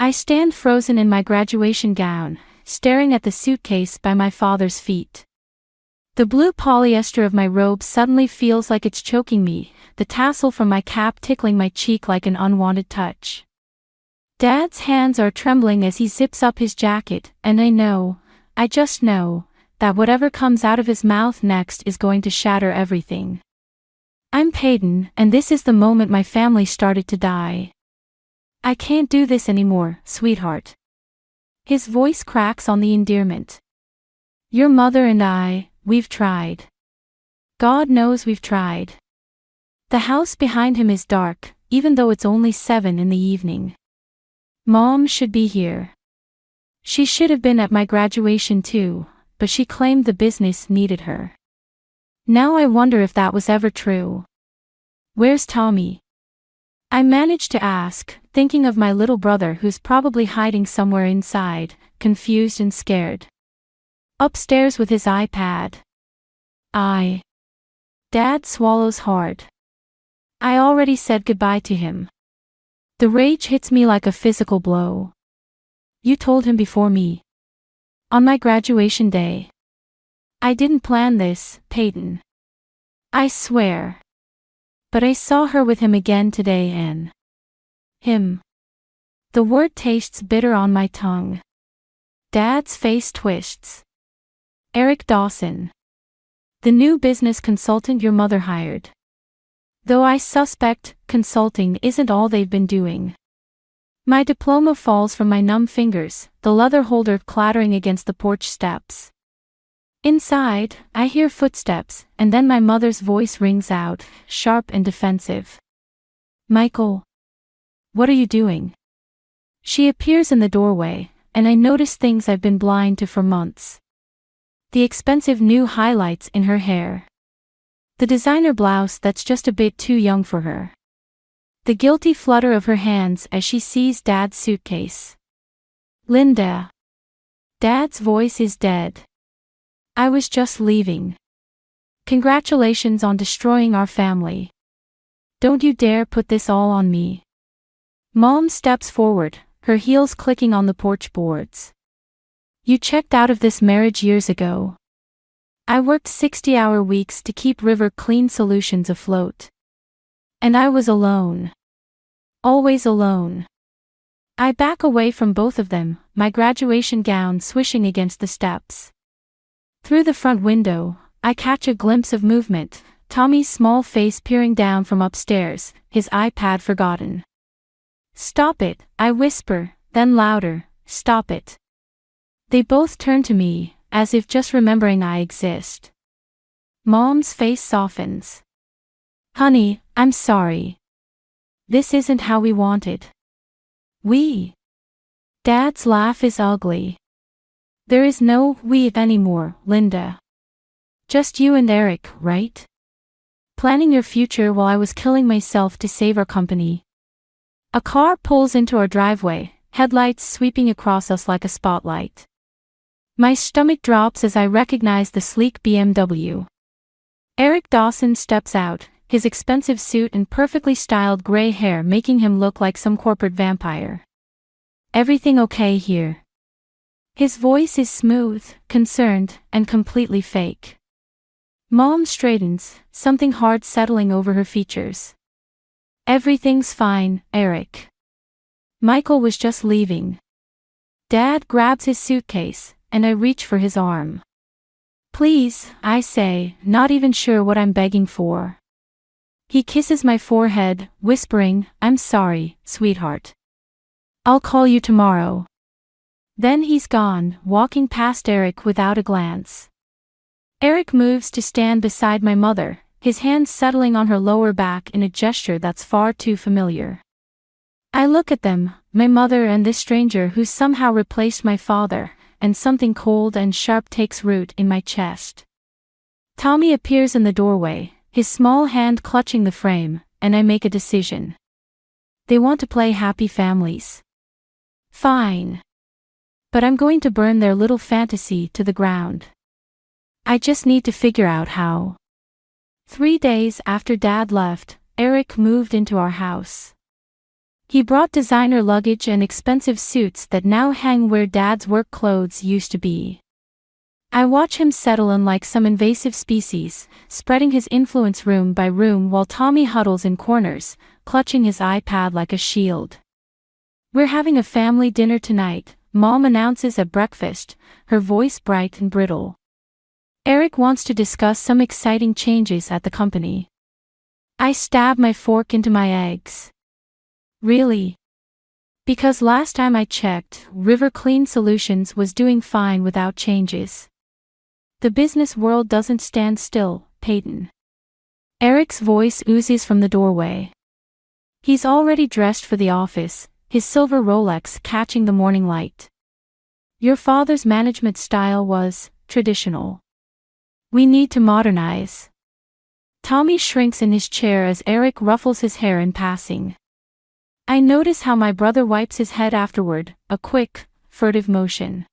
I stand frozen in my graduation gown, staring at the suitcase by my father's feet. The blue polyester of my robe suddenly feels like it's choking me, the tassel from my cap tickling my cheek like an unwanted touch. Dad's hands are trembling as he zips up his jacket, and I just know, that whatever comes out of his mouth next is going to shatter everything. I'm Peyton, and this is the moment my family started to die. I can't do this anymore, sweetheart. His voice cracks on the endearment. Your mother and I, we've tried. God knows we've tried. The house behind him is dark, even though it's only 7 in the evening. Mom should be here. She should have been at my graduation too, but she claimed the business needed her. Now I wonder if that was ever true. Where's Tommy? I managed to ask, thinking of my little brother who's probably hiding somewhere inside, confused and scared. Upstairs with his iPad. Dad swallows hard. I already said goodbye to him. The rage hits me like a physical blow. You told him before me. On my graduation day. I didn't plan this, Peyton. I swear. But I saw her with him again today and... him. The word tastes bitter on my tongue. Dad's face twists. Eric Dawson. The new business consultant your mother hired. Though I suspect, consulting isn't all they've been doing. My diploma falls from my numb fingers, the leather holder clattering against the porch steps. Inside, I hear footsteps, and then my mother's voice rings out, sharp and defensive. Michael. What are you doing? She appears in the doorway, and I notice things I've been blind to for months. The expensive new highlights in her hair. The designer blouse that's just a bit too young for her. The guilty flutter of her hands as she sees Dad's suitcase. Linda. Dad's voice is dead. I was just leaving. Congratulations on destroying our family. Don't you dare put this all on me. Mom steps forward, her heels clicking on the porch boards. You checked out of this marriage years ago. I worked 60-hour weeks to keep River Clean Solutions afloat. And I was alone. Always alone. I back away from both of them, my graduation gown swishing against the steps. Through the front window, I catch a glimpse of movement, Tommy's small face peering down from upstairs, his iPad forgotten. Stop it, I whisper, then louder, stop it. They both turn to me, as if just remembering I exist. Mom's face softens. Honey, I'm sorry. This isn't how we wanted. Dad's laugh is ugly. There is no we anymore, Linda. Just you and Eric, right? Planning your future while I was killing myself to save our company. A car pulls into our driveway, headlights sweeping across us like a spotlight. My stomach drops as I recognize the sleek BMW. Eric Dawson steps out, his expensive suit and perfectly styled gray hair making him look like some corporate vampire. Everything okay here? His voice is smooth, concerned, and completely fake. Mom straightens, something hard settling over her features. Everything's fine, Eric. Michael was just leaving. Dad grabs his suitcase, and I reach for his arm. Please, I say, not even sure what I'm begging for. He kisses my forehead, whispering, I'm sorry, sweetheart. I'll call you tomorrow. Then he's gone, walking past Eric without a glance. Eric moves to stand beside my mother, his hands settling on her lower back in a gesture that's far too familiar. I look at them, my mother and this stranger who's somehow replaced my father, and something cold and sharp takes root in my chest. Tommy appears in the doorway, his small hand clutching the frame, and I make a decision. They want to play happy families. Fine. But I'm going to burn their little fantasy to the ground. I just need to figure out how. 3 days after Dad left, Eric moved into our house. He brought designer luggage and expensive suits that now hang where Dad's work clothes used to be. I watch him settle in like some invasive species, spreading his influence room by room while Tommy huddles in corners, clutching his iPad like a shield. "We're having a family dinner tonight," Mom announces at breakfast, her voice bright and brittle. "Eric wants to discuss some exciting changes at the company." I stab my fork into my eggs. Really? Because last time I checked, River Clean Solutions was doing fine without changes. The business world doesn't stand still, Peyton. Eric's voice oozes from the doorway. He's already dressed for the office, his silver Rolex catching the morning light. "Your father's management style was traditional. We need to modernize." Tommy shrinks in his chair as Eric ruffles his hair in passing. I notice how my brother wipes his head afterward, a quick, furtive motion.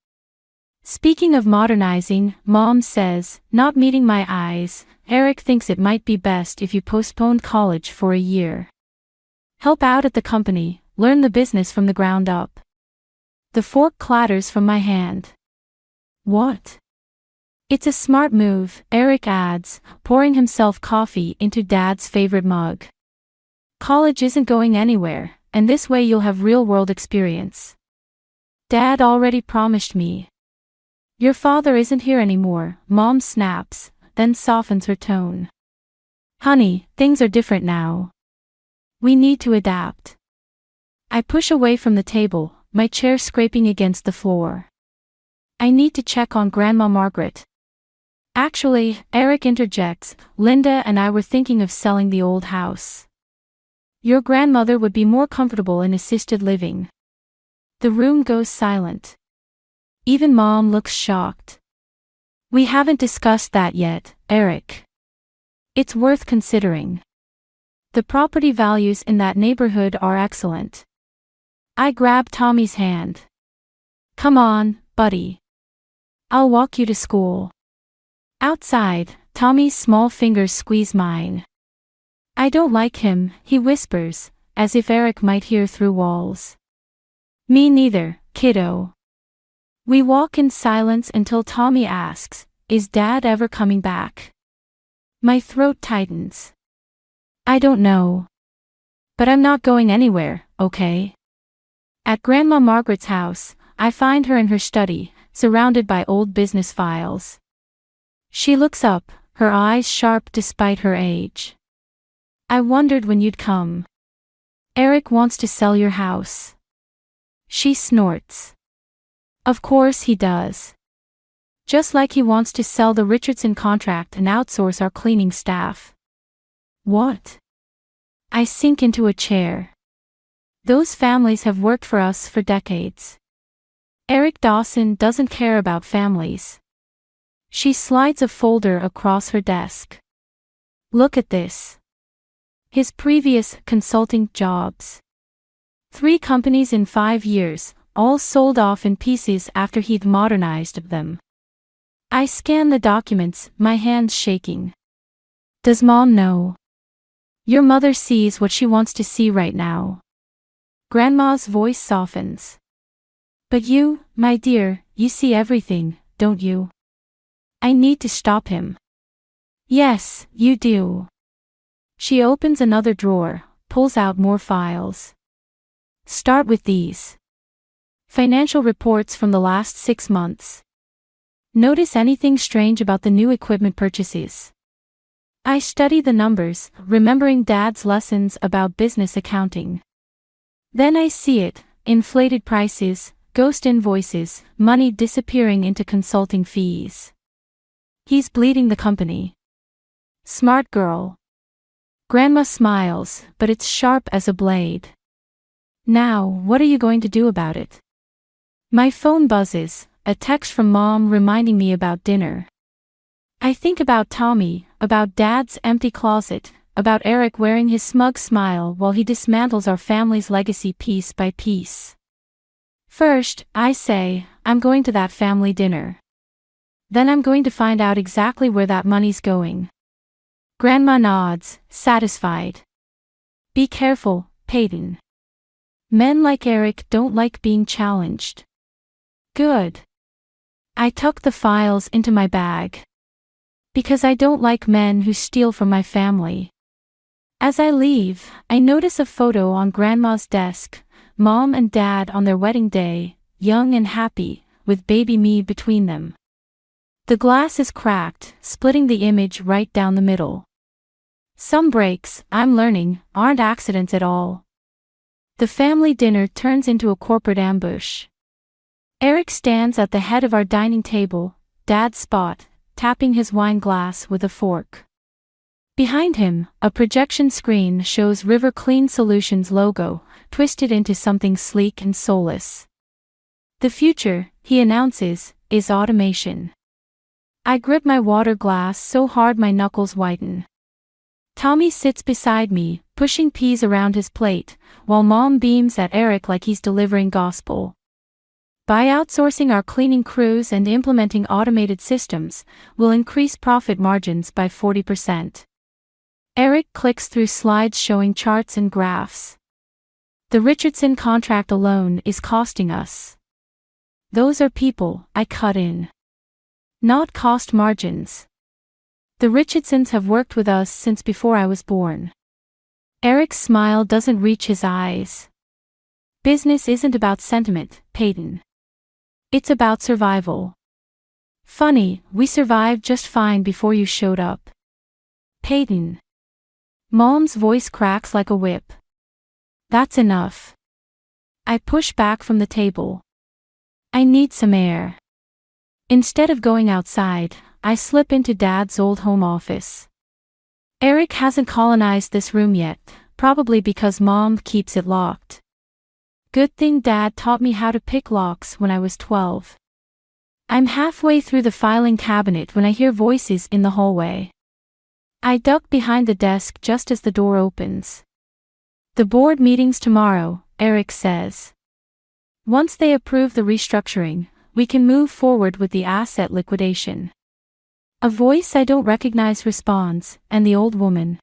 "Speaking of modernizing," Mom says, not meeting my eyes, "Eric thinks it might be best if you postponed college for a year. Help out at the company, learn the business from the ground up." The fork clatters from my hand. "What?" "It's a smart move," Eric adds, pouring himself coffee into Dad's favorite mug. "College isn't going anywhere, and this way you'll have real-world experience. Dad already promised me." "Your father isn't here anymore," Mom snaps, then softens her tone. "Honey, things are different now. We need to adapt." I push away from the table, my chair scraping against the floor. "I need to check on Grandma Margaret." "Actually," Eric interjects, "Linda and I were thinking of selling the old house. Your grandmother would be more comfortable in assisted living." The room goes silent. Even Mom looks shocked. "We haven't discussed that yet, Eric. It's worth considering. The property values in that neighborhood are excellent." I grab Tommy's hand. "Come on, buddy. I'll walk you to school." Outside, Tommy's small fingers squeeze mine. "I don't like him," he whispers, as if Eric might hear through walls. "Me neither, kiddo." We walk in silence until Tommy asks, "Is Dad ever coming back?" My throat tightens. "I don't know. But I'm not going anywhere, okay?" At Grandma Margaret's house, I find her in her study, surrounded by old business files. She looks up, her eyes sharp despite her age. "I wondered when you'd come. Eric wants to sell your house." She snorts. "Of course he does. Just like he wants to sell the Richardson contract and outsource our cleaning staff." "What?" I sink into a chair. "Those families have worked for us for decades. Eric Dawson doesn't care about families." She slides a folder across her desk. "Look at this. His previous consulting jobs. 3 companies in 5 years, all sold off in pieces after he'd modernized them." I scan the documents, my hands shaking. "Does Mom know?" "Your mother sees what she wants to see right now." Grandma's voice softens. "But you, my dear, you see everything, don't you? I need to stop him." "Yes, you do." She opens another drawer, pulls out more files. "Start with these. Financial reports from the last 6 months. Notice anything strange about the new equipment purchases?" I study the numbers, remembering Dad's lessons about business accounting. Then I see it, inflated prices, ghost invoices, money disappearing into consulting fees. He's bleeding the company. Smart girl. Grandma smiles, but it's sharp as a blade. "Now, what are you going to do about it?" My phone buzzes, a text from Mom reminding me about dinner. I think about Tommy, about Dad's empty closet, about Eric wearing his smug smile while he dismantles our family's legacy piece by piece. First, I say, I'm going to that family dinner. Then I'm going to find out exactly where that money's going. Grandma nods, satisfied. "Be careful, Peyton. Men like Eric don't like being challenged. Good. I tuck the files into my bag. Because I don't like men who steal from my family. As I leave, I notice a photo on Grandma's desk, Mom and Dad on their wedding day, young and happy, with baby me between them. The glass is cracked, splitting the image right down the middle. Some breaks, I'm learning, aren't accidents at all. The family dinner turns into a corporate ambush. Eric stands at the head of our dining table, Dad's spot, tapping his wine glass with a fork. Behind him, a projection screen shows River Clean Solutions logo, twisted into something sleek and soulless. The future, he announces, is automation. I grip my water glass so hard my knuckles whiten. Tommy sits beside me, pushing peas around his plate, while Mom beams at Eric like he's delivering gospel. By outsourcing our cleaning crews and implementing automated systems, we'll increase profit margins by 40%. Eric clicks through slides showing charts and graphs. The Richardson contract alone is costing us. Those are people, I cut in. Not cost margins. The Richardsons have worked with us since before I was born. Eric's smile doesn't reach his eyes. Business isn't about sentiment, Peyton. It's about survival. Funny, we survived just fine before you showed up. Peyton. Mom's voice cracks like a whip. That's enough. I push back from the table. I need some air. Instead of going outside, I slip into Dad's old home office. Eric hasn't colonized this room yet, probably because Mom keeps it locked. Good thing Dad taught me how to pick locks when I was 12. I'm halfway through the filing cabinet when I hear voices in the hallway. I duck behind the desk just as the door opens. The board meeting's tomorrow, Eric says. Once they approve the restructuring, we can move forward with the asset liquidation. A voice I don't recognize responds, and the old woman.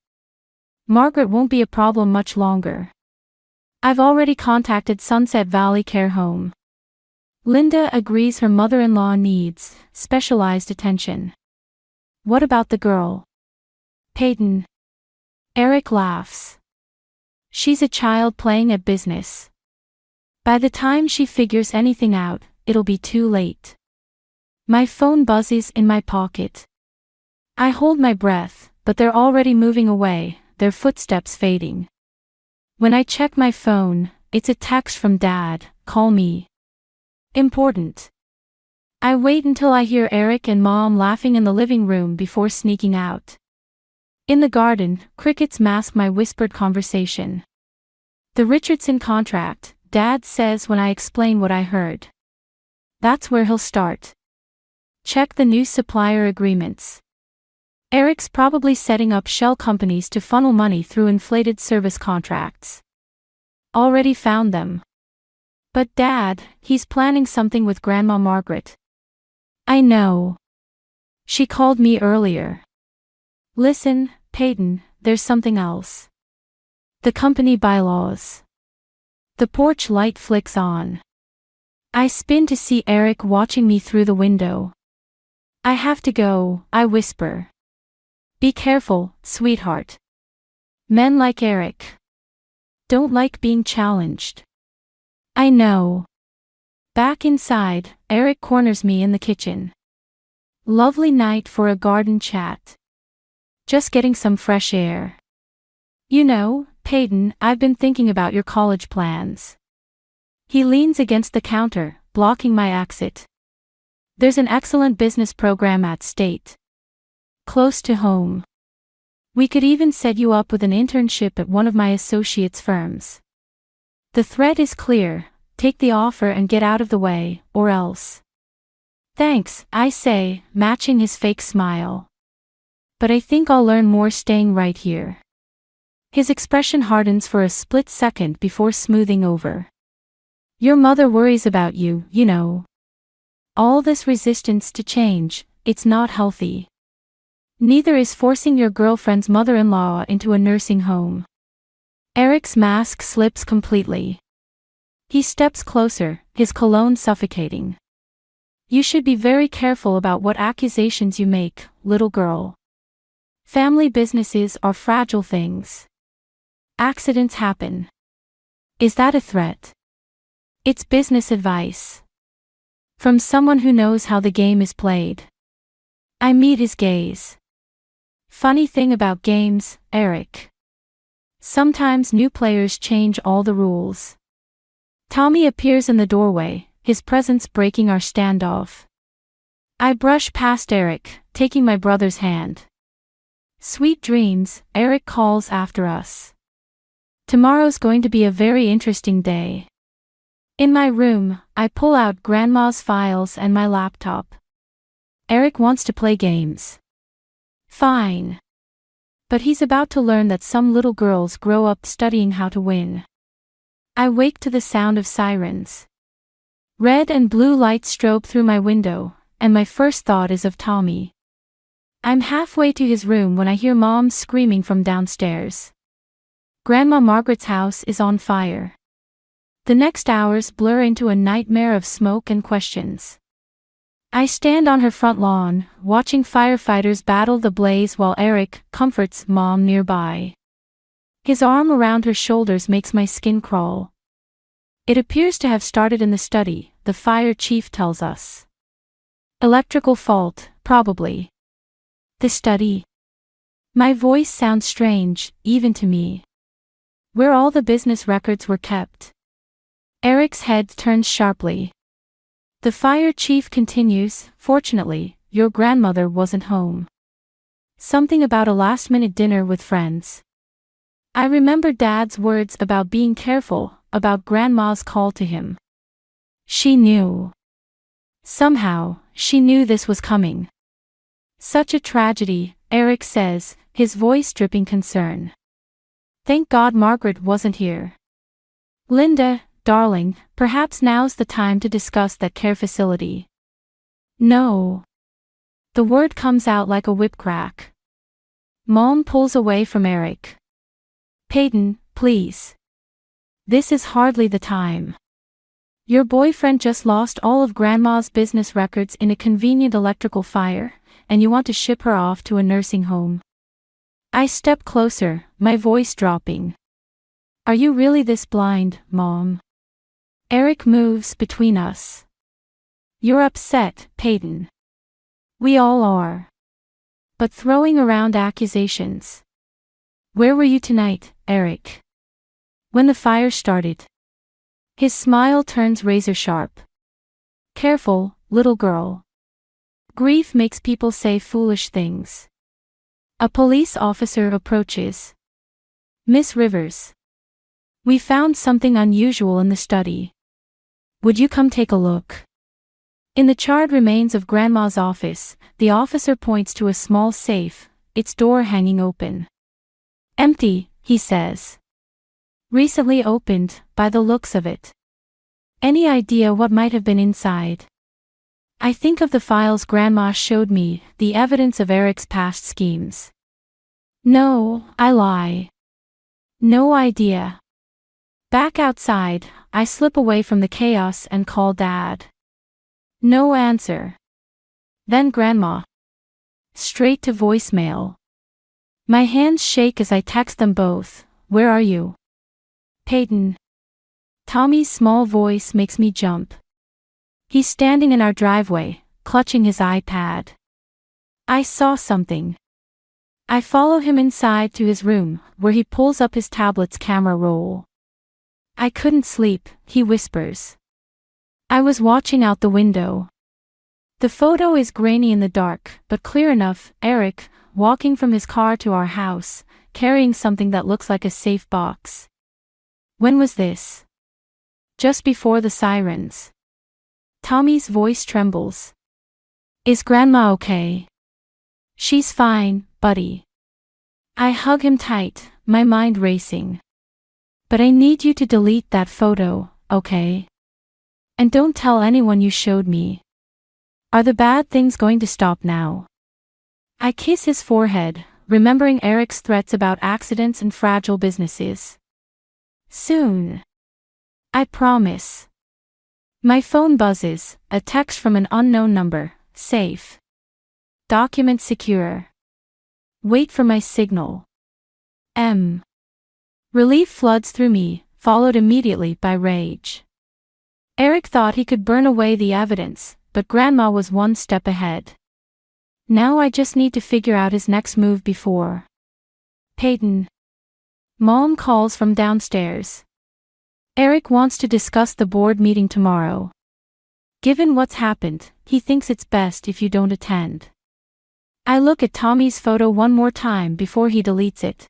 Margaret won't be a problem much longer. I've already contacted Sunset Valley Care Home. Linda agrees her mother-in-law needs specialized attention. What about the girl? Peyton. Eric laughs. She's a child playing at business. By the time she figures anything out, it'll be too late. My phone buzzes in my pocket. I hold my breath, but they're already moving away, their footsteps fading. When I check my phone, it's a text from Dad, call me. Important. I wait until I hear Eric and Mom laughing in the living room before sneaking out. In the garden, crickets mask my whispered conversation. The Richardson contract, Dad says when I explain what I heard. That's where he'll start. Check the new supplier agreements. Eric's probably setting up shell companies to funnel money through inflated service contracts. Already found them. But Dad, he's planning something with Grandma Margaret. I know. She called me earlier. Listen, Peyton, there's something else. The company bylaws. The porch light flicks on. I spin to see Eric watching me through the window. I have to go, I whisper. Be careful, sweetheart. Men like Eric don't like being challenged. I know. Back inside, Eric corners me in the kitchen. Lovely night for a garden chat. Just getting some fresh air. You know, Peyton, I've been thinking about your college plans. He leans against the counter, blocking my exit. There's an excellent business program at State. Close to home. We could even set you up with an internship at one of my associates' firms. The threat is clear, take the offer and get out of the way, or else. Thanks, I say, matching his fake smile. But I think I'll learn more staying right here. His expression hardens for a split second before smoothing over. Your mother worries about you, you know. All this resistance to change, it's not healthy. Neither is forcing your girlfriend's mother-in-law into a nursing home. Eric's mask slips completely. He steps closer, his cologne suffocating. You should be very careful about what accusations you make, little girl. Family businesses are fragile things. Accidents happen. Is that a threat? It's business advice. From someone who knows how the game is played. I meet his gaze. Funny thing about games, Eric. Sometimes new players change all the rules. Tommy appears in the doorway, his presence breaking our standoff. I brush past Eric, taking my brother's hand. Sweet dreams, Eric calls after us. Tomorrow's going to be a very interesting day. In my room, I pull out Grandma's files and my laptop. Eric wants to play games. Fine. But he's about to learn that some little girls grow up studying how to win. I wake to the sound of sirens. Red and blue lights strobe through my window, and my first thought is of Tommy. I'm halfway to his room when I hear Mom screaming from downstairs. Grandma Margaret's house is on fire. The next hours blur into a nightmare of smoke and questions. I stand on her front lawn, watching firefighters battle the blaze while Eric comforts Mom nearby. His arm around her shoulders makes my skin crawl. It appears to have started in the study, the fire chief tells us. Electrical fault, probably. The study. My voice sounds strange, even to me. Where all the business records were kept. Eric's head turns sharply. The fire chief continues, fortunately, your grandmother wasn't home. Something about a last-minute dinner with friends. I remember Dad's words about being careful, about Grandma's call to him. She knew. Somehow, she knew this was coming. Such a tragedy, Eric says, his voice dripping concern. Thank God Margaret wasn't here. Linda, darling, perhaps now's the time to discuss that care facility. No. The word comes out like a whip crack. Mom pulls away from Eric. Peyton, please. This is hardly the time. Your boyfriend just lost all of Grandma's business records in a convenient electrical fire, and you want to ship her off to a nursing home. I step closer, my voice dropping. Are you really this blind, Mom? Eric moves between us. You're upset, Peyton. We all are. But throwing around accusations. Where were you tonight, Eric? When the fire started. His smile turns razor sharp. Careful, little girl. Grief makes people say foolish things. A police officer approaches. Miss Rivers. We found something unusual in the study. Would you come take a look? In the charred remains of Grandma's office, the officer points to a small safe, its door hanging open. Empty, he says. Recently opened, by the looks of it. Any idea what might have been inside? I think of the files Grandma showed me, the evidence of Eric's past schemes. No, I lie. No idea. Back outside, I slip away from the chaos and call Dad. No answer. Then Grandma. Straight to voicemail. My hands shake as I text them both. Where are you? Peyton. Tommy's small voice makes me jump. He's standing in our driveway, clutching his iPad. I saw something. I follow him inside to his room, where he pulls up his tablet's camera roll. I couldn't sleep, he whispers. I was watching out the window. The photo is grainy in the dark, but clear enough. Eric, walking from his car to our house, carrying something that looks like a safe box. When was this? Just before the sirens. Tommy's voice trembles. Is Grandma okay? She's fine, buddy. I hug him tight, my mind racing. But I need you to delete that photo, okay? And don't tell anyone you showed me. Are the bad things going to stop now? I kiss his forehead, remembering Eric's threats about accidents and fragile businesses. Soon. I promise. My phone buzzes, a text from an unknown number, safe. Document secure. Wait for my signal. Relief floods through me, followed immediately by rage. Eric thought he could burn away the evidence, but Grandma was one step ahead. Now I just need to figure out his next move before. Peyton. Mom calls from downstairs. Eric wants to discuss the board meeting tomorrow. Given what's happened, he thinks it's best if you don't attend. I look at Tommy's photo one more time before he deletes it.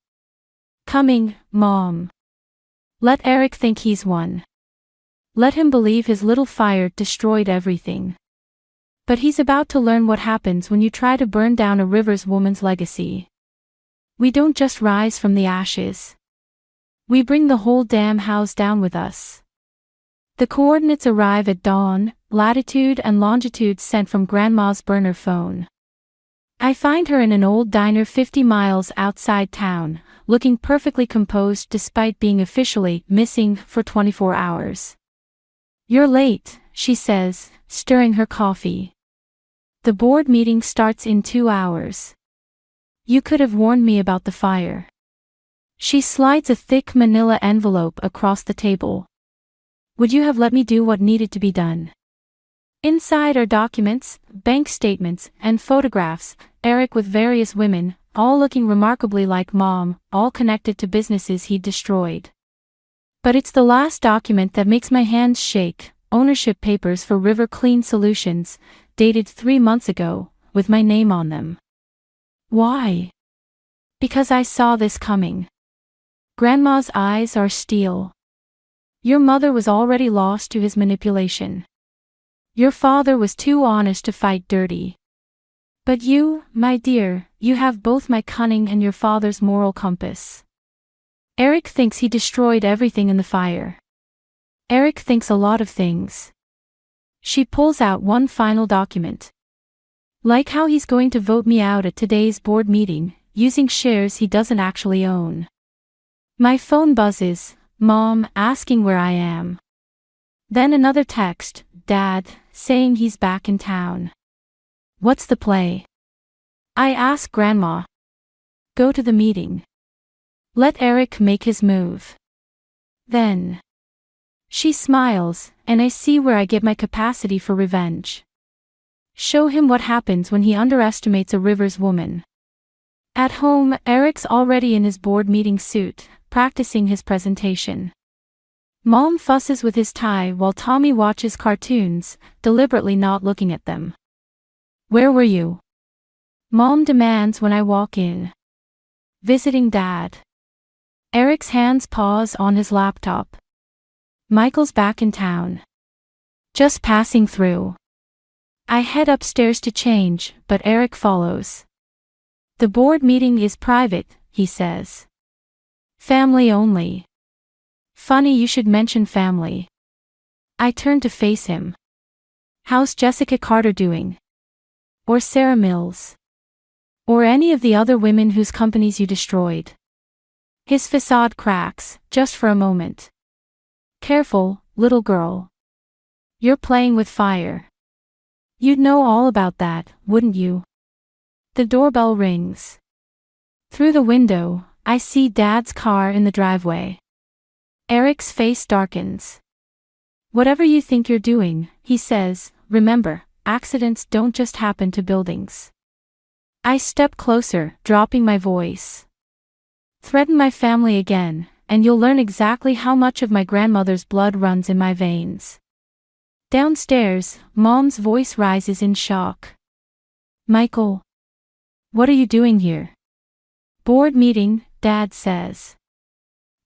Coming, Mom. Let Eric think he's won. Let him believe his little fire destroyed everything. But he's about to learn what happens when you try to burn down a Rivers woman's legacy. We don't just rise from the ashes. We bring the whole damn house down with us. The coordinates arrive at dawn, latitude and longitude sent from Grandma's burner phone. I find her in an old diner 50 miles outside town, looking perfectly composed despite being officially missing for 24 hours. You're late, she says, stirring her coffee. The board meeting starts in 2 hours. You could have warned me about the fire. She slides a thick manila envelope across the table. Would you have let me do what needed to be done? Inside are documents, bank statements, and photographs, Eric with various women, all looking remarkably like Mom, all connected to businesses he'd destroyed. But it's the last document that makes my hands shake, ownership papers for River Clean Solutions, dated 3 months ago, with my name on them. Why? Because I saw this coming. Grandma's eyes are steel. Your mother was already lost to his manipulation. Your father was too honest to fight dirty. But you, my dear, you have both my cunning and your father's moral compass. Eric thinks he destroyed everything in the fire. Eric thinks a lot of things. She pulls out one final document. Like how he's going to vote me out at today's board meeting, using shares he doesn't actually own. My phone buzzes, Mom asking where I am. Then another text, Dad, saying he's back in town. What's the play? I ask Grandma. Go to the meeting. Let Eric make his move. Then. She smiles, and I see where I get my capacity for revenge. Show him what happens when he underestimates a Rivers woman. At home, Eric's already in his board meeting suit, practicing his presentation. Mom fusses with his tie while Tommy watches cartoons, deliberately not looking at them. Where were you? Mom demands when I walk in. Visiting Dad. Eric's hands pause on his laptop. Michael's back in town. Just passing through. I head upstairs to change, but Eric follows. The board meeting is private, he says. Family only. Funny you should mention family. I turn to face him. How's Jessica Carter doing? Or Sarah Mills? Or any of the other women whose companies you destroyed? His facade cracks, just for a moment. Careful, little girl. You're playing with fire. You'd know all about that, wouldn't you? The doorbell rings. Through the window, I see Dad's car in the driveway. Eric's face darkens. Whatever you think you're doing, he says, remember, accidents don't just happen to buildings. I step closer, dropping my voice. Threaten my family again, and you'll learn exactly how much of my grandmother's blood runs in my veins. Downstairs, Mom's voice rises in shock. Michael. What are you doing here? Board meeting, Dad says.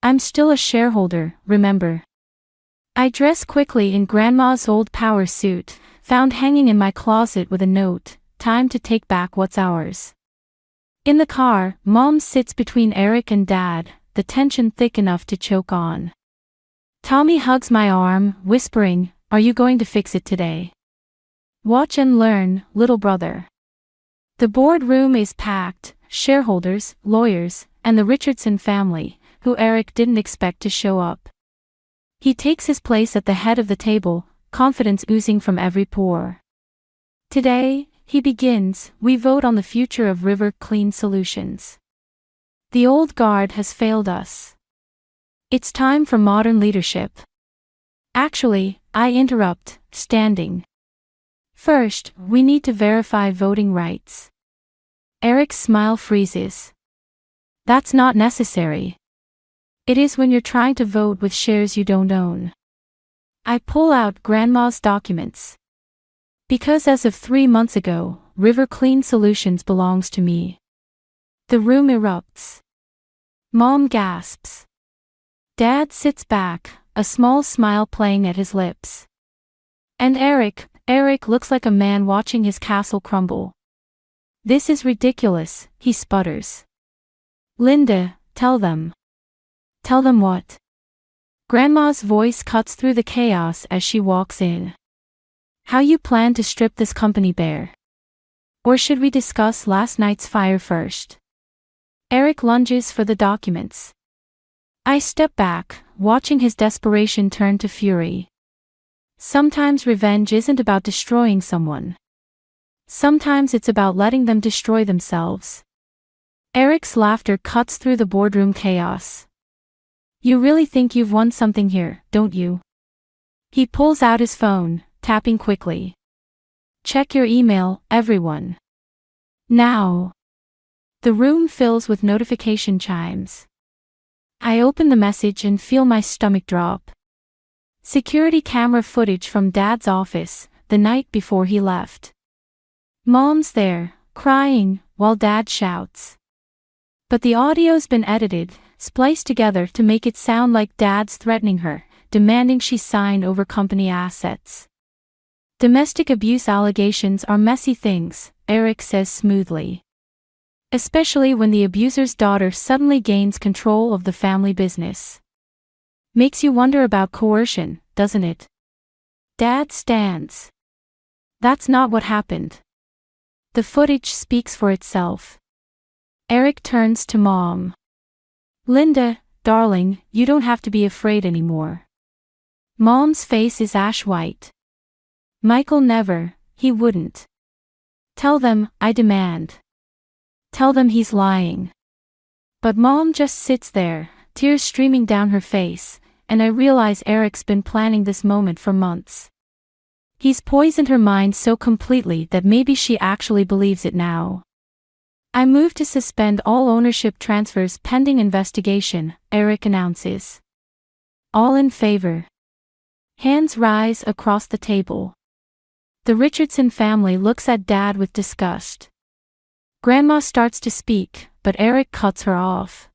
I'm still a shareholder, remember. I dress quickly in Grandma's old power suit, found hanging in my closet with a note, time to take back what's ours. In the car, Mom sits between Eric and Dad, the tension thick enough to choke on. Tommy hugs my arm, whispering, are you going to fix it today? Watch and learn, little brother. The boardroom is packed, shareholders, lawyers, and the Richardson family, who Eric didn't expect to show up. He takes his place at the head of the table, confidence oozing from every pore. Today, he begins, we vote on the future of River Clean Solutions. The old guard has failed us. It's time for modern leadership. Actually, I interrupt, standing. First, we need to verify voting rights. Eric's smile freezes. That's not necessary. It is when you're trying to vote with shares you don't own. I pull out Grandma's documents. Because as of 3 months ago, River Clean Solutions belongs to me. The room erupts. Mom gasps. Dad sits back, a small smile playing at his lips. And Eric looks like a man watching his castle crumble. This is ridiculous, he sputters. Linda, tell them. Tell them what? Grandma's voice cuts through the chaos as she walks in. How you plan to strip this company bare? Or should we discuss last night's fire first? Eric lunges for the documents. I step back, watching his desperation turn to fury. Sometimes revenge isn't about destroying someone. Sometimes it's about letting them destroy themselves. Eric's laughter cuts through the boardroom chaos. You really think you've won something here, don't you? He pulls out his phone, tapping quickly. Check your email, everyone. Now. The room fills with notification chimes. I open the message and feel my stomach drop. Security camera footage from Dad's office, the night before he left. Mom's there, crying, while Dad shouts. But the audio's been edited, spliced together to make it sound like Dad's threatening her, demanding she sign over company assets. Domestic abuse allegations are messy things, Eric says smoothly. Especially when the abuser's daughter suddenly gains control of the family business. Makes you wonder about coercion, doesn't it? Dad stands. That's not what happened. The footage speaks for itself. Eric turns to Mom. Linda, darling, you don't have to be afraid anymore. Mom's face is ash white. Michael never, he wouldn't. Tell them, I demand. Tell them he's lying. But Mom just sits there, tears streaming down her face, and I realize Eric's been planning this moment for months. He's poisoned her mind so completely that maybe she actually believes it now. I move to suspend all ownership transfers pending investigation, Eric announces. All in favor. Hands rise across the table. The Richardson family looks at Dad with disgust. Grandma starts to speak, but Eric cuts her off.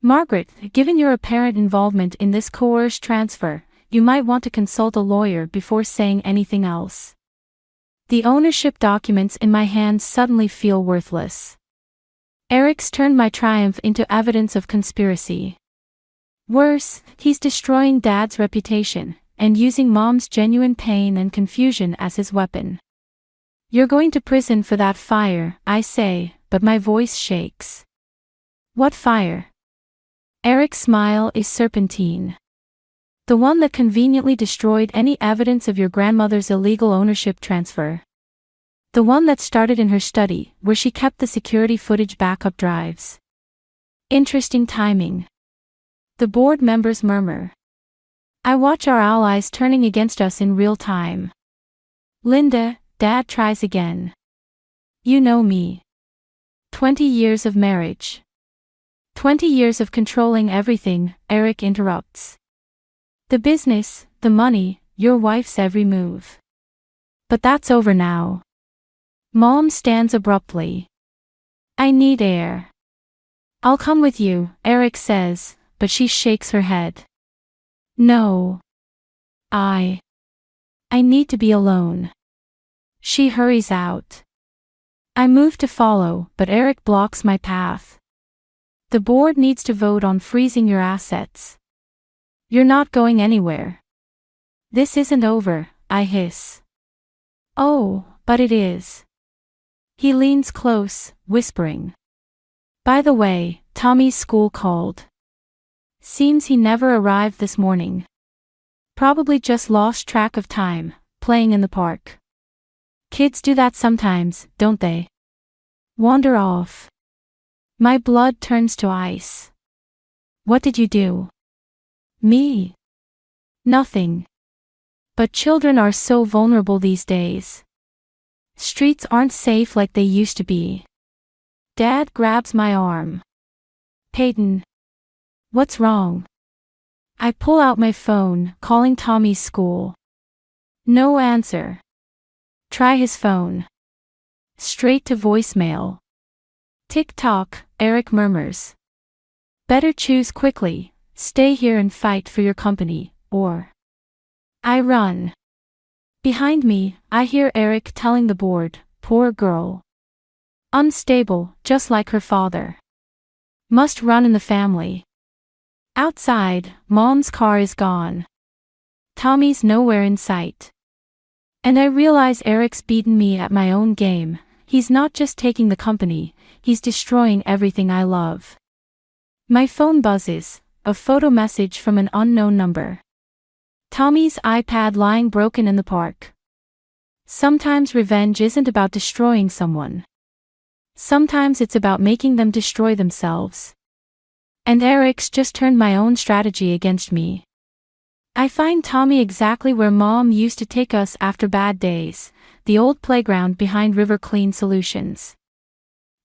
Margaret, given your apparent involvement in this coerced transfer, you might want to consult a lawyer before saying anything else. The ownership documents in my hands suddenly feel worthless. Eric's turned my triumph into evidence of conspiracy. Worse, he's destroying Dad's reputation, and using Mom's genuine pain and confusion as his weapon. You're going to prison for that fire, I say, but my voice shakes. What fire? Eric's smile is serpentine. The one that conveniently destroyed any evidence of your grandmother's illegal ownership transfer. The one that started in her study, where she kept the security footage backup drives. Interesting timing. The board members murmur. I watch our allies turning against us in real time. Linda, Dad tries again. You know me. 20 years of marriage. 20 years of controlling everything, Eric interrupts. The business, the money, your wife's every move. But that's over now. Mom stands abruptly. I need air. I'll come with you, Eric says, but she shakes her head. No. I need to be alone. She hurries out. I move to follow, but Eric blocks my path. The board needs to vote on freezing your assets. You're not going anywhere. This isn't over, I hiss. Oh, but it is. He leans close, whispering. By the way, Tommy's school called. Seems he never arrived this morning. Probably just lost track of time, playing in the park. Kids do that sometimes, don't they? Wander off. My blood turns to ice. What did you do? Me? Nothing. But children are so vulnerable these days. Streets aren't safe like they used to be. Dad grabs my arm. Peyton. What's wrong? I pull out my phone, calling Tommy's school. No answer. Try his phone. Straight to voicemail. Tick-tock, Eric murmurs. Better choose quickly, stay here and fight for your company, or... I run. Behind me, I hear Eric telling the board, poor girl. Unstable, just like her father. Must run in the family. Outside, Mom's car is gone. Tommy's nowhere in sight. And I realize Eric's beaten me at my own game. He's not just taking the company, he's destroying everything I love. My phone buzzes, a photo message from an unknown number. Tommy's iPad lying broken in the park. Sometimes revenge isn't about destroying someone. Sometimes it's about making them destroy themselves. And Eric's just turned my own strategy against me. I find Tommy exactly where Mom used to take us after bad days, the old playground behind River Clean Solutions.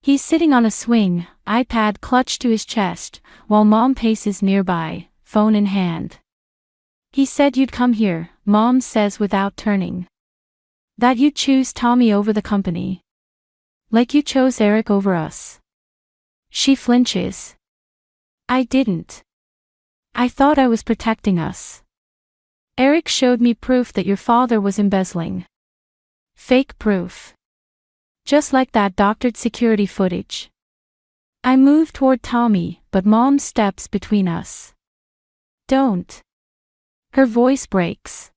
He's sitting on a swing, iPad clutched to his chest, while Mom paces nearby, phone in hand. He said you'd come here, Mom says without turning. That you'd choose Tommy over the company. Like you chose Eric over us. She flinches. I didn't. I thought I was protecting us. Eric showed me proof that your father was embezzling. Fake proof. Just like that doctored security footage. I move toward Tommy, but Mom steps between us. Don't. Her voice breaks.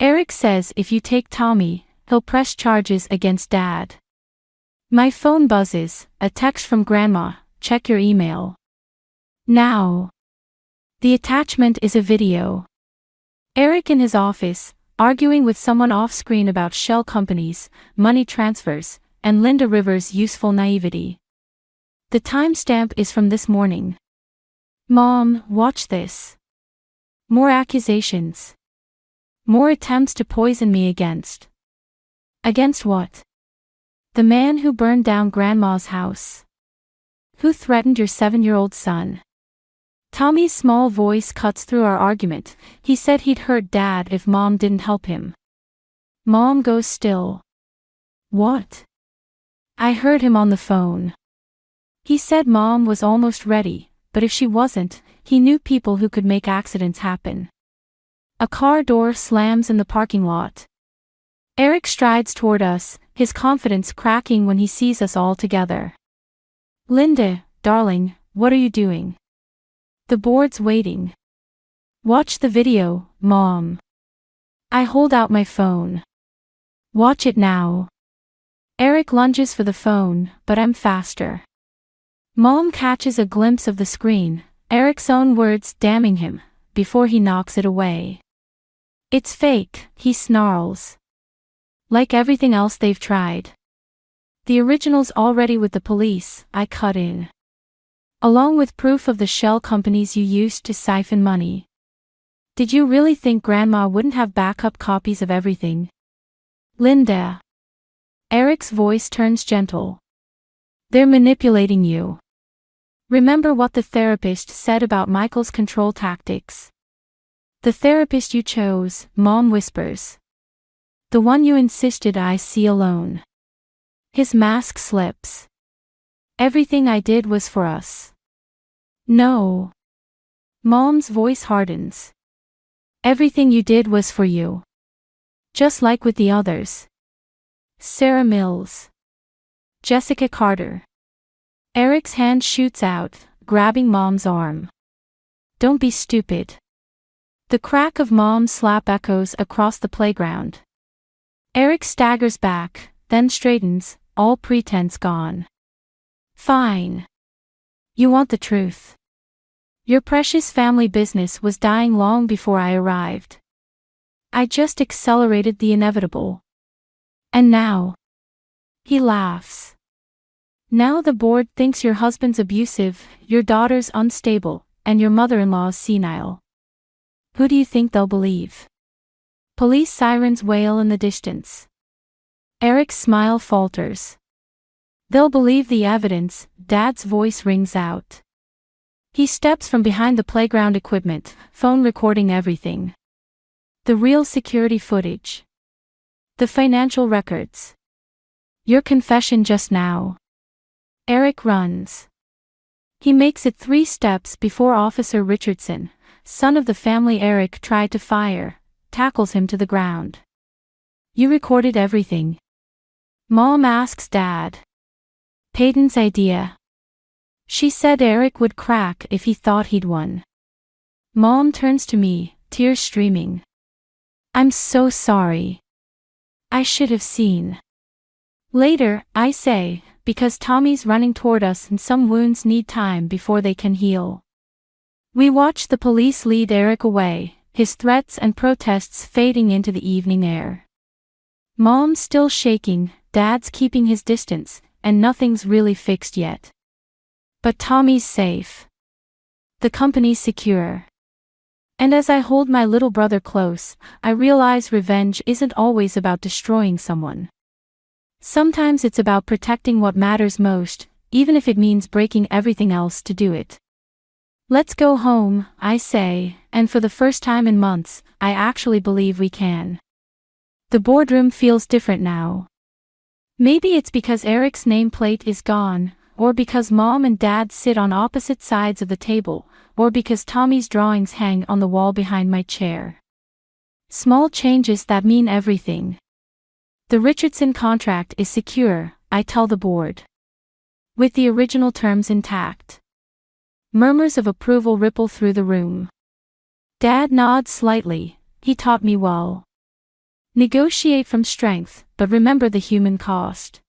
Eric says if you take Tommy, he'll press charges against Dad. My phone buzzes, a text from Grandma, check your email. Now. The attachment is a video. Eric in his office, arguing with someone off-screen about shell companies, money transfers, and Linda Rivers' useful naivety. The timestamp is from this morning. Mom, watch this. More accusations. More attempts to poison me against. Against what? The man who burned down Grandma's house. Who threatened your 7-year-old son. Tommy's small voice cuts through our argument. He said he'd hurt Dad if Mom didn't help him. Mom goes still. What? I heard him on the phone. He said Mom was almost ready, but if she wasn't, he knew people who could make accidents happen. A car door slams in the parking lot. Eric strides toward us, his confidence cracking when he sees us all together. Linda, darling, what are you doing? The board's waiting. Watch the video, Mom. I hold out my phone. Watch it now. Eric lunges for the phone, but I'm faster. Mom catches a glimpse of the screen, Eric's own words damning him, before he knocks it away. It's fake, he snarls. Like everything else they've tried. The original's already with the police, I cut in. Along with proof of the shell companies you used to siphon money. Did you really think Grandma wouldn't have backup copies of everything? Linda. Eric's voice turns gentle. They're manipulating you. Remember what the therapist said about Michael's control tactics? The therapist you chose, Mom whispers. The one you insisted I see alone. His mask slips. Everything I did was for us. No. Mom's voice hardens. Everything you did was for you. Just like with the others. Sarah Mills. Jessica Carter. Eric's hand shoots out, grabbing Mom's arm. Don't be stupid. The crack of Mom's slap echoes across the playground. Eric staggers back, then straightens, all pretense gone. Fine. You want the truth. Your precious family business was dying long before I arrived. I just accelerated the inevitable. And now? He laughs. Now the board thinks your husband's abusive, your daughter's unstable, and your mother-in-law's senile. Who do you think they'll believe? Police sirens wail in the distance. Eric's smile falters. They'll believe the evidence, Dad's voice rings out. He steps from behind the playground equipment, phone recording everything. The real security footage. The financial records. Your confession just now. Eric runs. He makes it 3 steps before Officer Richardson, son of the family Eric tried to fire, tackles him to the ground. You recorded everything. Mom asks Dad. Peyton's idea. She said Eric would crack if he thought he'd won. Mom turns to me, tears streaming. I'm so sorry. I should have seen. Later, I say, because Tommy's running toward us and some wounds need time before they can heal. We watch the police lead Eric away, his threats and protests fading into the evening air. Mom's still shaking, Dad's keeping his distance, and nothing's really fixed yet. But Tommy's safe. The company's secure. And as I hold my little brother close, I realize revenge isn't always about destroying someone. Sometimes it's about protecting what matters most, even if it means breaking everything else to do it. Let's go home, I say, and for the first time in months, I actually believe we can. The boardroom feels different now. Maybe it's because Eric's nameplate is gone, or because Mom and Dad sit on opposite sides of the table, or because Tommy's drawings hang on the wall behind my chair. Small changes that mean everything. The Richardson contract is secure, I tell the board. With the original terms intact. Murmurs of approval ripple through the room. Dad nods slightly, he taught me well. Negotiate from strength, but remember the human cost.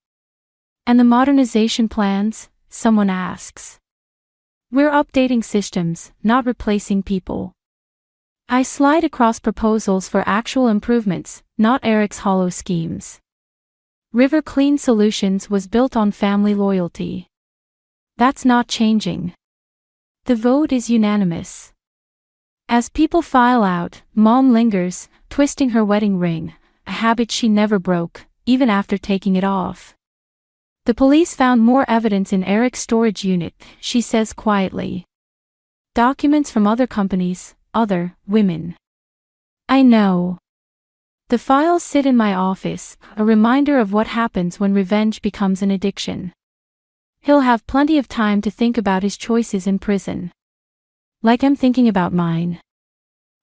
And the modernization plans? Someone asks. We're updating systems, not replacing people. I slide across proposals for actual improvements, not Eric's hollow schemes. River Clean Solutions was built on family loyalty. That's not changing. The vote is unanimous. As people file out, Mom lingers, twisting her wedding ring, a habit she never broke, even after taking it off. The police found more evidence in Eric's storage unit, she says quietly. Documents from other companies, other women. I know. The files sit in my office, a reminder of what happens when revenge becomes an addiction. He'll have plenty of time to think about his choices in prison. Like I'm thinking about mine.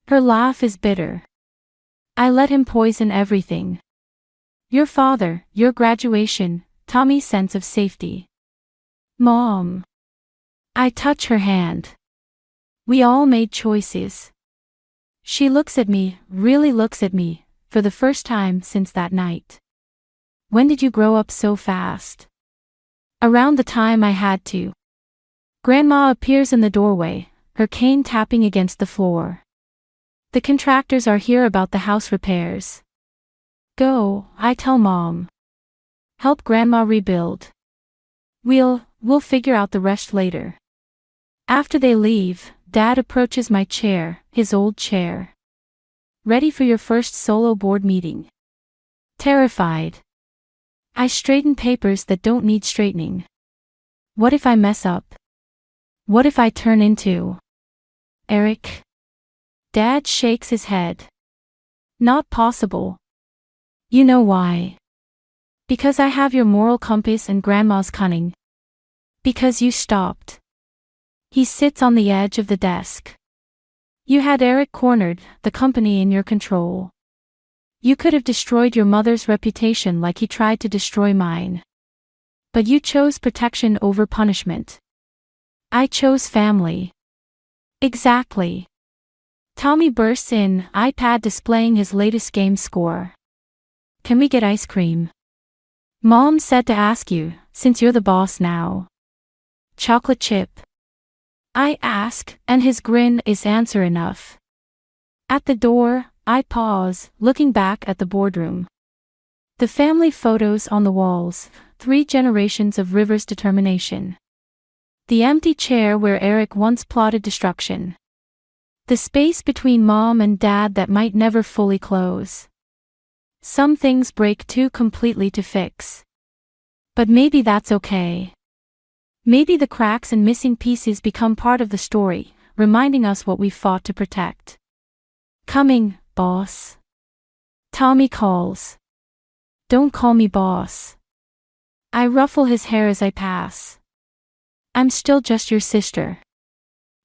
Her laugh is bitter. I let him poison everything. Your father, your graduation, Tommy's sense of safety. Mom. I touch her hand. We all made choices. She looks at me, really looks at me, for the first time since that night. When did you grow up so fast? Around the time I had to. Grandma appears in the doorway, her cane tapping against the floor. The contractors are here about the house repairs. Go, I tell Mom. Help Grandma rebuild. We'll figure out the rest later. After they leave, Dad approaches my chair, his old chair. Ready for your first solo board meeting? Terrified. I straighten papers that don't need straightening. What if I mess up? What if I turn into Eric? Dad shakes his head. Not possible. You know why? Because I have your moral compass and Grandma's cunning. Because you stopped. He sits on the edge of the desk. You had Eric cornered, the company in your control. You could have destroyed your mother's reputation like he tried to destroy mine. But you chose protection over punishment. I chose family. Exactly. Tommy bursts in, iPad displaying his latest game score. Can we get ice cream? Mom said to ask you, since you're the boss now. Chocolate chip? I ask, and his grin is answer enough. At the door, I pause, looking back at the boardroom. The family photos on the walls, 3 generations of River's determination. The empty chair where Eric once plotted destruction. The space between mom and dad that might never fully close. Some things break too completely to fix. But maybe that's okay. Maybe the cracks and missing pieces become part of the story, reminding us what we fought to protect. Coming, boss. Tommy calls. Don't call me boss. I ruffle his hair as I pass. I'm still just your sister.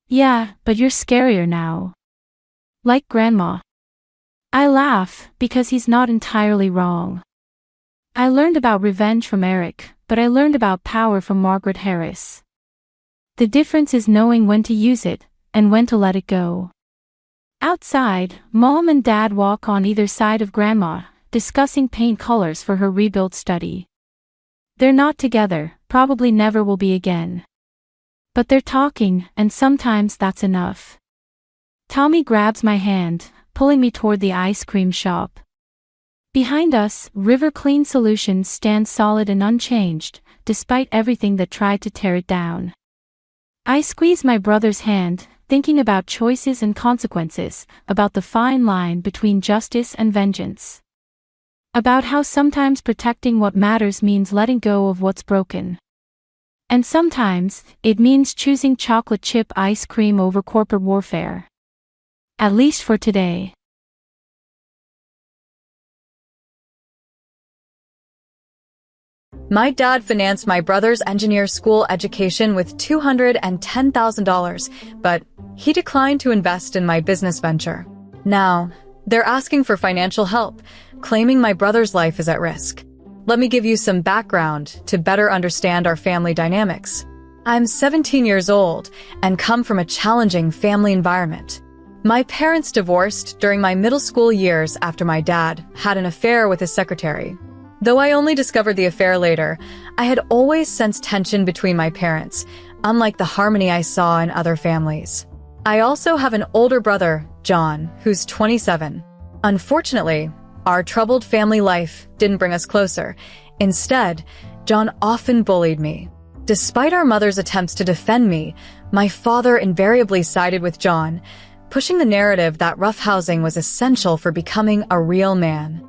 Yeah, but you're scarier now. Like Grandma. I laugh, because he's not entirely wrong. I learned about revenge from Eric, but I learned about power from Margaret Harris. The difference is knowing when to use it, and when to let it go. Outside, Mom and Dad walk on either side of Grandma, discussing paint colors for her rebuild study. They're not together, probably never will be again. But they're talking, and sometimes that's enough. Tommy grabs my hand, pulling me toward the ice cream shop. Behind us, River Clean Solutions stands solid and unchanged, despite everything that tried to tear it down. I squeeze my brother's hand, thinking about choices and consequences, about the fine line between justice and vengeance. About how sometimes protecting what matters means letting go of what's broken. And sometimes, it means choosing chocolate chip ice cream over corporate warfare. At least for today. My dad financed my brother's engineer school education with $210,000, but he declined to invest in my business venture. Now, they're asking for financial help, claiming my brother's life is at risk. Let me give you some background to better understand our family dynamics. I'm 17 years old and come from a challenging family environment. My parents divorced during my middle school years after my dad had an affair with his secretary. Though I only discovered the affair later, I had always sensed tension between my parents, unlike the harmony I saw in other families. I also have an older brother, John, who's 27. Unfortunately, our troubled family life didn't bring us closer. Instead, John often bullied me. Despite our mother's attempts to defend me, my father invariably sided with John, pushing the narrative that roughhousing was essential for becoming a real man.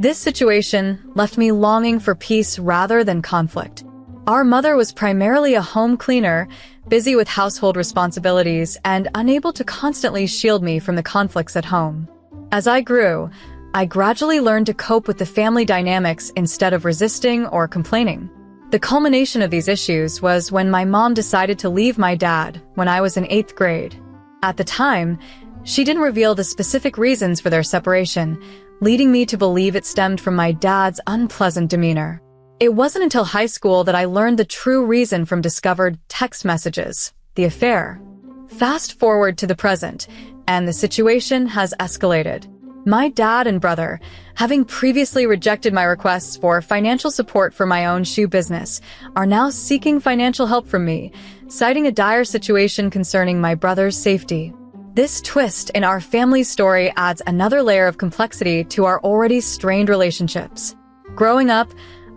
This situation left me longing for peace rather than conflict. Our mother was primarily a home cleaner, busy with household responsibilities and unable to constantly shield me from the conflicts at home. As I grew, I gradually learned to cope with the family dynamics instead of resisting or complaining. The culmination of these issues was when my mom decided to leave my dad when I was in 8th grade. At the time, she didn't reveal the specific reasons for their separation, leading me to believe it stemmed from my dad's unpleasant demeanor. It wasn't until high school that I learned the true reason from discovered text messages, the affair. Fast forward to the present, and the situation has escalated. My dad and brother, having previously rejected my requests for financial support for my own shoe business, are now seeking financial help from me, citing a dire situation concerning my brother's safety. This twist in our family story adds another layer of complexity to our already strained relationships. Growing up,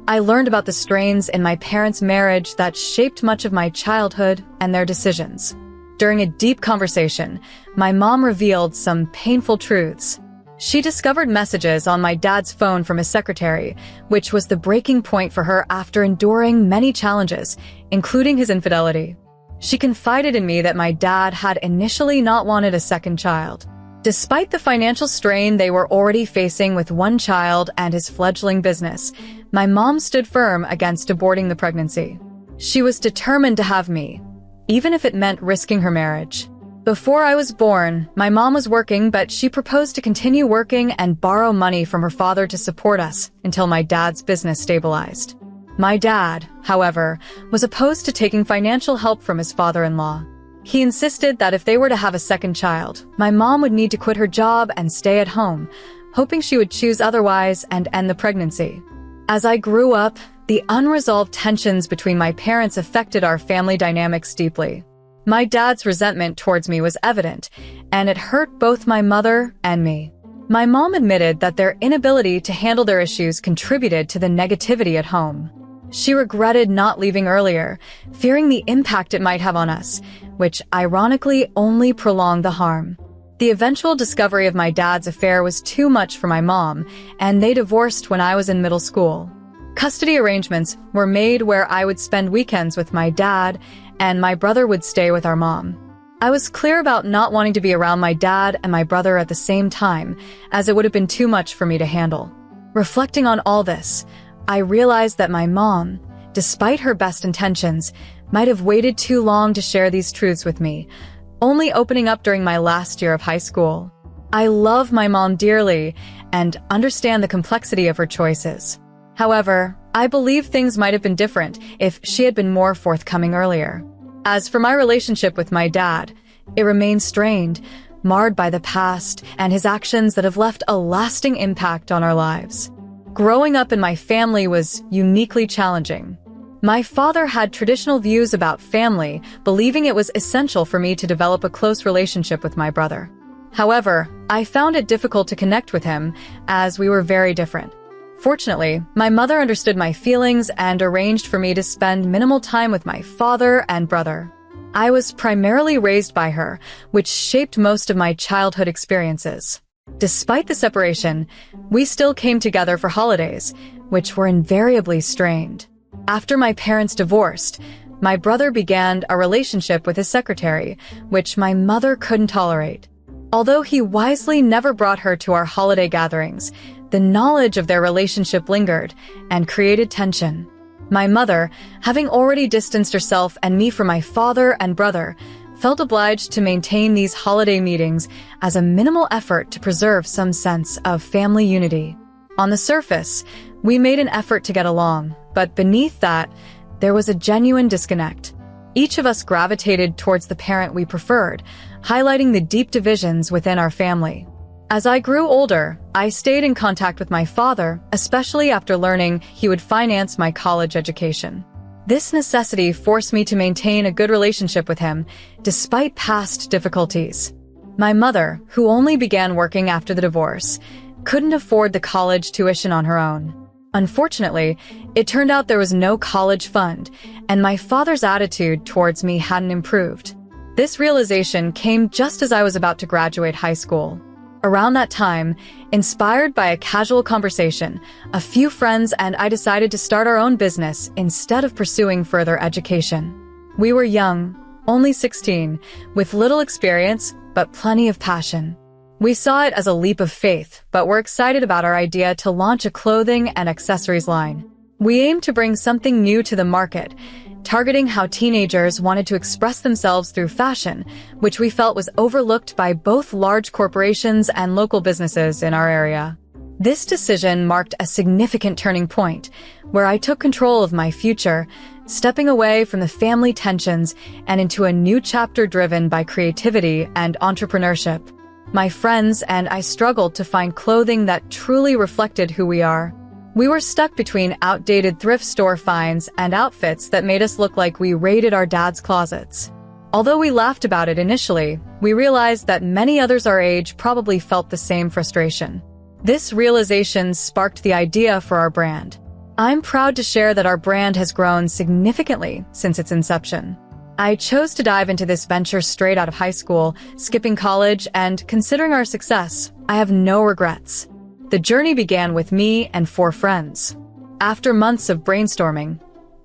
I learned about the strains in my parents' marriage that shaped much of my childhood and their decisions. During a deep conversation, my mom revealed some painful truths. She discovered messages on my dad's phone from his secretary, which was the breaking point for her after enduring many challenges, including his infidelity. She confided in me that my dad had initially not wanted a second child. Despite the financial strain they were already facing with one child and his fledgling business, my mom stood firm against aborting the pregnancy. She was determined to have me, even if it meant risking her marriage. Before I was born, my mom was working, but she proposed to continue working and borrow money from her father to support us until my dad's business stabilized. My dad, however, was opposed to taking financial help from his father-in-law. He insisted that if they were to have a second child, my mom would need to quit her job and stay at home, hoping she would choose otherwise and end the pregnancy. As I grew up, the unresolved tensions between my parents affected our family dynamics deeply. My dad's resentment towards me was evident, and it hurt both my mother and me. My mom admitted that their inability to handle their issues contributed to the negativity at home. She regretted not leaving earlier, fearing the impact it might have on us, which ironically only prolonged the harm. The eventual discovery of my dad's affair was too much for my mom, and they divorced when I was in middle school. Custody arrangements were made where I would spend weekends with my dad, and my brother would stay with our mom. I was clear about not wanting to be around my dad and my brother at the same time, as it would have been too much for me to handle. Reflecting on all this, I realized that my mom, despite her best intentions, might have waited too long to share these truths with me, only opening up during my last year of high school. I love my mom dearly and understand the complexity of her choices. However, I believe things might have been different if she had been more forthcoming earlier. As for my relationship with my dad, it remains strained, marred by the past and his actions that have left a lasting impact on our lives. Growing up in my family was uniquely challenging. My father had traditional views about family, believing it was essential for me to develop a close relationship with my brother. However, I found it difficult to connect with him, as we were very different. Fortunately, my mother understood my feelings and arranged for me to spend minimal time with my father and brother. I was primarily raised by her, which shaped most of my childhood experiences. Despite the separation, we still came together for holidays, which were invariably strained. After my parents divorced, my brother began a relationship with his secretary, which my mother couldn't tolerate. Although he wisely never brought her to our holiday gatherings, the knowledge of their relationship lingered and created tension. My mother, having already distanced herself and me from my father and brother, felt obliged to maintain these holiday meetings as a minimal effort to preserve some sense of family unity. On the surface, we made an effort to get along, but beneath that, there was a genuine disconnect. Each of us gravitated towards the parent we preferred, highlighting the deep divisions within our family. As I grew older, I stayed in contact with my father, especially after learning he would finance my college education. This necessity forced me to maintain a good relationship with him, despite past difficulties. My mother, who only began working after the divorce, couldn't afford the college tuition on her own. Unfortunately, it turned out there was no college fund, and my father's attitude towards me hadn't improved. This realization came just as I was about to graduate high school. Around that time, inspired by a casual conversation, a few friends and I decided to start our own business instead of pursuing further education. We were young, only 16, with little experience, but plenty of passion. We saw it as a leap of faith, but were excited about our idea to launch a clothing and accessories line. We aimed to bring something new to the market, targeting how teenagers wanted to express themselves through fashion, which we felt was overlooked by both large corporations and local businesses in our area. This decision marked a significant turning point, where I took control of my future, stepping away from the family tensions and into a new chapter driven by creativity and entrepreneurship. My friends and I struggled to find clothing that truly reflected who we are. We were stuck between outdated thrift store finds and outfits that made us look like we raided our dad's closets. Although we laughed about it initially, we realized that many others our age probably felt the same frustration. This realization sparked the idea for our brand. I'm proud to share that our brand has grown significantly since its inception. I chose to dive into this venture straight out of high school, skipping college, and considering our success, I have no regrets. The journey began with me and 4 friends. After months of brainstorming,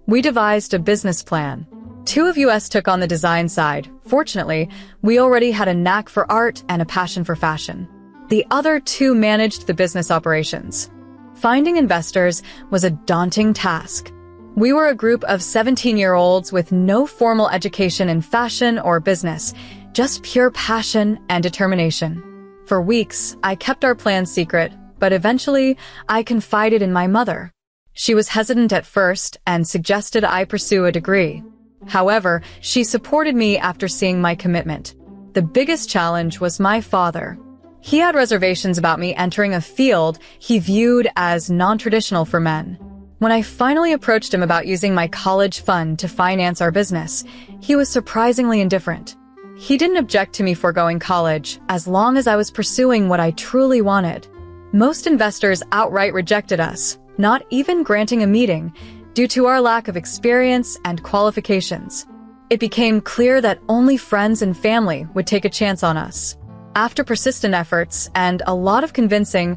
we devised a business plan. 2 of us took on the design side. Fortunately, we already had a knack for art and a passion for fashion. The other 2 managed the business operations. Finding investors was a daunting task. We were a group of 17-year-olds with no formal education in fashion or business, just pure passion and determination. For weeks, I kept our plan secret, but eventually, I confided in my mother. She was hesitant at first and suggested I pursue a degree. However, she supported me after seeing my commitment. The biggest challenge was my father. He had reservations about me entering a field he viewed as non-traditional for men. When I finally approached him about using my college fund to finance our business, he was surprisingly indifferent. He didn't object to me foregoing college as long as I was pursuing what I truly wanted. Most investors outright rejected us, not even granting a meeting, due to our lack of experience and qualifications. It became clear that only friends and family would take a chance on us. After persistent efforts and a lot of convincing,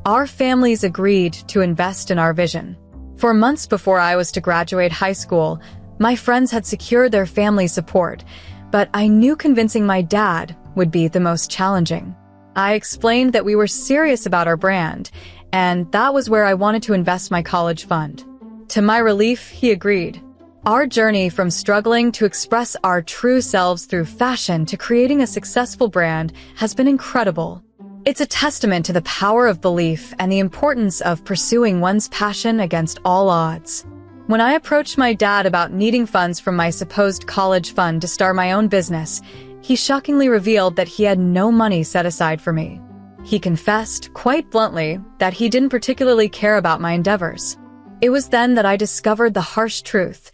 our families agreed to invest in our vision. For months before I was to graduate high school, my friends had secured their family support, but I knew convincing my dad would be the most challenging. I explained that we were serious about our brand, and that was where I wanted to invest my college fund. To my relief, he agreed. Our journey from struggling to express our true selves through fashion to creating a successful brand has been incredible. It's a testament to the power of belief and the importance of pursuing one's passion against all odds. When I approached my dad about needing funds from my supposed college fund to start my own business, he shockingly revealed that he had no money set aside for me. He confessed, quite bluntly, that he didn't particularly care about my endeavors. It was then that I discovered the harsh truth.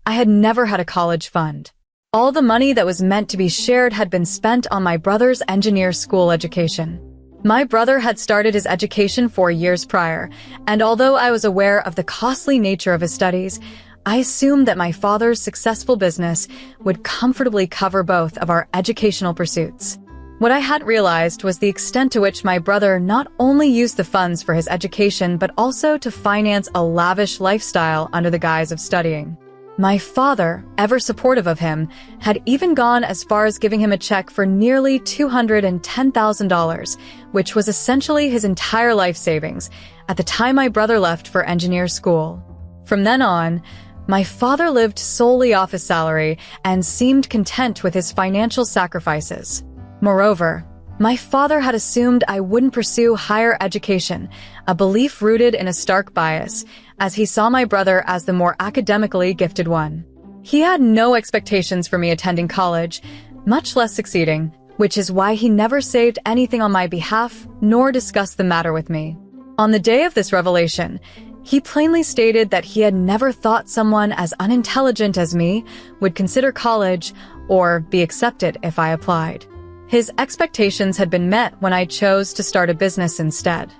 I had never had a college fund. All the money that was meant to be shared had been spent on my brother's engineer school education. My brother had started his education 4 years prior, and although I was aware of the costly nature of his studies, I assumed that my father's successful business would comfortably cover both of our educational pursuits. What I hadn't realized was the extent to which my brother not only used the funds for his education but also to finance a lavish lifestyle under the guise of studying. My father, ever supportive of him, had even gone as far as giving him a check for nearly $210,000, which was essentially his entire life savings, at the time my brother left for engineer school. From then on, my father lived solely off his salary and seemed content with his financial sacrifices. Moreover, my father had assumed I wouldn't pursue higher education, a belief rooted in a stark bias, as he saw my brother as the more academically gifted one. He had no expectations for me attending college, much less succeeding, which is why he never saved anything on my behalf nor discussed the matter with me. On the day of this revelation, he plainly stated that he had never thought someone as unintelligent as me would consider college or be accepted if I applied. His expectations had been met when I chose to start a business instead.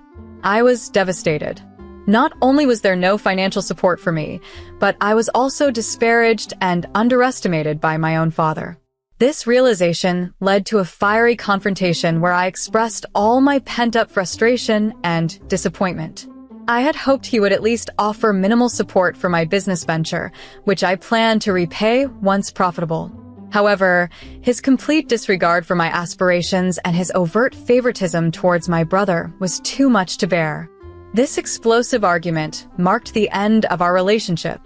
I was devastated. Not only was there no financial support for me, but I was also disparaged and underestimated by my own father. This realization led to a fiery confrontation where I expressed all my pent-up frustration and disappointment. I had hoped he would at least offer minimal support for my business venture, which I planned to repay once profitable. However, his complete disregard for my aspirations and his overt favoritism towards my brother was too much to bear. This explosive argument marked the end of our relationship.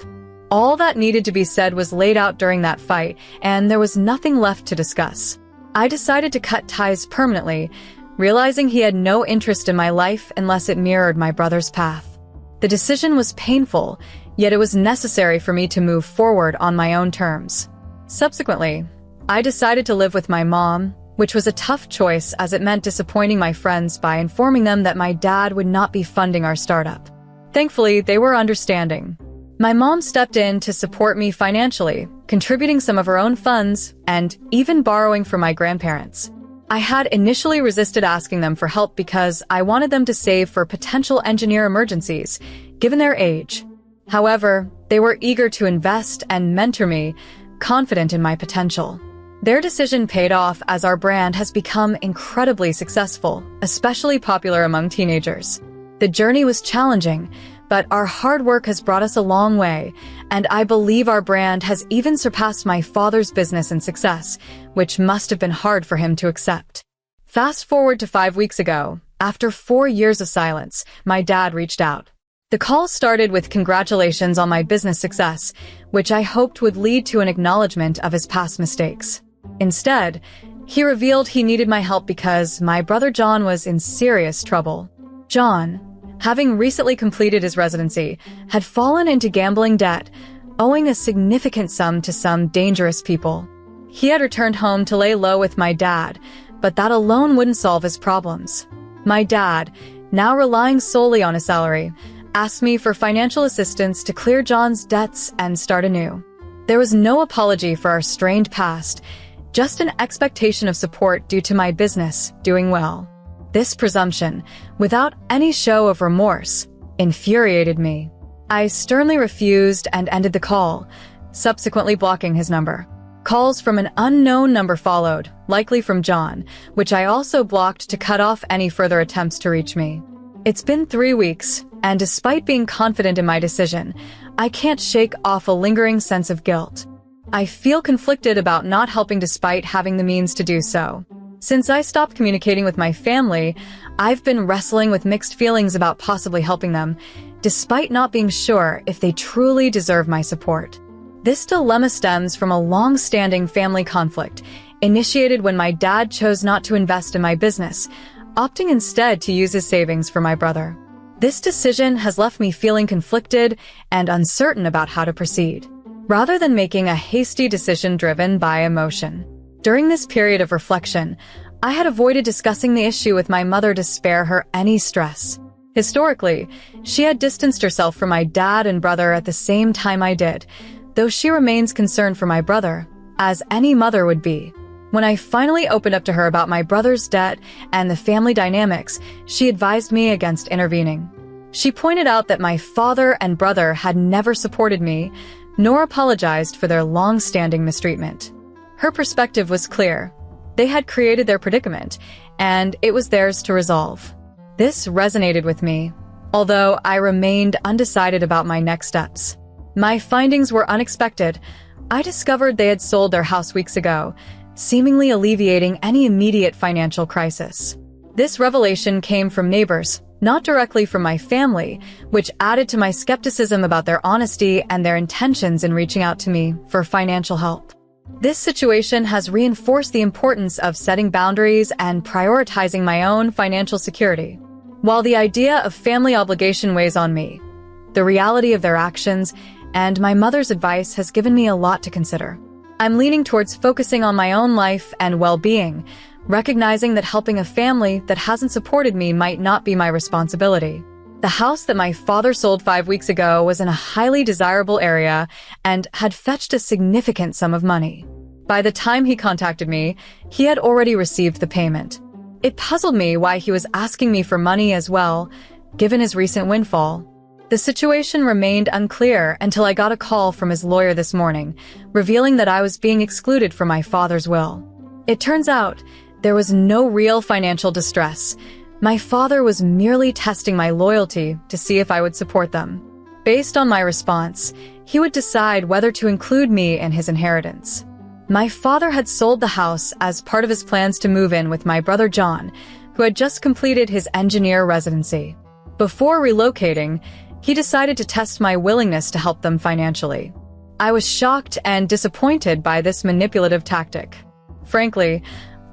All that needed to be said was laid out during that fight, and there was nothing left to discuss. I decided to cut ties permanently, realizing he had no interest in my life unless it mirrored my brother's path. The decision was painful, yet it was necessary for me to move forward on my own terms. Subsequently, I decided to live with my mom, which was a tough choice as it meant disappointing my friends by informing them that my dad would not be funding our startup. Thankfully, they were understanding. My mom stepped in to support me financially, contributing some of her own funds and even borrowing from my grandparents. I had initially resisted asking them for help because I wanted them to save for potential engineer emergencies, given their age. However, they were eager to invest and mentor me, confident in my potential. Their decision paid off as our brand has become incredibly successful, especially popular among teenagers. The journey was challenging, but our hard work has brought us a long way, and I believe our brand has even surpassed my father's business in success, which must have been hard for him to accept. Fast forward to 5 weeks ago, after 4 years of silence, my dad reached out. The call started with congratulations on my business success, which I hoped would lead to an acknowledgement of his past mistakes. Instead, he revealed he needed my help because my brother John was in serious trouble. John, having recently completed his residency, had fallen into gambling debt, owing a significant sum to some dangerous people. He had returned home to lay low with my dad, but that alone wouldn't solve his problems. My dad, now relying solely on his salary, asked me for financial assistance to clear John's debts and start anew. There was no apology for our strained past. just an expectation of support due to my business doing well. This presumption, without any show of remorse, infuriated me. I sternly refused and ended the call, subsequently blocking his number. Calls from an unknown number followed, likely from John, which I also blocked to cut off any further attempts to reach me. It's been 3 weeks, and despite being confident in my decision, I can't shake off a lingering sense of guilt. I feel conflicted about not helping despite having the means to do so. Since I stopped communicating with my family, I've been wrestling with mixed feelings about possibly helping them, despite not being sure if they truly deserve my support. This dilemma stems from a long-standing family conflict, initiated when my dad chose not to invest in my business, opting instead to use his savings for my brother. This decision has left me feeling conflicted and uncertain about how to proceed, rather than making a hasty decision driven by emotion. During this period of reflection, I had avoided discussing the issue with my mother to spare her any stress. Historically, she had distanced herself from my dad and brother at the same time I did, though she remains concerned for my brother, as any mother would be. When I finally opened up to her about my brother's debt and the family dynamics, she advised me against intervening. She pointed out that my father and brother had never supported me, nor apologized for their long-standing mistreatment. Her perspective was clear. They had created their predicament, and it was theirs to resolve. This resonated with me, although I remained undecided about my next steps. My findings were unexpected. I discovered they had sold their house weeks ago, seemingly alleviating any immediate financial crisis. This revelation came from neighbors, not directly from my family, which added to my skepticism about their honesty and their intentions in reaching out to me for financial help. This situation has reinforced the importance of setting boundaries and prioritizing my own financial security. While the idea of family obligation weighs on me, the reality of their actions and my mother's advice has given me a lot to consider. I'm leaning towards focusing on my own life and well-being, recognizing that helping a family that hasn't supported me might not be my responsibility. The house that my father sold 5 weeks ago was in a highly desirable area and had fetched a significant sum of money. By the time he contacted me, he had already received the payment. It puzzled me why he was asking me for money as well, given his recent windfall. The situation remained unclear until I got a call from his lawyer this morning, revealing that I was being excluded from my father's will. It turns out there was no real financial distress. My father was merely testing my loyalty to see if I would support them. Based on my response, he would decide whether to include me in his inheritance. My father had sold the house as part of his plans to move in with my brother John, who had just completed his engineer residency. Before relocating, he decided to test my willingness to help them financially. I was shocked and disappointed by this manipulative tactic. Frankly,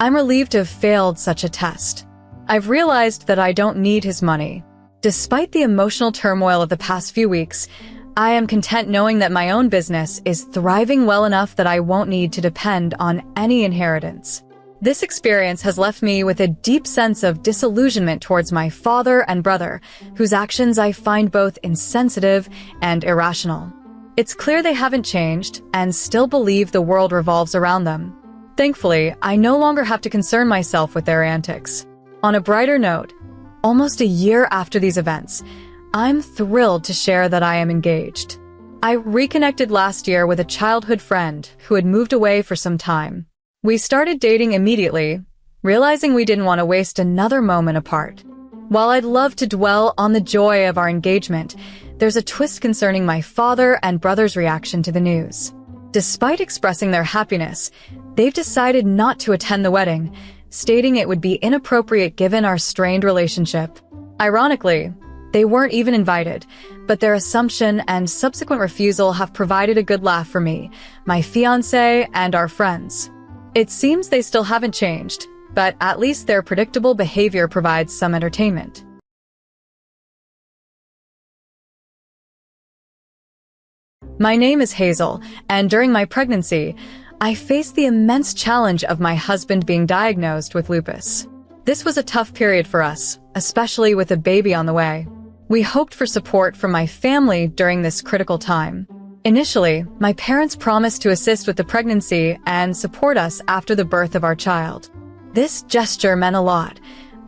I'm relieved to have failed such a test. I've realized that I don't need his money. Despite the emotional turmoil of the past few weeks, I am content knowing that my own business is thriving well enough that I won't need to depend on any inheritance. This experience has left me with a deep sense of disillusionment towards my father and brother, whose actions I find both insensitive and irrational. It's clear they haven't changed and still believe the world revolves around them. Thankfully, I no longer have to concern myself with their antics. On a brighter note, almost a year after these events, I'm thrilled to share that I am engaged. I reconnected last year with a childhood friend who had moved away for some time. We started dating immediately, realizing we didn't want to waste another moment apart. While I'd love to dwell on the joy of our engagement, there's a twist concerning my father and brother's reaction to the news. Despite expressing their happiness, they've decided not to attend the wedding, stating it would be inappropriate given our strained relationship. Ironically, they weren't even invited, but their assumption and subsequent refusal have provided a good laugh for me, my fiancé, and our friends. It seems they still haven't changed, but at least their predictable behavior provides some entertainment. My name is Hazel, and during my pregnancy, I faced the immense challenge of my husband being diagnosed with lupus. This was a tough period for us, especially with a baby on the way. We hoped for support from my family during this critical time. Initially, my parents promised to assist with the pregnancy and support us after the birth of our child. This gesture meant a lot,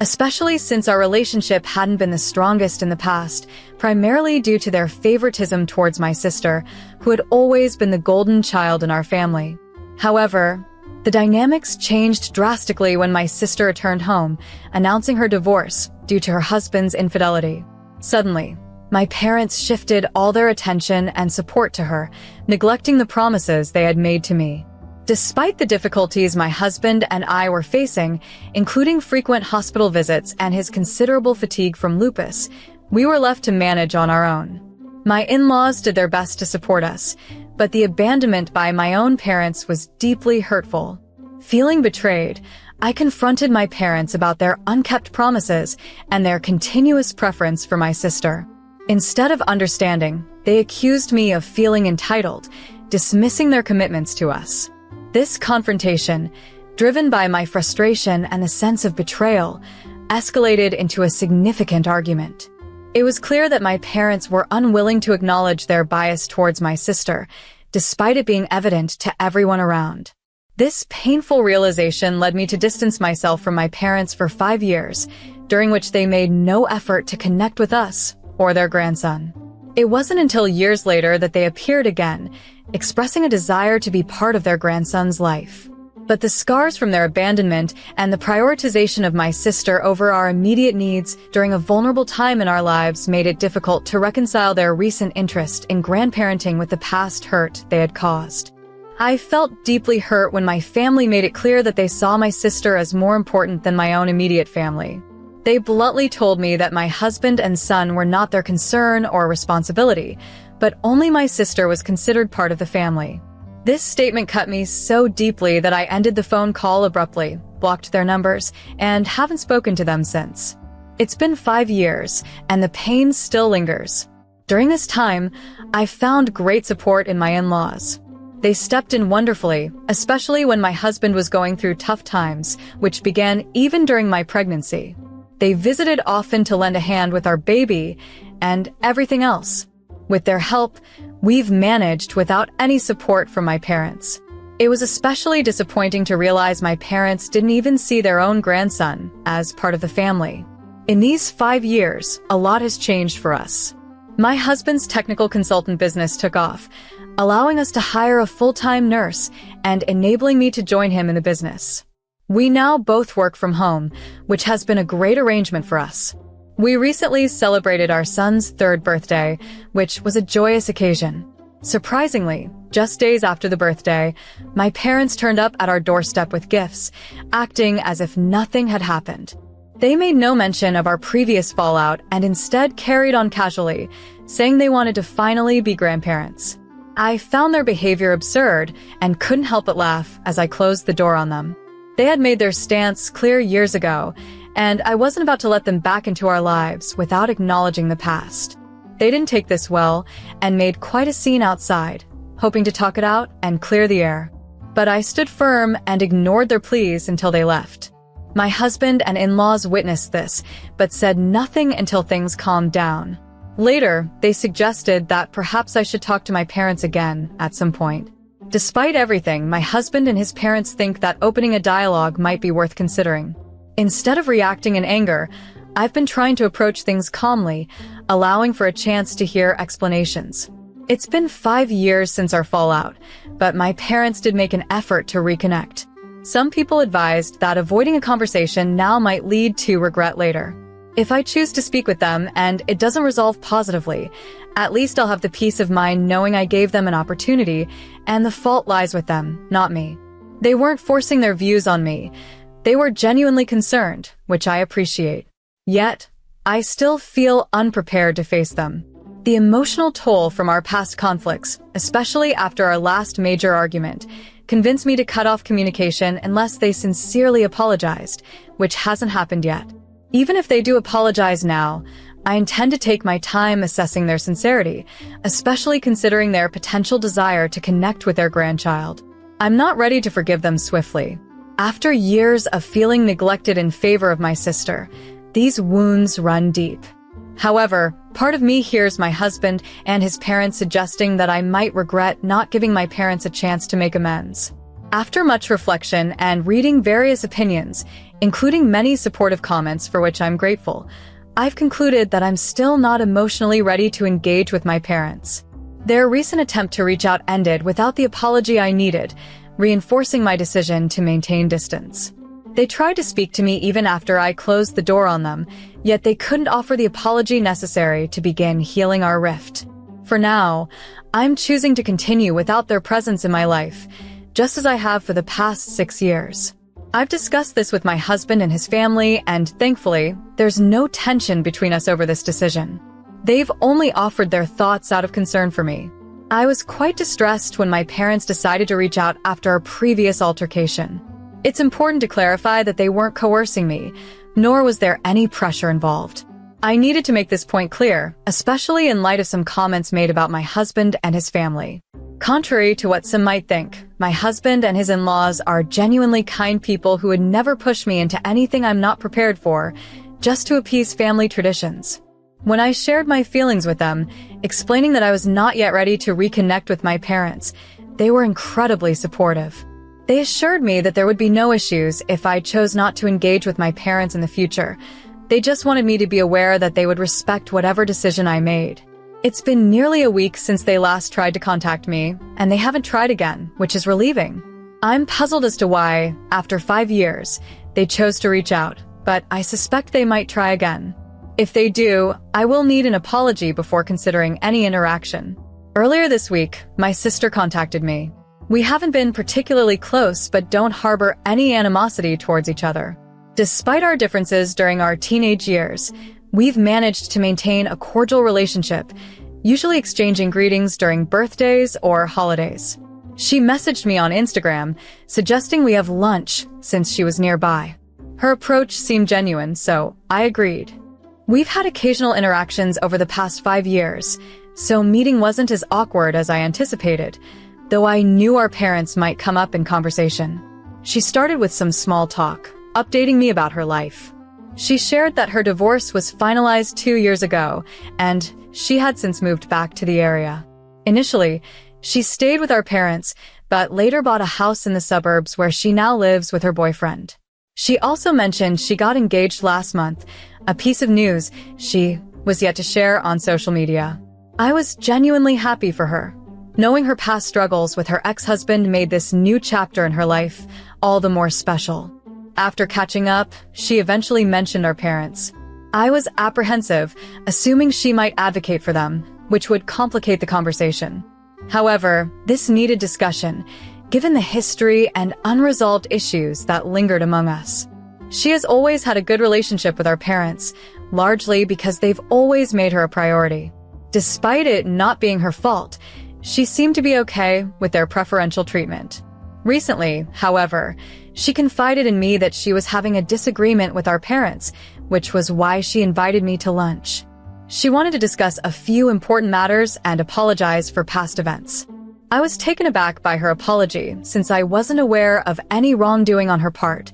especially since our relationship hadn't been the strongest in the past, primarily due to their favoritism towards my sister, who had always been the golden child in our family. However, the dynamics changed drastically when my sister returned home, announcing her divorce due to her husband's infidelity. Suddenly, my parents shifted all their attention and support to her, neglecting the promises they had made to me. Despite the difficulties my husband and I were facing, including frequent hospital visits and his considerable fatigue from lupus, we were left to manage on our own. My in-laws did their best to support us, but the abandonment by my own parents was deeply hurtful. Feeling betrayed, I confronted my parents about their unkept promises and their continuous preference for my sister. Instead of understanding, they accused me of feeling entitled, dismissing their commitments to us. This confrontation, driven by my frustration and the sense of betrayal, escalated into a significant argument. It was clear that my parents were unwilling to acknowledge their bias towards my sister, despite it being evident to everyone around. This painful realization led me to distance myself from my parents for 5 years, during which they made no effort to connect with us or their grandson. It wasn't until years later that they appeared again, expressing a desire to be part of their grandson's life. But the scars from their abandonment and the prioritization of my sister over our immediate needs during a vulnerable time in our lives made it difficult to reconcile their recent interest in grandparenting with the past hurt they had caused. I felt deeply hurt when my family made it clear that they saw my sister as more important than my own immediate family. They bluntly told me that my husband and son were not their concern or responsibility, but only my sister was considered part of the family. This statement cut me so deeply that I ended the phone call abruptly, blocked their numbers, and haven't spoken to them since. It's been 5 years, and the pain still lingers. During this time, I found great support in my in-laws. They stepped in wonderfully, especially when my husband was going through tough times, which began even during my pregnancy. They visited often to lend a hand with our baby and everything else. With their help, we've managed without any support from my parents. It was especially disappointing to realize my parents didn't even see their own grandson as part of the family. In these 5 years, a lot has changed for us. My husband's technical consultant business took off, allowing us to hire a full-time nurse and enabling me to join him in the business. We now both work from home, which has been a great arrangement for us. We recently celebrated our son's 3rd birthday, which was a joyous occasion. Surprisingly, just days after the birthday, my parents turned up at our doorstep with gifts, acting as if nothing had happened. They made no mention of our previous fallout and instead carried on casually, saying they wanted to finally be grandparents. I found their behavior absurd and couldn't help but laugh as I closed the door on them. They had made their stance clear years ago, and I wasn't about to let them back into our lives without acknowledging the past. They didn't take this well and made quite a scene outside, hoping to talk it out and clear the air. But I stood firm and ignored their pleas until they left. My husband and in-laws witnessed this, but said nothing until things calmed down. Later, they suggested that perhaps I should talk to my parents again at some point. Despite everything, my husband and his parents think that opening a dialogue might be worth considering. Instead of reacting in anger, I've been trying to approach things calmly, allowing for a chance to hear explanations. It's been 5 years since our fallout, but my parents did make an effort to reconnect. Some people advised that avoiding a conversation now might lead to regret later. If I choose to speak with them and it doesn't resolve positively, at least I'll have the peace of mind knowing I gave them an opportunity and the fault lies with them, not me. They weren't forcing their views on me. They were genuinely concerned, which I appreciate. Yet, I still feel unprepared to face them. The emotional toll from our past conflicts, especially after our last major argument, convinced me to cut off communication unless they sincerely apologized, which hasn't happened yet. Even if they do apologize now, I intend to take my time assessing their sincerity, especially considering their potential desire to connect with their grandchild. I'm not ready to forgive them swiftly. After years of feeling neglected in favor of my sister, these wounds run deep. However, part of me hears my husband and his parents suggesting that I might regret not giving my parents a chance to make amends. After much reflection and reading various opinions, including many supportive comments for which I'm grateful, I've concluded that I'm still not emotionally ready to engage with my parents. Their recent attempt to reach out ended without the apology I needed, reinforcing my decision to maintain distance. They tried to speak to me even after I closed the door on them, yet they couldn't offer the apology necessary to begin healing our rift. For now, I'm choosing to continue without their presence in my life, just as I have for the past 6 years. I've discussed this with my husband and his family, and thankfully, there's no tension between us over this decision. They've only offered their thoughts out of concern for me. I was quite distressed when my parents decided to reach out after our previous altercation. It's important to clarify that they weren't coercing me, nor was there any pressure involved. I needed to make this point clear, especially in light of some comments made about my husband and his family. Contrary to what some might think, my husband and his in-laws are genuinely kind people who would never push me into anything I'm not prepared for, just to appease family traditions. When I shared my feelings with them, explaining that I was not yet ready to reconnect with my parents, they were incredibly supportive. They assured me that there would be no issues if I chose not to engage with my parents in the future. They just wanted me to be aware that they would respect whatever decision I made. It's been nearly a week since they last tried to contact me, and they haven't tried again, which is relieving. I'm puzzled as to why, after 5 years, they chose to reach out, but I suspect they might try again. If they do, I will need an apology before considering any interaction. Earlier this week, my sister contacted me. We haven't been particularly close, but don't harbor any animosity towards each other. Despite our differences during our teenage years, we've managed to maintain a cordial relationship, usually exchanging greetings during birthdays or holidays. She messaged me on Instagram, suggesting we have lunch since she was nearby. Her approach seemed genuine, so I agreed. We've had occasional interactions over the past 5 years, so meeting wasn't as awkward as I anticipated, though I knew our parents might come up in conversation. She started with some small talk, updating me about her life. She shared that her divorce was finalized 2 years ago, and she had since moved back to the area. Initially, she stayed with our parents, but later bought a house in the suburbs where she now lives with her boyfriend. She also mentioned she got engaged last month, a piece of news she was yet to share on social media. I was genuinely happy for her. Knowing her past struggles with her ex-husband made this new chapter in her life all the more special. After catching up, she eventually mentioned our parents. I was apprehensive, assuming she might advocate for them, which would complicate the conversation. However, this needed discussion, given the history and unresolved issues that lingered among us. She has always had a good relationship with our parents, largely because they've always made her a priority. Despite it not being her fault, she seemed to be okay with their preferential treatment. Recently, however, she confided in me that she was having a disagreement with our parents, which was why she invited me to lunch. She wanted to discuss a few important matters and apologize for past events. I was taken aback by her apology, since I wasn't aware of any wrongdoing on her part.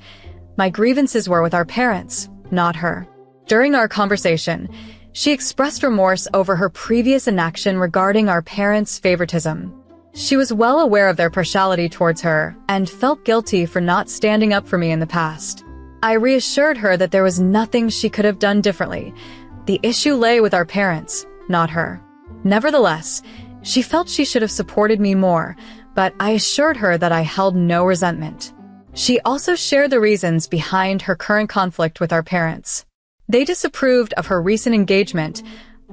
My grievances were with our parents, not her. During our conversation, she expressed remorse over her previous inaction regarding our parents' favoritism. She was well aware of their partiality towards her and felt guilty for not standing up for me in the past. I reassured her that there was nothing she could have done differently. The issue lay with our parents, not her. Nevertheless, she felt she should have supported me more, but I assured her that I held no resentment. She also shared the reasons behind her current conflict with our parents. They disapproved of her recent engagement,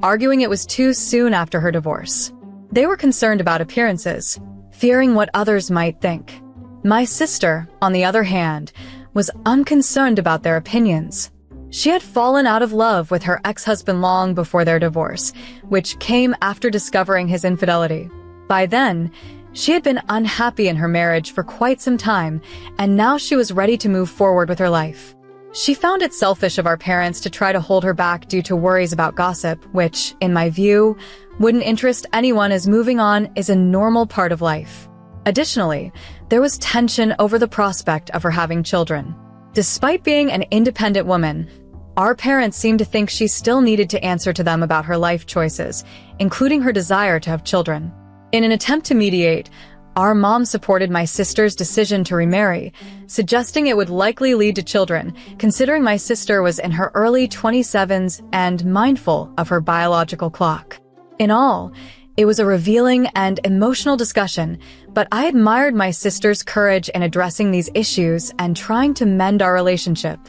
arguing it was too soon after her divorce. They were concerned about appearances, fearing what others might think. My sister, on the other hand, was unconcerned about their opinions. She had fallen out of love with her ex-husband long before their divorce, which came after discovering his infidelity. By then, she had been unhappy in her marriage for quite some time, and now she was ready to move forward with her life. She found it selfish of our parents to try to hold her back due to worries about gossip, which, in my view, wouldn't interest anyone, as moving on is a normal part of life. Additionally, there was tension over the prospect of her having children. Despite being an independent woman, Our parents seemed to think she still needed to answer to them about her life choices, including her desire to have children. In an attempt to mediate, our mom supported my sister's decision to remarry, suggesting it would likely lead to children, considering my sister was in her early 27s and mindful of her biological clock. In all, it was a revealing and emotional discussion, but I admired my sister's courage in addressing these issues and trying to mend our relationship.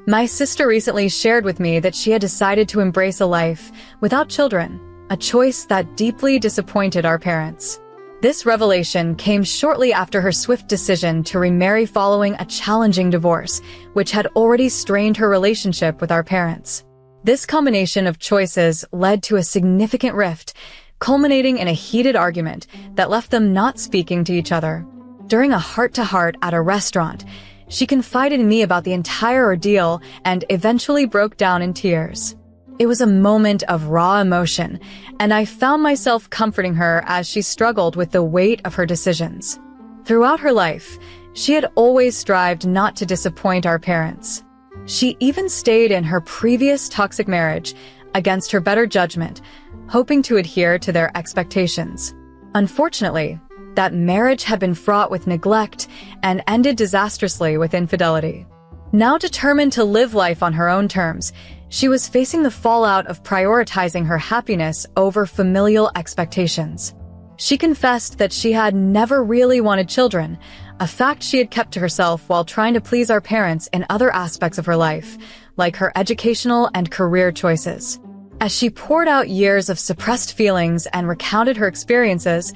My sister recently shared with me that she had decided to embrace a life without children, a choice that deeply disappointed our parents. This revelation came shortly after her swift decision to remarry following a challenging divorce, which had already strained her relationship with our parents. This combination of choices led to a significant rift, culminating in a heated argument that left them not speaking to each other. During a heart-to-heart at a restaurant, she confided in me about the entire ordeal and eventually broke down in tears. It was a moment of raw emotion, and I found myself comforting her as she struggled with the weight of her decisions. Throughout her life, she had always strived not to disappoint our parents. She even stayed in her previous toxic marriage against her better judgment, hoping to adhere to their expectations. Unfortunately, that marriage had been fraught with neglect and ended disastrously with infidelity. Now determined to live life on her own terms, she was facing the fallout of prioritizing her happiness over familial expectations. She confessed that she had never really wanted children, a fact she had kept to herself while trying to please our parents in other aspects of her life, like her educational and career choices. As she poured out years of suppressed feelings and recounted her experiences,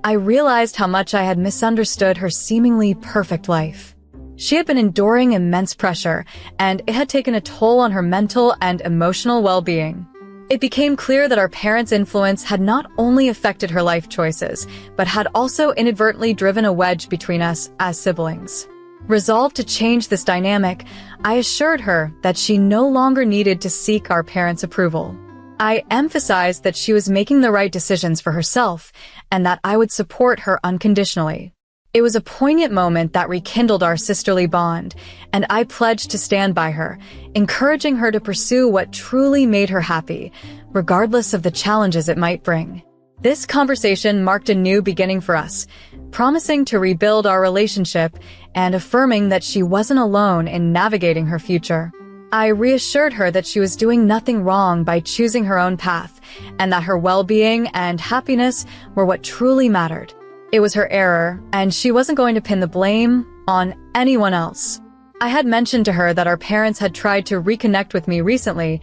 I realized how much I had misunderstood her seemingly perfect life. She had been enduring immense pressure, and it had taken a toll on her mental and emotional well-being. It became clear that our parents' influence had not only affected her life choices, but had also inadvertently driven a wedge between us as siblings. Resolved to change this dynamic, I assured her that she no longer needed to seek our parents' approval. I emphasized that she was making the right decisions for herself, and that I would support her unconditionally. It was a poignant moment that rekindled our sisterly bond, and I pledged to stand by her, encouraging her to pursue what truly made her happy, regardless of the challenges it might bring. This conversation marked a new beginning for us, promising to rebuild our relationship and affirming that she wasn't alone in navigating her future. I reassured her that she was doing nothing wrong by choosing her own path, and that her well-being and happiness were what truly mattered. It was her error, and she wasn't going to pin the blame on anyone else. I had mentioned to her that our parents had tried to reconnect with me recently,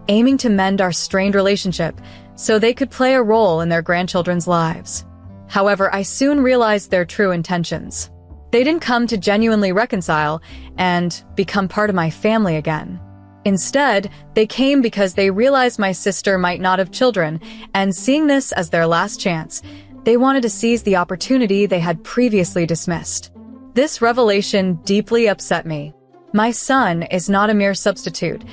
aiming to mend our strained relationship so they could play a role in their grandchildren's lives. However, I soon realized their true intentions. They didn't come to genuinely reconcile and become part of my family again. Instead, they came because they realized my sister might not have children, and seeing this as their last chance, they wanted to seize the opportunity they had previously dismissed. This revelation deeply upset me. My son is not a mere substitute,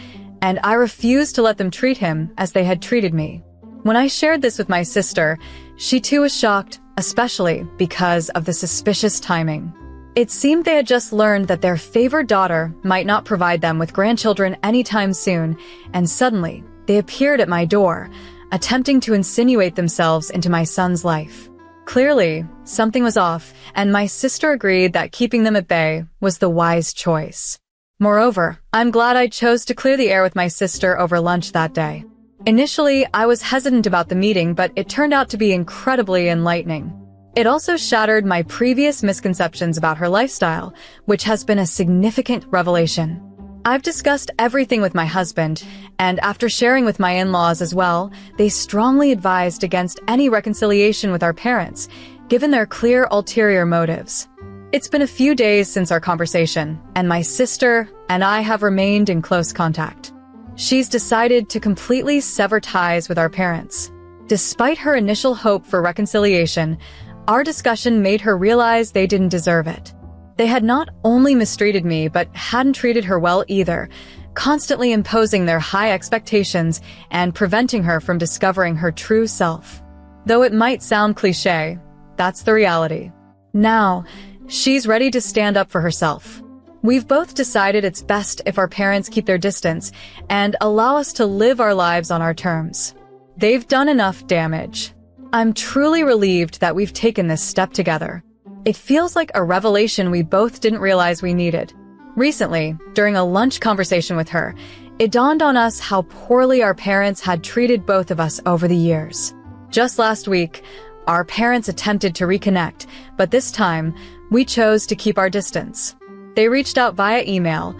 and I refused to let them treat him as they had treated me. When I shared this with my sister, she too was shocked, especially because of the suspicious timing. It seemed they had just learned that their favored daughter might not provide them with grandchildren anytime soon, and suddenly, they appeared at my door, attempting to insinuate themselves into my son's life. Clearly, something was off, and my sister agreed that keeping them at bay was the wise choice. Moreover, I'm glad I chose to clear the air with my sister over lunch that day. Initially, I was hesitant about the meeting, but it turned out to be incredibly enlightening. It also shattered my previous misconceptions about her lifestyle, which has been a significant revelation. I've discussed everything with my husband, and after sharing with my in-laws as well, they strongly advised against any reconciliation with our parents, given their clear ulterior motives. It's been a few days since our conversation, and my sister and I have remained in close contact. She's decided to completely sever ties with our parents. Despite her initial hope for reconciliation, our discussion made her realize they didn't deserve it. They had not only mistreated me, but hadn't treated her well either, constantly imposing their high expectations and preventing her from discovering her true self. Though it might sound cliché, that's the reality. Now, she's ready to stand up for herself. We've both decided it's best if our parents keep their distance and allow us to live our lives on our terms. They've done enough damage. I'm truly relieved that we've taken this step together. It feels like a revelation we both didn't realize we needed. Recently, during a lunch conversation with her, it dawned on us how poorly our parents had treated both of us over the years. Just last week, our parents attempted to reconnect, but this time, we chose to keep our distance. They reached out via email,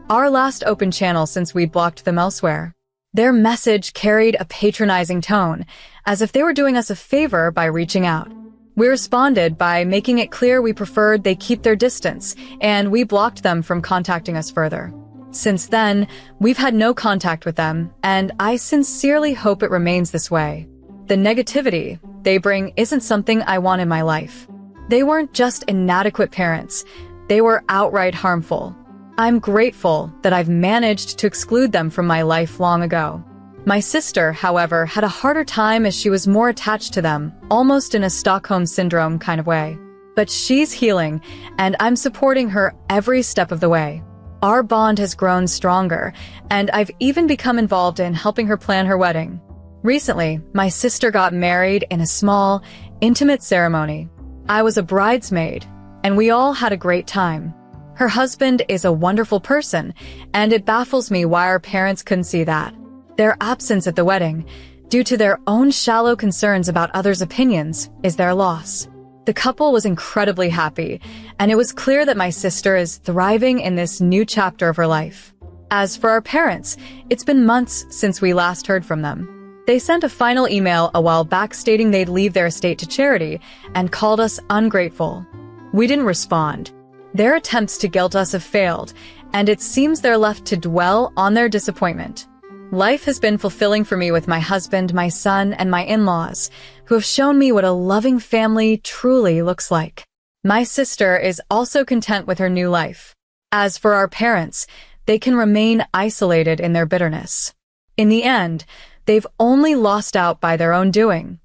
our last open channel since we'd blocked them elsewhere. Their message carried a patronizing tone, as if they were doing us a favor by reaching out. We responded by making it clear we preferred they keep their distance, and we blocked them from contacting us further. Since then, we've had no contact with them, and I sincerely hope it remains this way. The negativity they bring isn't something I want in my life. They weren't just inadequate parents, they were outright harmful. I'm grateful that I've managed to exclude them from my life long ago. My sister, however, had a harder time as she was more attached to them, almost in a Stockholm Syndrome kind of way. But she's healing, and I'm supporting her every step of the way. Our bond has grown stronger, and I've even become involved in helping her plan her wedding. Recently, my sister got married in a small, intimate ceremony. I was a bridesmaid, and we all had a great time. Her husband is a wonderful person, and it baffles me why our parents couldn't see that. Their absence at the wedding, due to their own shallow concerns about others' opinions, is their loss. The couple was incredibly happy, and it was clear that my sister is thriving in this new chapter of her life. As for our parents, it's been months since we last heard from them. They sent a final email a while back stating they'd leave their estate to charity and called us ungrateful. We didn't respond. Their attempts to guilt us have failed, and it seems they're left to dwell on their disappointment. Life has been fulfilling for me with my husband, my son, and my in-laws, who have shown me what a loving family truly looks like. My sister is also content with her new life. As for our parents, they can remain isolated in their bitterness. In the end, they've only lost out by their own doing.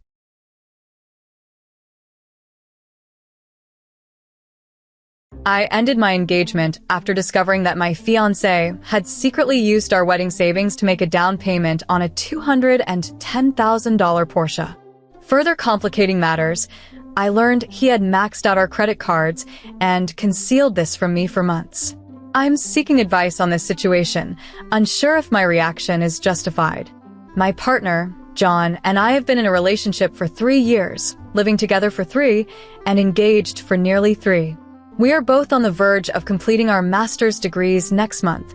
I ended my engagement after discovering that my fiancé had secretly used our wedding savings to make a down payment on a $210,000 Porsche. Further complicating matters, I learned he had maxed out our credit cards and concealed this from me for months. I'm seeking advice on this situation, unsure if my reaction is justified. My partner, John, and I have been in a relationship for 3 years, living together for 3, and engaged for nearly 3. We are both on the verge of completing our master's degrees next month.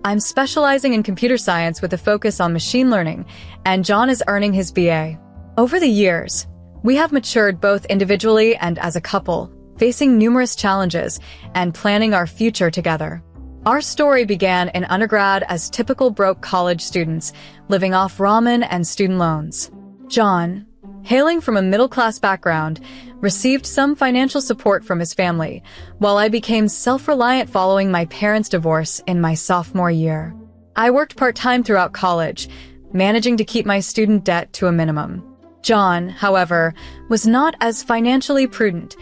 I'm specializing in computer science with a focus on machine learning, and John is earning his BA. Over the years, we have matured both individually and as a couple, facing numerous challenges and planning our future together. Our story began in undergrad as typical broke college students, living off ramen and student loans. John, hailing from a middle-class background, received some financial support from his family, while I became self-reliant following my parents' divorce in my sophomore year. I worked part-time throughout college, managing to keep my student debt to a minimum. John, however, was not as financially prudent.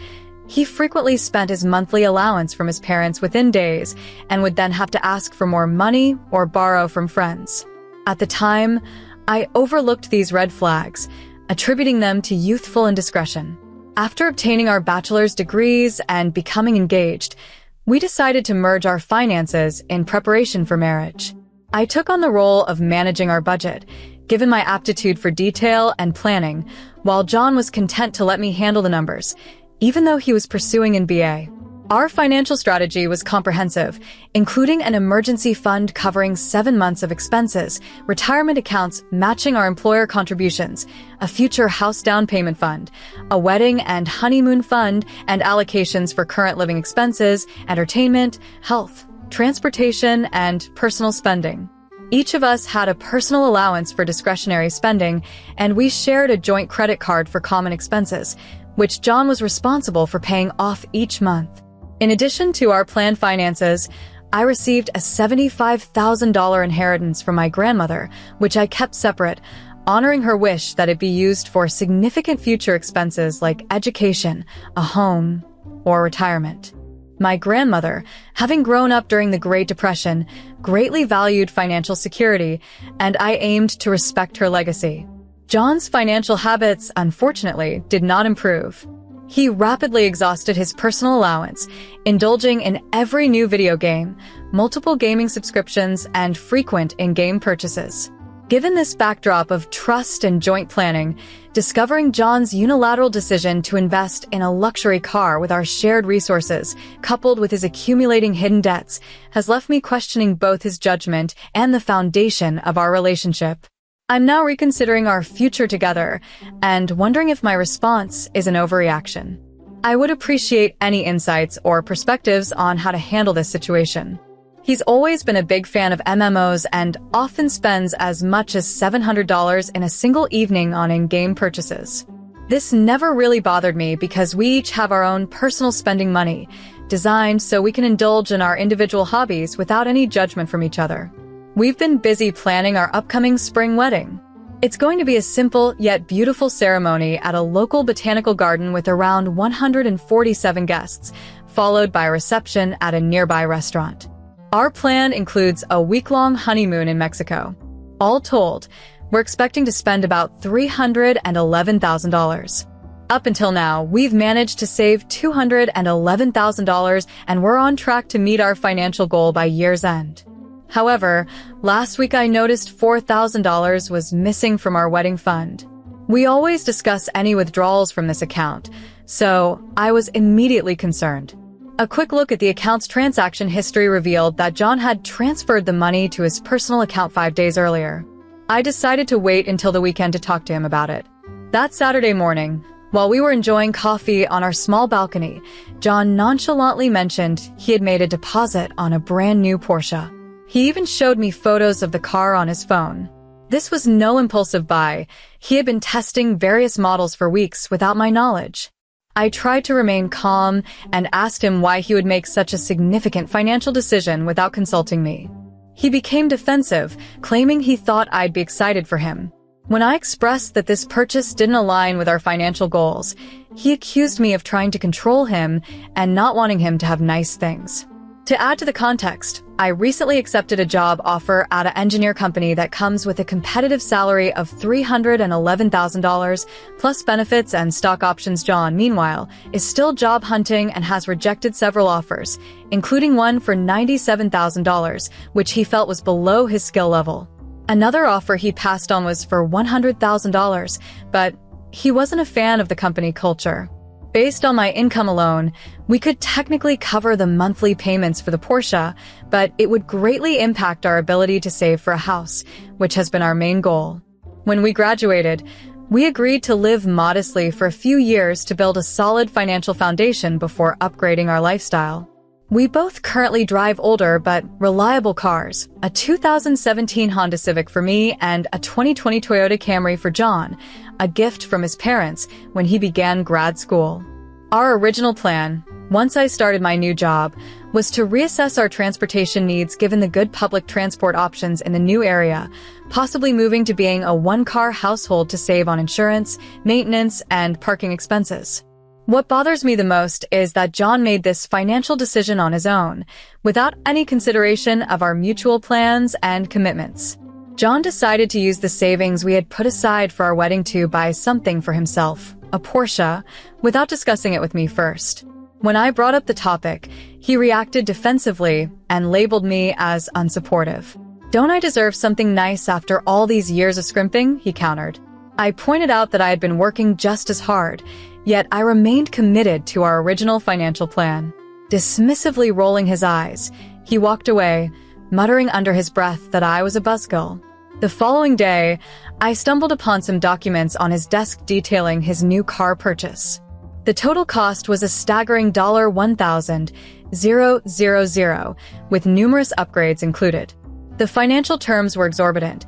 He frequently spent his monthly allowance from his parents within days and would then have to ask for more money or borrow from friends. At the time, I overlooked these red flags, attributing them to youthful indiscretion. After obtaining our bachelor's degrees and becoming engaged, we decided to merge our finances in preparation for marriage. I took on the role of managing our budget, given my aptitude for detail and planning, while John was content to let me handle the numbers, even though he was pursuing an BA. Our financial strategy was comprehensive, including an emergency fund covering 7 months of expenses, retirement accounts matching our employer contributions, a future house down payment fund, a wedding and honeymoon fund, and allocations for current living expenses, entertainment, health, transportation, and personal spending. Each of us had a personal allowance for discretionary spending, and we shared a joint credit card for common expenses, which John was responsible for paying off each month. In addition to our planned finances, I received a $75,000 inheritance from my grandmother, which I kept separate, honoring her wish that it be used for significant future expenses like education, a home, or retirement. My grandmother, having grown up during the Great Depression, greatly valued financial security, and I aimed to respect her legacy. John's financial habits, unfortunately, did not improve. He rapidly exhausted his personal allowance, indulging in every new video game, multiple gaming subscriptions, and frequent in-game purchases. Given this backdrop of trust and joint planning, discovering John's unilateral decision to invest in a luxury car with our shared resources, coupled with his accumulating hidden debts, has left me questioning both his judgment and the foundation of our relationship. I'm now reconsidering our future together and wondering if my response is an overreaction. I would appreciate any insights or perspectives on how to handle this situation. He's always been a big fan of MMOs and often spends as much as $700 in a single evening on in-game purchases. This never really bothered me because we each have our own personal spending money, designed so we can indulge in our individual hobbies without any judgment from each other. We've been busy planning our upcoming spring wedding. It's going to be a simple yet beautiful ceremony at a local botanical garden with around 147 guests, followed by a reception at a nearby restaurant. Our plan includes a week-long honeymoon in Mexico. All told, we're expecting to spend about $311,000. Up until now, we've managed to save $211,000 and we're on track to meet our financial goal by year's end. However, last week I noticed $4,000 was missing from our wedding fund. We always discuss any withdrawals from this account, so I was immediately concerned. A quick look at the account's transaction history revealed that John had transferred the money to his personal account 5 days earlier. I decided to wait until the weekend to talk to him about it. That Saturday morning, while we were enjoying coffee on our small balcony, John nonchalantly mentioned he had made a deposit on a brand new Porsche. He even showed me photos of the car on his phone. This was no impulsive buy. He had been testing various models for weeks without my knowledge. I tried to remain calm and asked him why he would make such a significant financial decision without consulting me. He became defensive, claiming he thought I'd be excited for him. When I expressed that this purchase didn't align with our financial goals, he accused me of trying to control him and not wanting him to have nice things. To add to the context, I recently accepted a job offer at an engineer company that comes with a competitive salary of $311,000 plus benefits and stock options. John, meanwhile, is still job hunting and has rejected several offers, including one for $97,000, which he felt was below his skill level. Another offer he passed on was for $100,000, but he wasn't a fan of the company culture. Based on my income alone, we could technically cover the monthly payments for the Porsche, but it would greatly impact our ability to save for a house, which has been our main goal. When we graduated, we agreed to live modestly for a few years to build a solid financial foundation before upgrading our lifestyle. We both currently drive older but reliable cars, a 2017 Honda Civic for me and a 2020 Toyota Camry for John, a gift from his parents when he began grad school. Our original plan, once I started my new job, was to reassess our transportation needs given the good public transport options in the new area, possibly moving to being a one-car household to save on insurance, maintenance, and parking expenses. What bothers me the most is that John made this financial decision on his own, without any consideration of our mutual plans and commitments. John decided to use the savings we had put aside for our wedding to buy something for himself, a Porsche, without discussing it with me first. When I brought up the topic, he reacted defensively and labeled me as unsupportive. "Don't I deserve something nice after all these years of scrimping?" he countered. I pointed out that I had been working just as hard, yet I remained committed to our original financial plan. Dismissively rolling his eyes, he walked away, muttering under his breath that I was a buzzkill. The following day, I stumbled upon some documents on his desk detailing his new car purchase. The total cost was a staggering $1,000,000, with numerous upgrades included. The financial terms were exorbitant.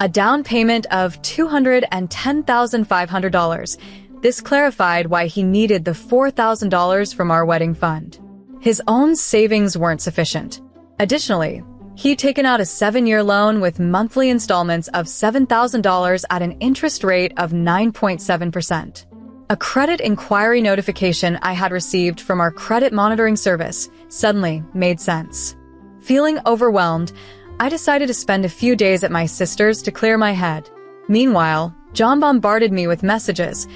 A down payment of $210,500. This clarified why he needed the $4,000 from our wedding fund. His own savings weren't sufficient. Additionally, he'd taken out a 7-year loan with monthly installments of $7,000 at an interest rate of 9.7%. A credit inquiry notification I had received from our credit monitoring service suddenly made sense. Feeling overwhelmed, I decided to spend a few days at my sister's to clear my head. Meanwhile, John bombarded me with messages,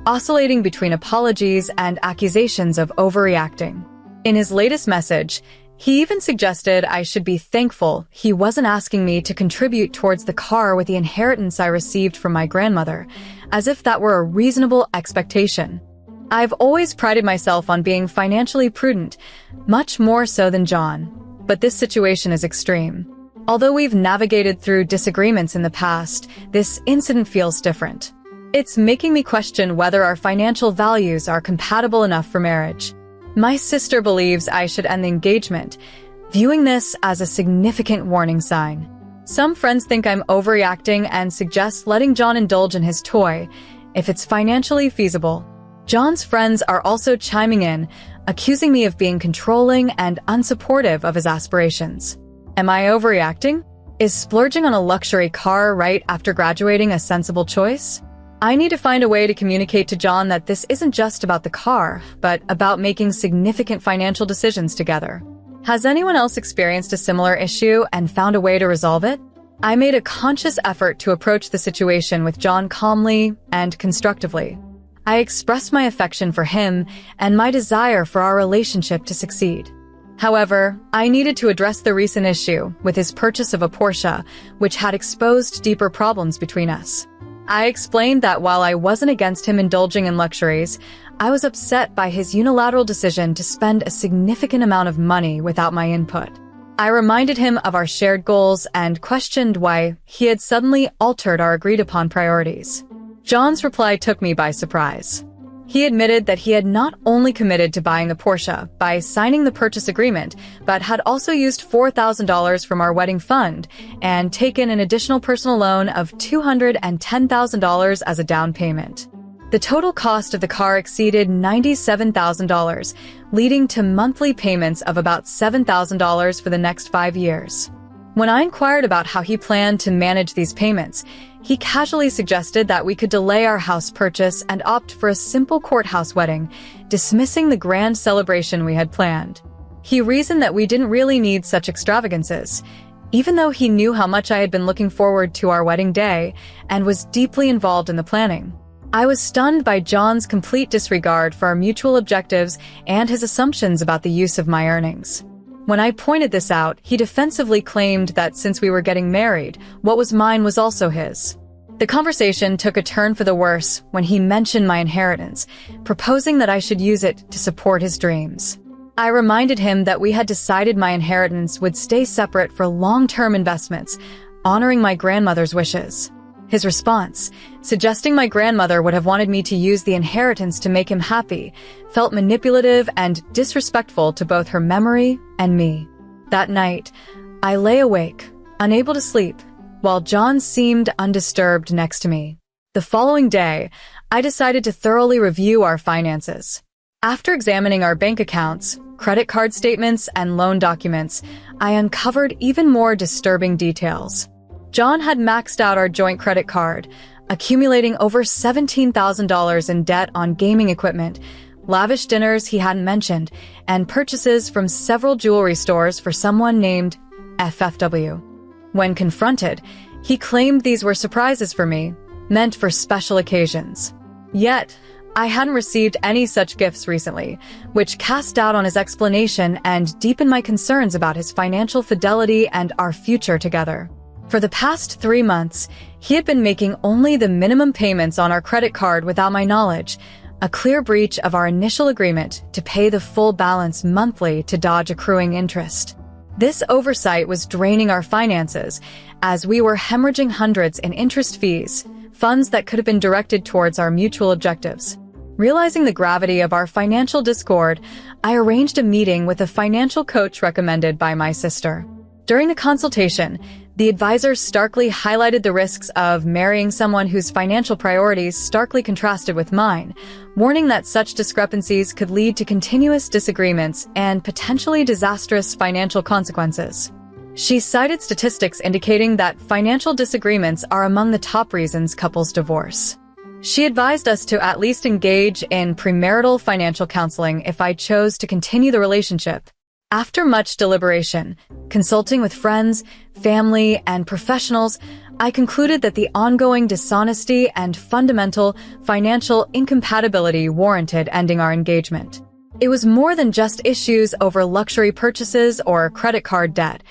oscillating between apologies and accusations of overreacting. In his latest message, he even suggested I should be thankful he wasn't asking me to contribute towards the car with the inheritance I received from my grandmother, as if that were a reasonable expectation. I've always prided myself on being financially prudent, much more so than John, but this situation is extreme. Although we've navigated through disagreements in the past, this incident feels different. It's making me question whether our financial values are compatible enough for marriage. My sister believes I should end the engagement, viewing this as a significant warning sign. Some friends think I'm overreacting and suggest letting John indulge in his toy if it's financially feasible. John's friends are also chiming in, accusing me of being controlling and unsupportive of his aspirations. Am I overreacting? Is splurging on a luxury car right after graduating a sensible choice? I need to find a way to communicate to John that this isn't just about the car, but about making significant financial decisions together. Has anyone else experienced a similar issue and found a way to resolve it? I made a conscious effort to approach the situation with John calmly and constructively. I expressed my affection for him and my desire for our relationship to succeed. However, I needed to address the recent issue with his purchase of a Porsche, which had exposed deeper problems between us. I explained that while I wasn't against him indulging in luxuries, I was upset by his unilateral decision to spend a significant amount of money without my input. I reminded him of our shared goals and questioned why he had suddenly altered our agreed-upon priorities. John's reply took me by surprise. He admitted that he had not only committed to buying the Porsche by signing the purchase agreement, but had also used $4,000 from our wedding fund and taken an additional personal loan of $210,000 as a down payment. The total cost of the car exceeded $97,000, leading to monthly payments of about $7,000 for the next 5 years. When I inquired about how he planned to manage these payments, he casually suggested that we could delay our house purchase and opt for a simple courthouse wedding, dismissing the grand celebration we had planned. He reasoned that we didn't really need such extravagances, even though he knew how much I had been looking forward to our wedding day and was deeply involved in the planning. I was stunned by John's complete disregard for our mutual objectives and his assumptions about the use of my earnings. When I pointed this out, he defensively claimed that since we were getting married, what was mine was also his. The conversation took a turn for the worse when he mentioned my inheritance, proposing that I should use it to support his dreams. I reminded him that we had decided my inheritance would stay separate for long-term investments, honoring my grandmother's wishes. His response, suggesting my grandmother would have wanted me to use the inheritance to make him happy, felt manipulative and disrespectful to both her memory and me. That night, I lay awake, unable to sleep, while John seemed undisturbed next to me. The following day, I decided to thoroughly review our finances. After examining our bank accounts, credit card statements, and loan documents, I uncovered even more disturbing details. John had maxed out our joint credit card, accumulating over $17,000 in debt on gaming equipment, lavish dinners he hadn't mentioned, and purchases from several jewelry stores for someone named FFW. When confronted, he claimed these were surprises for me, meant for special occasions. Yet, I hadn't received any such gifts recently, which cast doubt on his explanation and deepened my concerns about his financial fidelity and our future together. For the past 3 months, he had been making only the minimum payments on our credit card without my knowledge, a clear breach of our initial agreement to pay the full balance monthly to dodge accruing interest. This oversight was draining our finances, as we were hemorrhaging hundreds in interest fees, funds that could have been directed towards our mutual objectives. Realizing the gravity of our financial discord, I arranged a meeting with a financial coach recommended by my sister. During the consultation, the advisor starkly highlighted the risks of marrying someone whose financial priorities starkly contrasted with mine, warning that such discrepancies could lead to continuous disagreements and potentially disastrous financial consequences. She cited statistics indicating that financial disagreements are among the top reasons couples divorce. She advised us to at least engage in premarital financial counseling if I chose to continue the relationship. After much deliberation, consulting with friends, family, and professionals, I concluded that the ongoing dishonesty and fundamental financial incompatibility warranted ending our engagement. It was more than just issues over luxury purchases or credit card debt.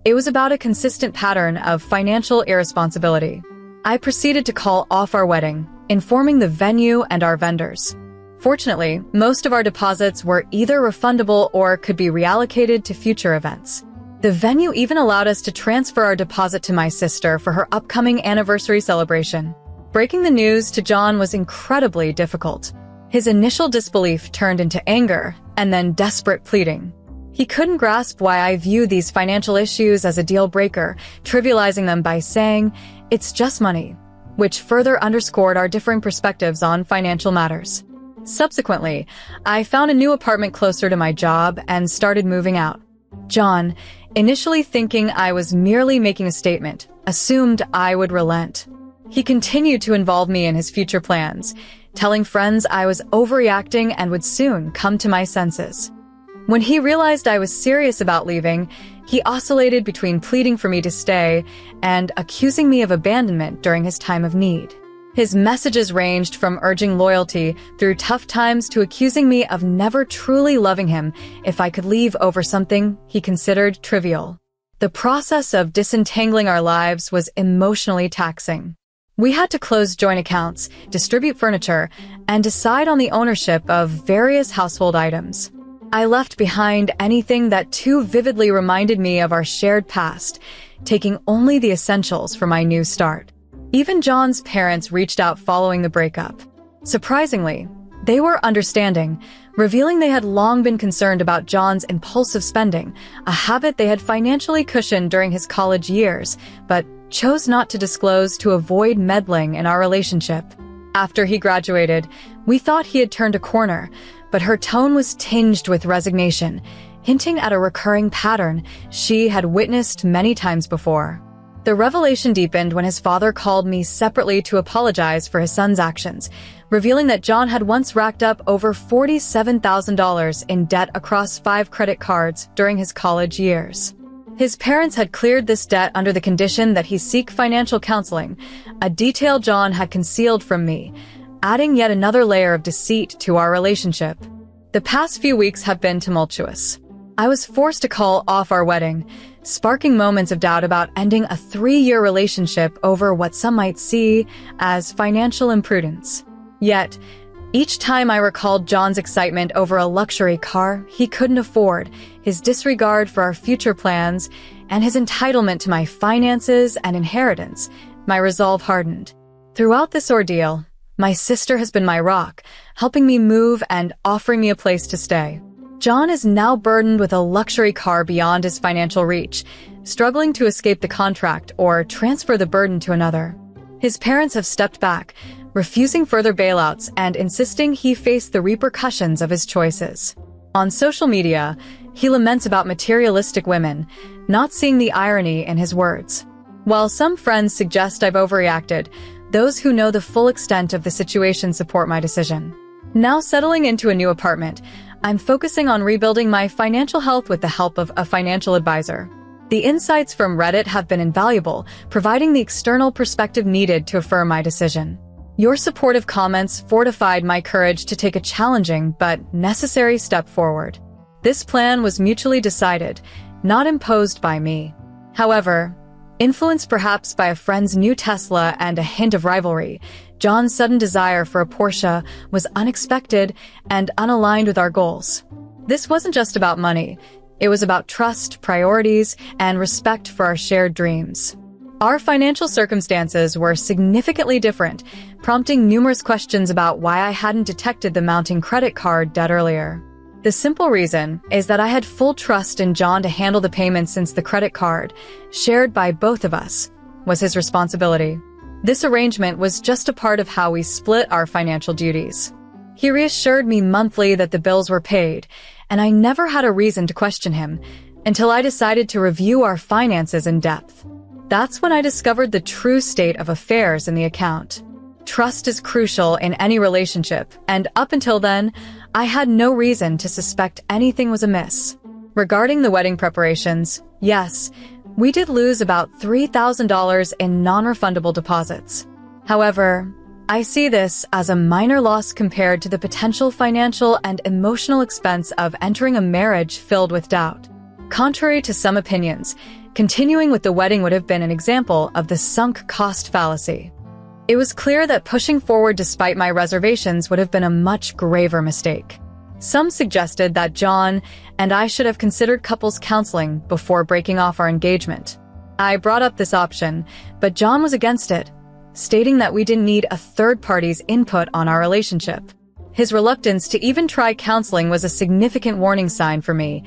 It was about a consistent pattern of financial irresponsibility. I proceeded to call off our wedding, informing the venue and our vendors. Fortunately, most of our deposits were either refundable or could be reallocated to future events. The venue even allowed us to transfer our deposit to my sister for her upcoming anniversary celebration. Breaking the news to John was incredibly difficult. His initial disbelief turned into anger and then desperate pleading. He couldn't grasp why I viewed these financial issues as a deal breaker, trivializing them by saying, "It's just money," which further underscored our differing perspectives on financial matters. Subsequently, I found a new apartment closer to my job and started moving out. John, initially thinking I was merely making a statement, assumed I would relent. He continued to involve me in his future plans, telling friends I was overreacting and would soon come to my senses. When he realized I was serious about leaving, he oscillated between pleading for me to stay and accusing me of abandonment during his time of need. His messages ranged from urging loyalty through tough times to accusing me of never truly loving him if I could leave over something he considered trivial. The process of disentangling our lives was emotionally taxing. We had to close joint accounts, distribute furniture, and decide on the ownership of various household items. I left behind anything that too vividly reminded me of our shared past, taking only the essentials for my new start. Even John's parents reached out following the breakup. Surprisingly, they were understanding, revealing they had long been concerned about John's impulsive spending, a habit they had financially cushioned during his college years, but chose not to disclose to avoid meddling in our relationship. After he graduated, we thought he had turned a corner, but her tone was tinged with resignation, hinting at a recurring pattern she had witnessed many times before. The revelation deepened when his father called me separately to apologize for his son's actions, revealing that John had once racked up over $47,000 in debt across 5 credit cards during his college years. His parents had cleared this debt under the condition that he seek financial counseling, a detail John had concealed from me, adding yet another layer of deceit to our relationship. The past few weeks have been tumultuous. I was forced to call off our wedding, sparking moments of doubt about ending a 3-year relationship over what some might see as financial imprudence. Yet, each time I recalled John's excitement over a luxury car he couldn't afford, his disregard for our future plans, and his entitlement to my finances and inheritance, my resolve hardened. Throughout this ordeal, my sister has been my rock, helping me move and offering me a place to stay. John is now burdened with a luxury car beyond his financial reach, struggling to escape the contract or transfer the burden to another. His parents have stepped back, refusing further bailouts and insisting he face the repercussions of his choices. On social media, he laments about materialistic women, not seeing the irony in his words. While some friends suggest I've overreacted, those who know the full extent of the situation support my decision. Now settling into a new apartment, I'm focusing on rebuilding my financial health with the help of a financial advisor. The insights from Reddit have been invaluable, providing the external perspective needed to affirm my decision. Your supportive comments fortified my courage to take a challenging but necessary step forward. This plan was mutually decided, not imposed by me. However, influenced perhaps by a friend's new Tesla and a hint of rivalry, John's sudden desire for a Porsche was unexpected and unaligned with our goals. This wasn't just about money. It was about trust, priorities, and respect for our shared dreams. Our financial circumstances were significantly different, prompting numerous questions about why I hadn't detected the mounting credit card debt earlier. The simple reason is that I had full trust in John to handle the payments since the credit card, shared by both of us, was his responsibility. This arrangement was just a part of how we split our financial duties. He reassured me monthly that the bills were paid, and I never had a reason to question him until I decided to review our finances in depth. That's when I discovered the true state of affairs in the account. Trust is crucial in any relationship, and up until then, I had no reason to suspect anything was amiss. Regarding the wedding preparations, yes, we did lose about $3,000 in non-refundable deposits. However, I see this as a minor loss compared to the potential financial and emotional expense of entering a marriage filled with doubt. Contrary to some opinions, continuing with the wedding would have been an example of the sunk cost fallacy. It was clear that pushing forward despite my reservations would have been a much graver mistake. Some suggested that John and I should have considered couples counseling before breaking off our engagement. I brought up this option, but John was against it, stating that we didn't need a third party's input on our relationship. His reluctance to even try counseling was a significant warning sign for me,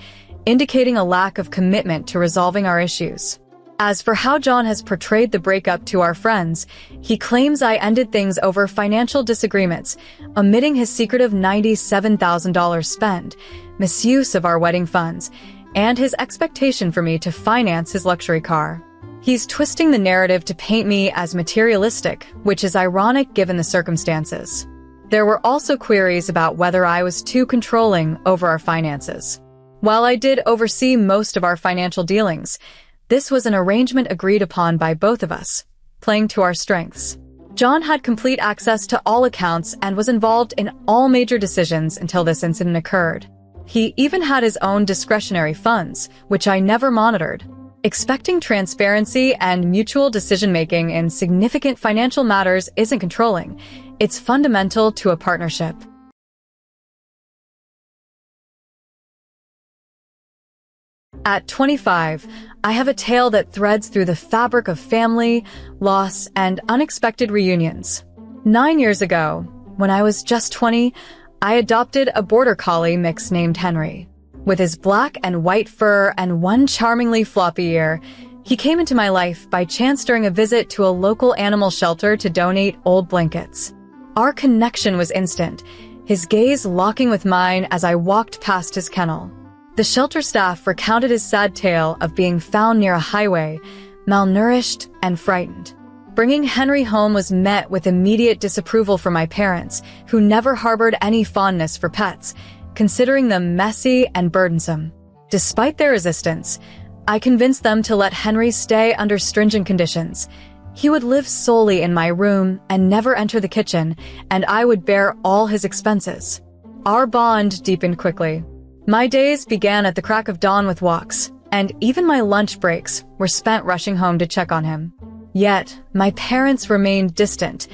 indicating a lack of commitment to resolving our issues. As for how John has portrayed the breakup to our friends, he claims I ended things over financial disagreements, omitting his secretive $97,000 spend, misuse of our wedding funds, and his expectation for me to finance his luxury car. He's twisting the narrative to paint me as materialistic, which is ironic given the circumstances. There were also queries about whether I was too controlling over our finances. While I did oversee most of our financial dealings, this was an arrangement agreed upon by both of us, playing to our strengths. John had complete access to all accounts and was involved in all major decisions until this incident occurred. He even had his own discretionary funds, which I never monitored. Expecting transparency and mutual decision-making in significant financial matters isn't controlling. It's fundamental to a partnership. At 25, I have a tale that threads through the fabric of family, loss, and unexpected reunions. 9 years ago, when I was just 20, I adopted a border collie mix named Henry. With his black and white fur and one charmingly floppy ear, he came into my life by chance during a visit to a local animal shelter to donate old blankets. Our connection was instant, his gaze locking with mine as I walked past his kennel. The shelter staff recounted his sad tale of being found near a highway, malnourished and frightened. Bringing Henry home was met with immediate disapproval from my parents, who never harbored any fondness for pets, considering them messy and burdensome. Despite their resistance, I convinced them to let Henry stay under stringent conditions. He would live solely in my room and never enter the kitchen, and I would bear all his expenses. Our bond deepened quickly. My days began at the crack of dawn with walks, and even my lunch breaks were spent rushing home to check on him. Yet, my parents remained distant,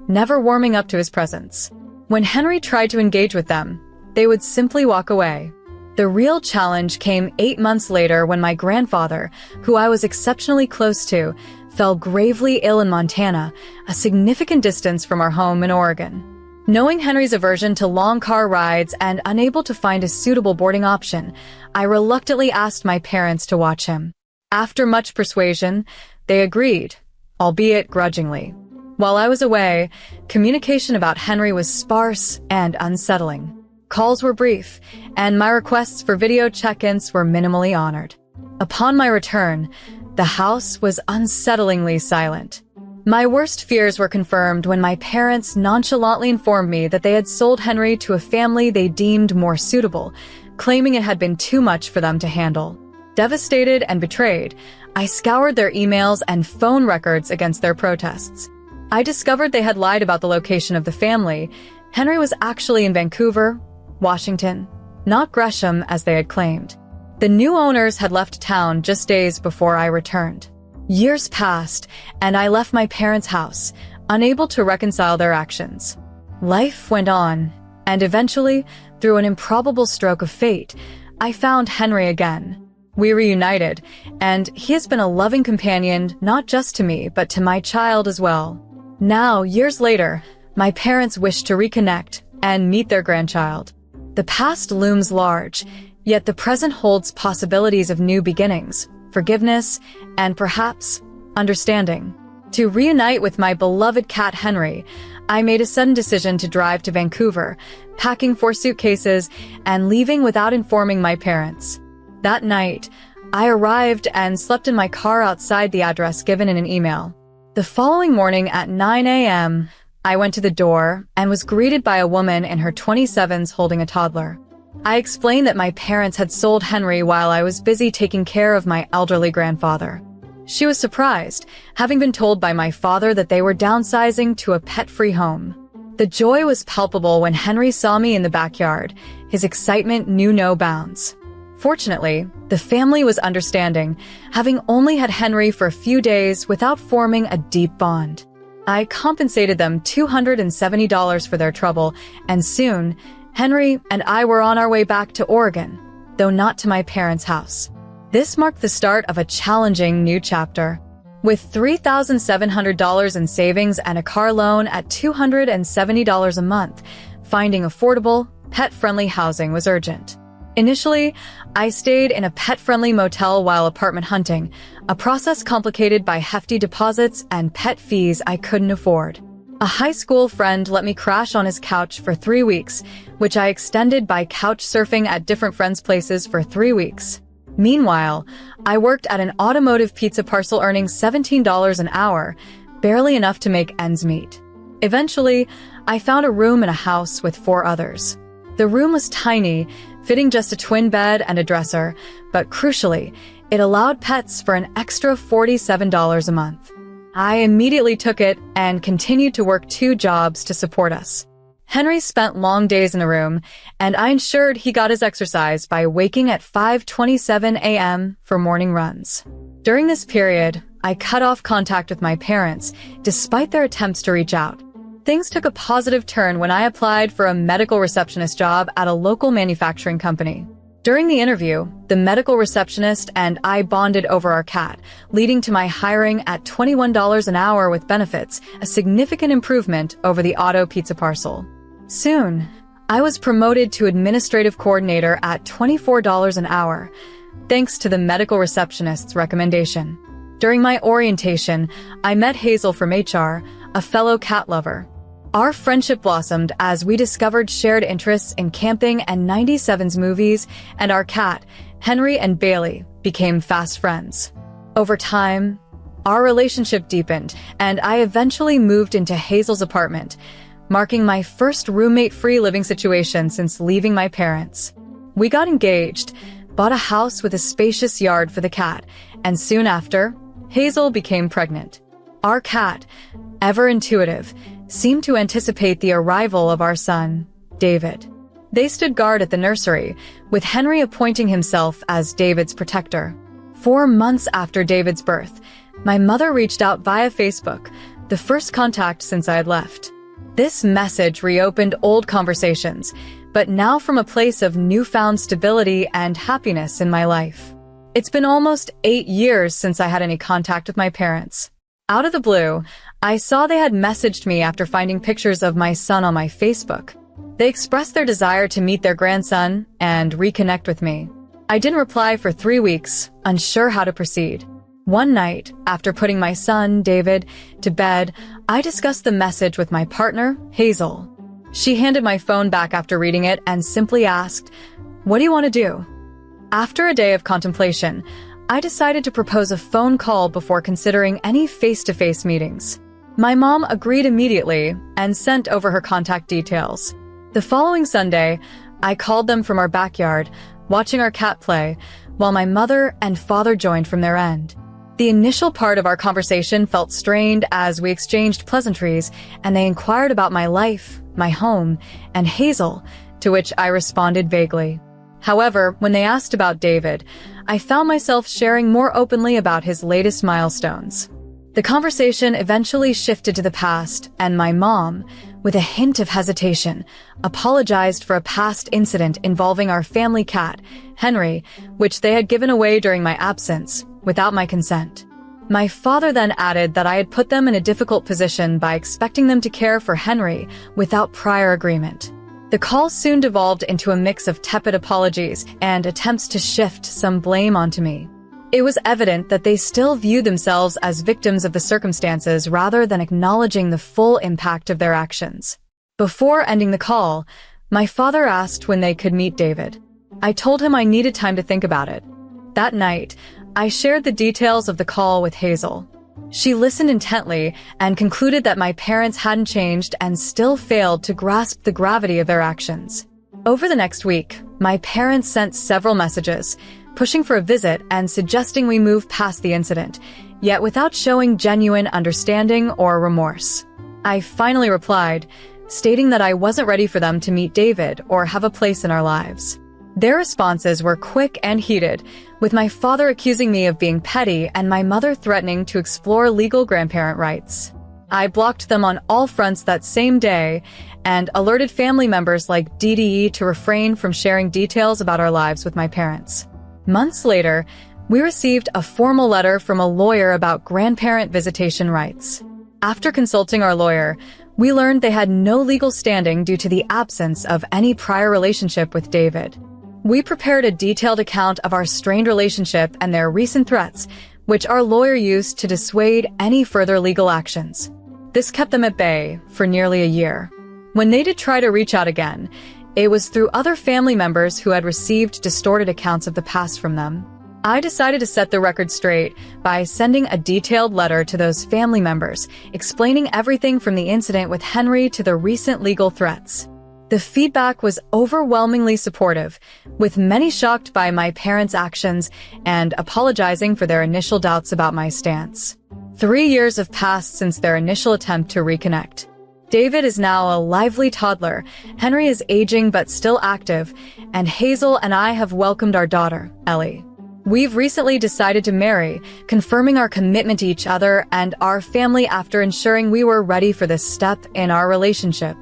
never warming up to his presence. When Henry tried to engage with them, they would simply walk away. The real challenge came 8 months later when my grandfather, who I was exceptionally close to, fell gravely ill in Montana, a significant distance from our home in Oregon. Knowing Henry's aversion to long car rides and unable to find a suitable boarding option, I reluctantly asked my parents to watch him. After much persuasion, they agreed, albeit grudgingly. While I was away, communication about Henry was sparse and unsettling. Calls were brief, and my requests for video check-ins were minimally honored. Upon my return, the house was unsettlingly silent. My worst fears were confirmed when my parents nonchalantly informed me that they had sold Henry to a family they deemed more suitable, claiming it had been too much for them to handle. Devastated and betrayed, I scoured their emails and phone records against their protests. I discovered they had lied about the location of the family. Henry was actually in Vancouver, Washington, not Gresham as they had claimed. The new owners had left town just days before I returned. Years passed, and I left my parents' house, unable to reconcile their actions. Life went on, and eventually, through an improbable stroke of fate, I found Henry again. We reunited, and he has been a loving companion not just to me, but to my child as well. Now, years later, my parents wish to reconnect and meet their grandchild. The past looms large, yet the present holds possibilities of new beginnings, forgiveness, and perhaps understanding. To reunite with my beloved cat Henry, I made a sudden decision to drive to Vancouver, packing 4 suitcases and leaving without informing my parents. That night, I arrived and slept in my car outside the address given in an email. The following morning at 9 a.m., I went to the door and was greeted by a woman in her 27s holding a toddler. I explained that my parents had sold Henry while I was busy taking care of my elderly grandfather. She was surprised, having been told by my father that they were downsizing to a pet-free home. The joy was palpable when Henry saw me in the backyard. His excitement knew no bounds. Fortunately, the family was understanding, having only had Henry for a few days without forming a deep bond. I compensated them $270 for their trouble, and soon, Henry and I were on our way back to Oregon, though not to my parents' house. This marked the start of a challenging new chapter. With $3,700 in savings and a car loan at $270 a month, finding affordable, pet-friendly housing was urgent. Initially, I stayed in a pet-friendly motel while apartment hunting, a process complicated by hefty deposits and pet fees I couldn't afford. A high school friend let me crash on his couch for 3 weeks, which I extended by couch surfing at different friends' places for 3 weeks. Meanwhile, I worked at an automotive pizza parcel earning $17 an hour, barely enough to make ends meet. Eventually, I found a room in a house with 4 others. The room was tiny, fitting just a twin bed and a dresser, but crucially, it allowed pets for an extra $47 a month. I immediately took it and continued to work 2 jobs to support us. Henry spent long days in the room, and I ensured he got his exercise by waking at 5:27 a.m. for morning runs. During this period, I cut off contact with my parents, despite their attempts to reach out. Things took a positive turn when I applied for a medical receptionist job at a local manufacturing company. During the interview, the medical receptionist and I bonded over our cat, leading to my hiring at $21 an hour with benefits, a significant improvement over the auto pizza parcel. Soon, I was promoted to administrative coordinator at $24 an hour, thanks to the medical receptionist's recommendation. During my orientation, I met Hazel from HR, a fellow cat lover. Our friendship blossomed as we discovered shared interests in camping and 97's movies, and our cat, Henry and Bailey, became fast friends. Over time, our relationship deepened, and I eventually moved into Hazel's apartment, marking my first roommate-free living situation since leaving my parents. We got engaged, bought a house with a spacious yard for the cat, and soon after, Hazel became pregnant. Our cat, ever intuitive, seemed to anticipate the arrival of our son, David. They stood guard at the nursery, with Henry appointing himself as David's protector. 4 months after David's birth, my mother reached out via Facebook, the first contact since I had left. This message reopened old conversations, but now from a place of newfound stability and happiness in my life. It's been almost 8 years since I had any contact with my parents. Out of the blue, I saw they had messaged me after finding pictures of my son on my Facebook. They expressed their desire to meet their grandson and reconnect with me. I didn't reply for 3 weeks, unsure how to proceed. One night, after putting my son, David, to bed, I discussed the message with my partner, Hazel. She handed my phone back after reading it and simply asked, "What do you want to do?" After a day of contemplation, I decided to propose a phone call before considering any face-to-face meetings. My mom agreed immediately and sent over her contact details. The following Sunday, I called them from our backyard, watching our cat play, while my mother and father joined from their end. The initial part of our conversation felt strained as we exchanged pleasantries, and they inquired about my life, my home, and Hazel, to which I responded vaguely. However, when they asked about David, I found myself sharing more openly about his latest milestones. The conversation eventually shifted to the past, and my mom, with a hint of hesitation, apologized for a past incident involving our family cat, Henry, which they had given away during my absence, without my consent. My father then added that I had put them in a difficult position by expecting them to care for Henry without prior agreement. The call soon devolved into a mix of tepid apologies and attempts to shift some blame onto me. It was evident that they still viewed themselves as victims of the circumstances rather than acknowledging the full impact of their actions. Before ending the call, my father asked when they could meet David. I told him I needed time to think about it. That night, I shared the details of the call with Hazel. She listened intently and concluded that my parents hadn't changed and still failed to grasp the gravity of their actions. Over the next week, my parents sent several messages, pushing for a visit and suggesting we move past the incident, yet without showing genuine understanding or remorse. I finally replied, stating that I wasn't ready for them to meet David or have a place in our lives. Their responses were quick and heated, with my father accusing me of being petty and my mother threatening to explore legal grandparent rights. I blocked them on all fronts that same day and alerted family members like DDE to refrain from sharing details about our lives with my parents. Months later, we received a formal letter from a lawyer about grandparent visitation rights. After consulting our lawyer, we learned they had no legal standing due to the absence of any prior relationship with David. We prepared a detailed account of our strained relationship and their recent threats, which our lawyer used to dissuade any further legal actions. This kept them at bay for nearly a year. When they did try to reach out again, it was through other family members who had received distorted accounts of the past from them. I decided to set the record straight by sending a detailed letter to those family members, explaining everything from the incident with Henry to the recent legal threats. The feedback was overwhelmingly supportive, with many shocked by my parents' actions and apologizing for their initial doubts about my stance. 3 years have passed since their initial attempt to reconnect. David is now a lively toddler, Henry is aging but still active, and Hazel and I have welcomed our daughter, Ellie. We've recently decided to marry, confirming our commitment to each other and our family after ensuring we were ready for this step in our relationship.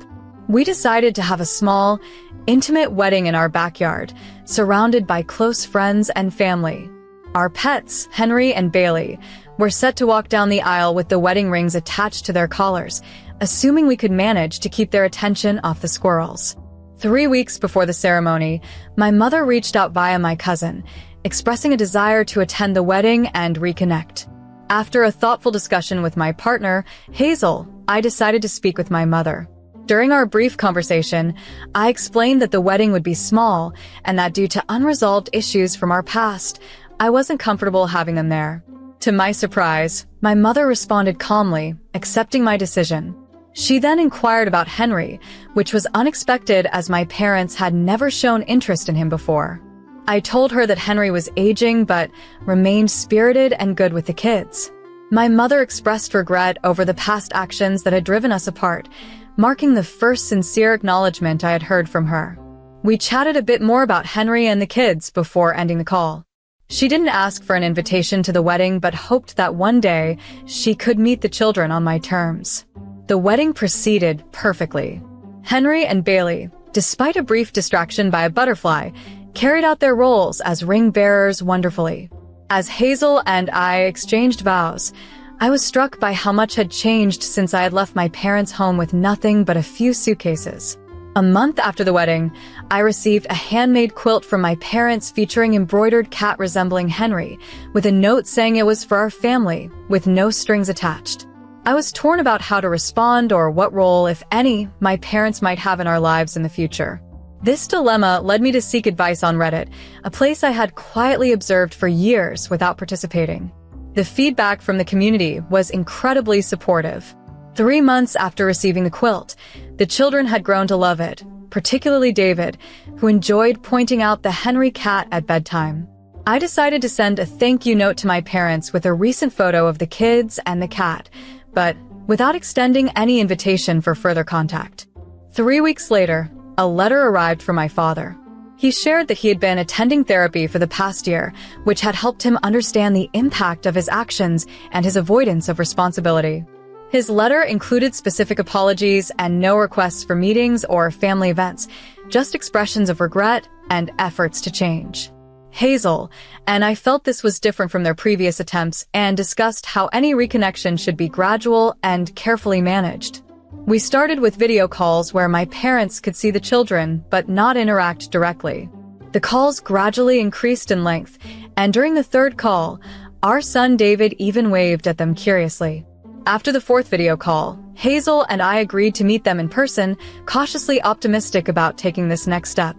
We decided to have a small, intimate wedding in our backyard, surrounded by close friends and family. Our pets, Henry and Bailey, were set to walk down the aisle with the wedding rings attached to their collars, assuming we could manage to keep their attention off the squirrels. 3 weeks before the ceremony, my mother reached out via my cousin, expressing a desire to attend the wedding and reconnect. After a thoughtful discussion with my partner, Hazel, I decided to speak with my mother. During our brief conversation, I explained that the wedding would be small and that due to unresolved issues from our past, I wasn't comfortable having them there. To my surprise, my mother responded calmly, accepting my decision. She then inquired about Henry, which was unexpected as my parents had never shown interest in him before. I told her that Henry was aging but remained spirited and good with the kids. My mother expressed regret over the past actions that had driven us apart, marking the first sincere acknowledgement I had heard from her. We chatted a bit more about Henry and the kids before ending the call. She didn't ask for an invitation to the wedding but hoped that one day she could meet the children on my terms. The wedding proceeded perfectly. Henry and Bailey, despite a brief distraction by a butterfly, carried out their roles as ring bearers wonderfully. As Hazel and I exchanged vows, I was struck by how much had changed since I had left my parents' home with nothing but a few suitcases. A month after the wedding, I received a handmade quilt from my parents featuring embroidered cat resembling Henry, with a note saying it was for our family, with no strings attached. I was torn about how to respond or what role, if any, my parents might have in our lives in the future. This dilemma led me to seek advice on Reddit, a place I had quietly observed for years without participating. The feedback from the community was incredibly supportive. 3 months after receiving the quilt, the children had grown to love it, particularly David, who enjoyed pointing out the Henry cat at bedtime. I decided to send a thank you note to my parents with a recent photo of the kids and the cat, but without extending any invitation for further contact. 3 weeks later, a letter arrived from my father. He shared that he had been attending therapy for the past year, which had helped him understand the impact of his actions and his avoidance of responsibility. His letter included specific apologies and no requests for meetings or family events, just expressions of regret and efforts to change. Hazel and I felt this was different from their previous attempts and discussed how any reconnection should be gradual and carefully managed. We started with video calls where my parents could see the children but not interact directly. The calls gradually increased in length, and during the 3rd call, our son David even waved at them curiously. After the 4th video call, Hazel and I agreed to meet them in person, cautiously optimistic about taking this next step.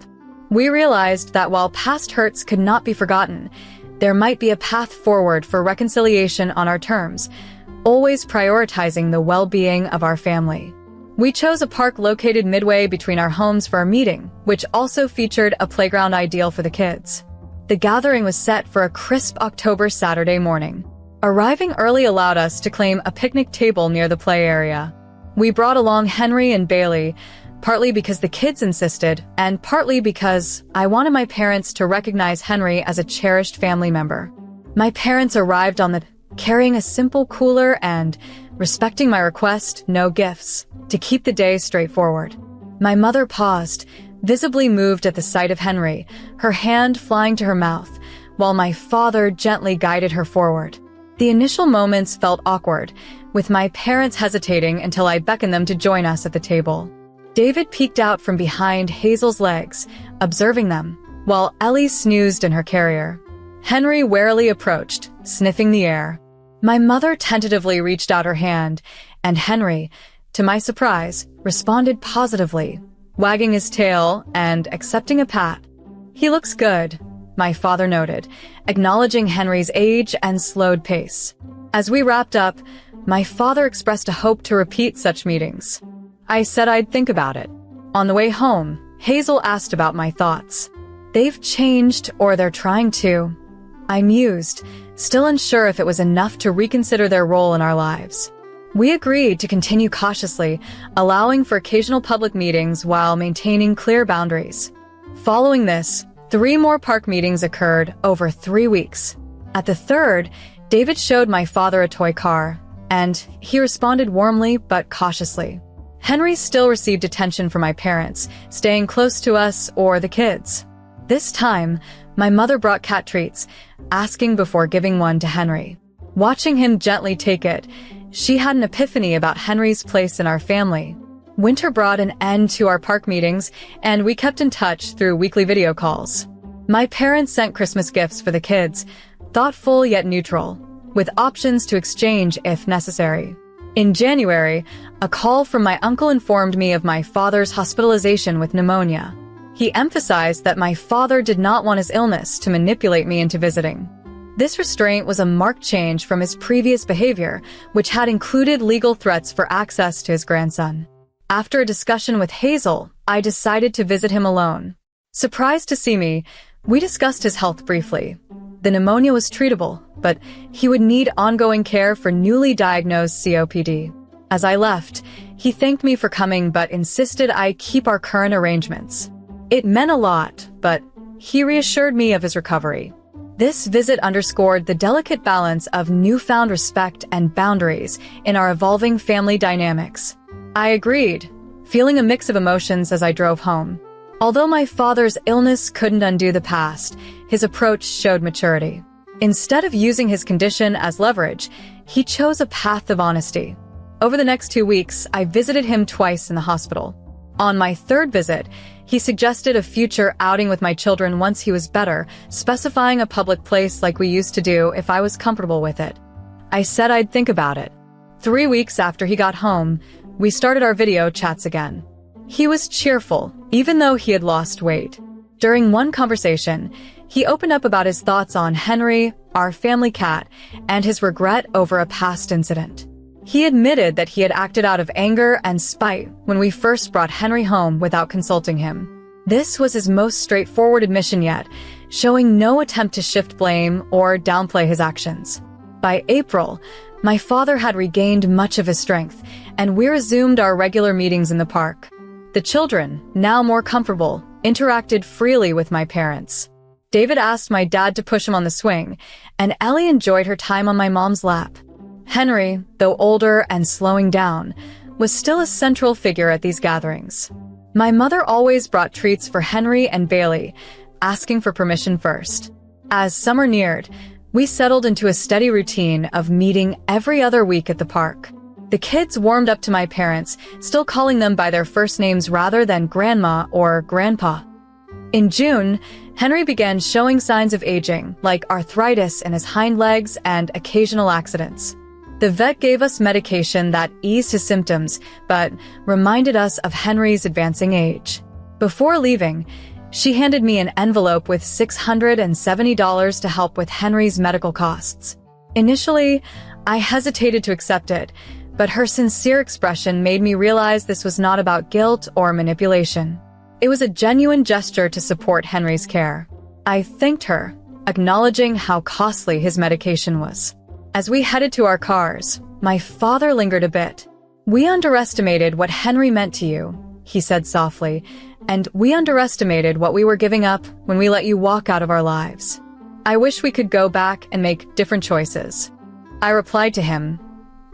We realized that while past hurts could not be forgotten, there might be a path forward for reconciliation on our terms, always prioritizing the well-being of our family. We chose a park located midway between our homes for our meeting, which also featured a playground ideal for the kids. The gathering was set for a crisp October Saturday morning. Arriving early allowed us to claim a picnic table near the play area. We brought along Henry and Bailey, partly because the kids insisted, and partly because I wanted my parents to recognize Henry as a cherished family member. My parents arrived carrying a simple cooler and, respecting my request, no gifts, to keep the day straightforward. My mother paused, visibly moved at the sight of Henry, her hand flying to her mouth, while my father gently guided her forward. The initial moments felt awkward, with my parents hesitating until I beckoned them to join us at the table. David peeked out from behind Hazel's legs, observing them, while Ellie snoozed in her carrier. Henry warily approached, sniffing the air. My mother tentatively reached out her hand, and Henry, to my surprise, responded positively, wagging his tail and accepting a pat. "He looks good," my father noted, acknowledging Henry's age and slowed pace. As we wrapped up, my father expressed a hope to repeat such meetings. I said I'd think about it. On the way home, Hazel asked about my thoughts. "They've changed, or they're trying to." I mused, still unsure if it was enough to reconsider their role in our lives. We agreed to continue cautiously, allowing for occasional public meetings while maintaining clear boundaries. Following this, 3 more park meetings occurred over 3 weeks. At the third, David showed my father a toy car, and he responded warmly but cautiously. Henry still received attention from my parents, staying close to us or the kids. This time, my mother brought cat treats, asking before giving one to Henry. Watching him gently take it, she had an epiphany about Henry's place in our family. Winter brought an end to our park meetings, and we kept in touch through weekly video calls. My parents sent Christmas gifts for the kids, thoughtful yet neutral, with options to exchange if necessary. In January, a call from my uncle informed me of my father's hospitalization with pneumonia. He emphasized that my father did not want his illness to manipulate me into visiting. This restraint was a marked change from his previous behavior, which had included legal threats for access to his grandson. After a discussion with Hazel, I decided to visit him alone. Surprised to see me, we discussed his health briefly. The pneumonia was treatable, but he would need ongoing care for newly diagnosed COPD. As I left, he thanked me for coming but insisted I keep our current arrangements. It meant a lot, but he reassured me of his recovery. This visit underscored the delicate balance of newfound respect and boundaries in our evolving family dynamics. I agreed, feeling a mix of emotions as I drove home. Although my father's illness couldn't undo the past, his approach showed maturity. Instead of using his condition as leverage, he chose a path of honesty. Over the next 2 weeks, I visited him twice in the hospital. On my third visit, he suggested a future outing with my children once he was better, specifying a public place like we used to do if I was comfortable with it. I said I'd think about it. 3 weeks after he got home, we started our video chats again. He was cheerful, even though he had lost weight. During one conversation, he opened up about his thoughts on Henry, our family cat, and his regret over a past incident. He admitted that he had acted out of anger and spite when we first brought Henry home without consulting him. This was his most straightforward admission yet, showing no attempt to shift blame or downplay his actions. By April, my father had regained much of his strength, and we resumed our regular meetings in the park. The children, now more comfortable, interacted freely with my parents. David asked my dad to push him on the swing, and Ellie enjoyed her time on my mom's lap. Henry, though older and slowing down, was still a central figure at these gatherings. My mother always brought treats for Henry and Bailey, asking for permission first. As summer neared, we settled into a steady routine of meeting every other week at the park. The kids warmed up to my parents, still calling them by their first names rather than grandma or grandpa. In June, Henry began showing signs of aging, like arthritis in his hind legs and occasional accidents. The vet gave us medication that eased his symptoms, but reminded us of Henry's advancing age. Before leaving, she handed me an envelope with $670 to help with Henry's medical costs. Initially, I hesitated to accept it, but her sincere expression made me realize this was not about guilt or manipulation. It was a genuine gesture to support Henry's care. I thanked her, acknowledging how costly his medication was. As we headed to our cars, my father lingered a bit. "We underestimated what Henry meant to you," he said softly, "and we underestimated what we were giving up when we let you walk out of our lives. I wish we could go back and make different choices." I replied to him,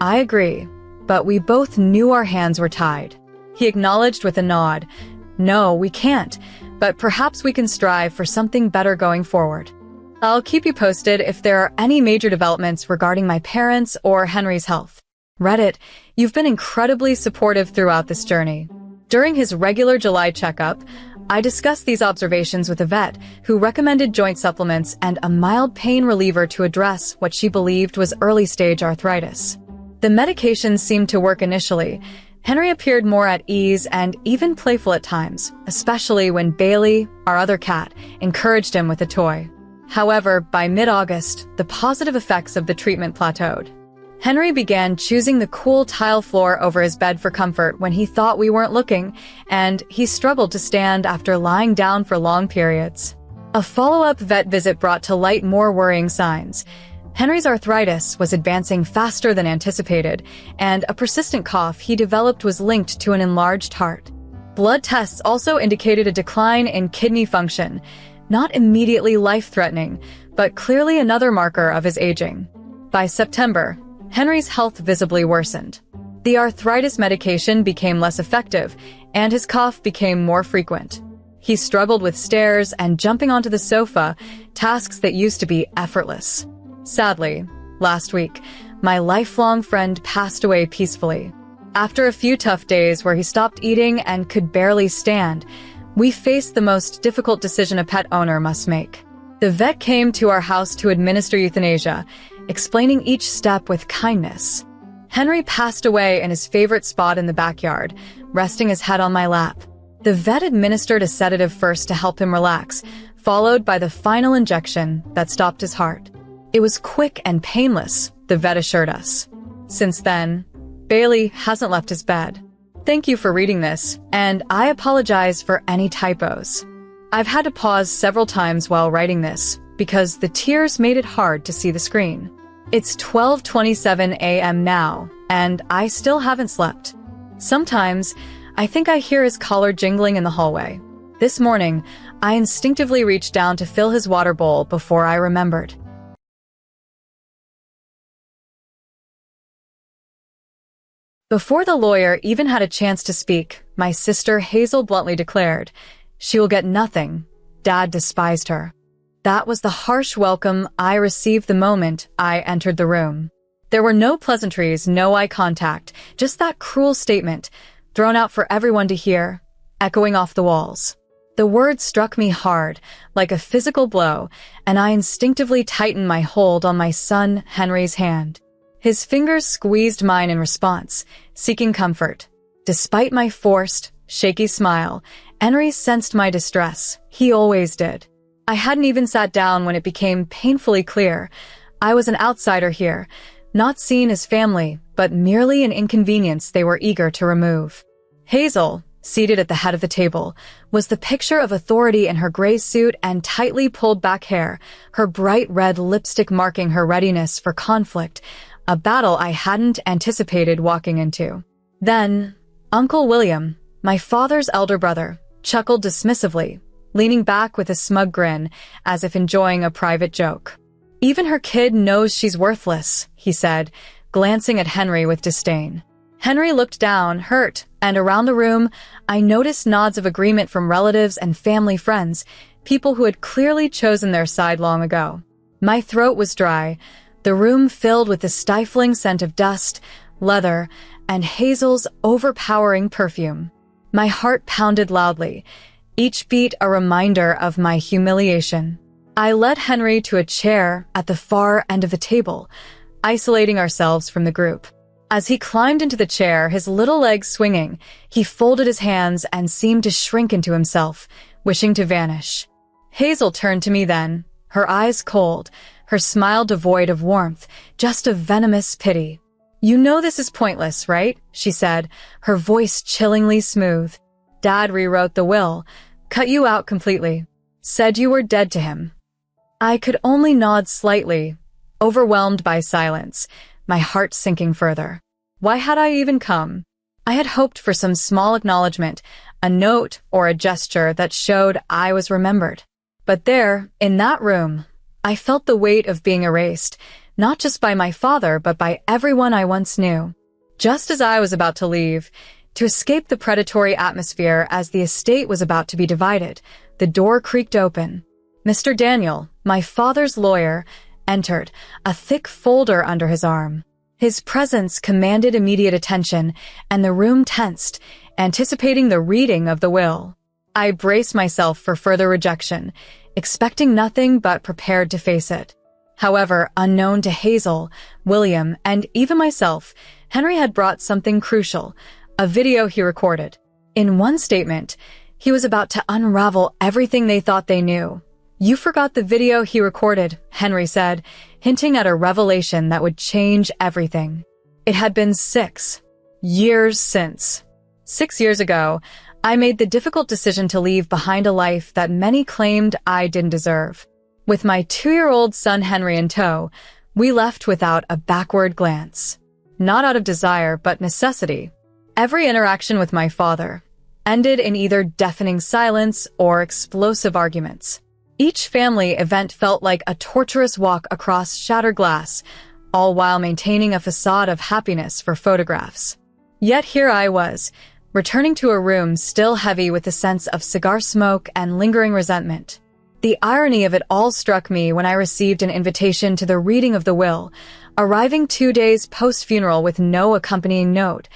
"I agree, but we both knew our hands were tied." He acknowledged with a nod, "No, we can't, but perhaps we can strive for something better going forward." I'll keep you posted if there are any major developments regarding my parents or Henry's health. Reddit, you've been incredibly supportive throughout this journey. During his regular July checkup, I discussed these observations with a vet who recommended joint supplements and a mild pain reliever to address what she believed was early-stage arthritis. The medications seemed to work initially. Henry appeared more at ease and even playful at times, especially when Bailey, our other cat, encouraged him with a toy. However, by mid-August, the positive effects of the treatment plateaued. Henry began choosing the cool tile floor over his bed for comfort when he thought we weren't looking, and he struggled to stand after lying down for long periods. A follow-up vet visit brought to light more worrying signs. Henry's arthritis was advancing faster than anticipated, and a persistent cough he developed was linked to an enlarged heart. Blood tests also indicated a decline in kidney function, not immediately life-threatening, but clearly another marker of his aging. By September, Henry's health visibly worsened. The arthritis medication became less effective, and his cough became more frequent. He struggled with stairs and jumping onto the sofa, tasks that used to be effortless. Sadly, last week, my lifelong friend passed away peacefully. After a few tough days where he stopped eating and could barely stand, we faced the most difficult decision a pet owner must make. The vet came to our house to administer euthanasia, explaining each step with kindness. Henry passed away in his favorite spot in the backyard, resting his head on my lap. The vet administered a sedative first to help him relax, followed by the final injection that stopped his heart. It was quick and painless, the vet assured us. Since then, Bailey hasn't left his bed. Thank you for reading this, and I apologize for any typos. I've had to pause several times while writing this, because the tears made it hard to see the screen. It's 12:27 a.m. now, and I still haven't slept. Sometimes, I think I hear his collar jingling in the hallway. This morning, I instinctively reached down to fill his water bowl before I remembered. Before the lawyer even had a chance to speak, my sister Hazel bluntly declared, "She will get nothing. Dad despised her." That was the harsh welcome I received the moment I entered the room. There were no pleasantries, no eye contact, just that cruel statement, thrown out for everyone to hear, echoing off the walls. The words struck me hard, like a physical blow, and I instinctively tightened my hold on my son Henry's hand. His fingers squeezed mine in response, seeking comfort. Despite my forced, shaky smile, Henry sensed my distress. He always did. I hadn't even sat down when it became painfully clear. I was an outsider here, not seen as family, but merely an inconvenience they were eager to remove. Hazel, seated at the head of the table, was the picture of authority in her gray suit and tightly pulled back hair, her bright red lipstick marking her readiness for conflict, a battle I hadn't anticipated walking into. Then, Uncle William, my father's elder brother, chuckled dismissively, leaning back with a smug grin, as if enjoying a private joke. "Even her kid knows she's worthless," he said, glancing at Henry with disdain. Henry looked down, hurt, and around the room, I noticed nods of agreement from relatives and family friends, people who had clearly chosen their side long ago. My throat was dry, the room filled with the stifling scent of dust, leather, and Hazel's overpowering perfume. My heart pounded loudly, each beat a reminder of my humiliation. I led Henry to a chair at the far end of the table, isolating ourselves from the group. As he climbed into the chair, his little legs swinging, he folded his hands and seemed to shrink into himself, wishing to vanish. Hazel turned to me then, her eyes cold, her smile devoid of warmth, just a venomous pity. "You know this is pointless, right?" she said, her voice chillingly smooth. "Dad rewrote the will, cut you out completely, said you were dead to him." I could only nod slightly, overwhelmed by silence, my heart sinking further. Why had I even come? I had hoped for some small acknowledgement, a note or a gesture that showed I was remembered. But there, in that room, I felt the weight of being erased, not just by my father, but by everyone I once knew. Just as I was about to leave, to escape the predatory atmosphere as the estate was about to be divided, the door creaked open. Mr. Daniel, my father's lawyer, entered, a thick folder under his arm. His presence commanded immediate attention, and the room tensed, anticipating the reading of the will. I braced myself for further rejection, expecting nothing but prepared to face it. However, unknown to Hazel, William, and even myself, Henry had brought something crucial, a video he recorded. In one statement, he was about to unravel everything they thought they knew. "You forgot the video he recorded," Henry said, hinting at a revelation that would change everything. It had been 6 years since. 6 years ago, I made the difficult decision to leave behind a life that many claimed I didn't deserve. With my 2-year-old son Henry in tow, we left without a backward glance. Not out of desire, but necessity. Every interaction with my father ended in either deafening silence or explosive arguments. Each family event felt like a torturous walk across shattered glass, all while maintaining a facade of happiness for photographs. Yet here I was, returning to a room still heavy with the sense of cigar smoke and lingering resentment. The irony of it all struck me when I received an invitation to the reading of the will, arriving 2 days post-funeral with no accompanying note,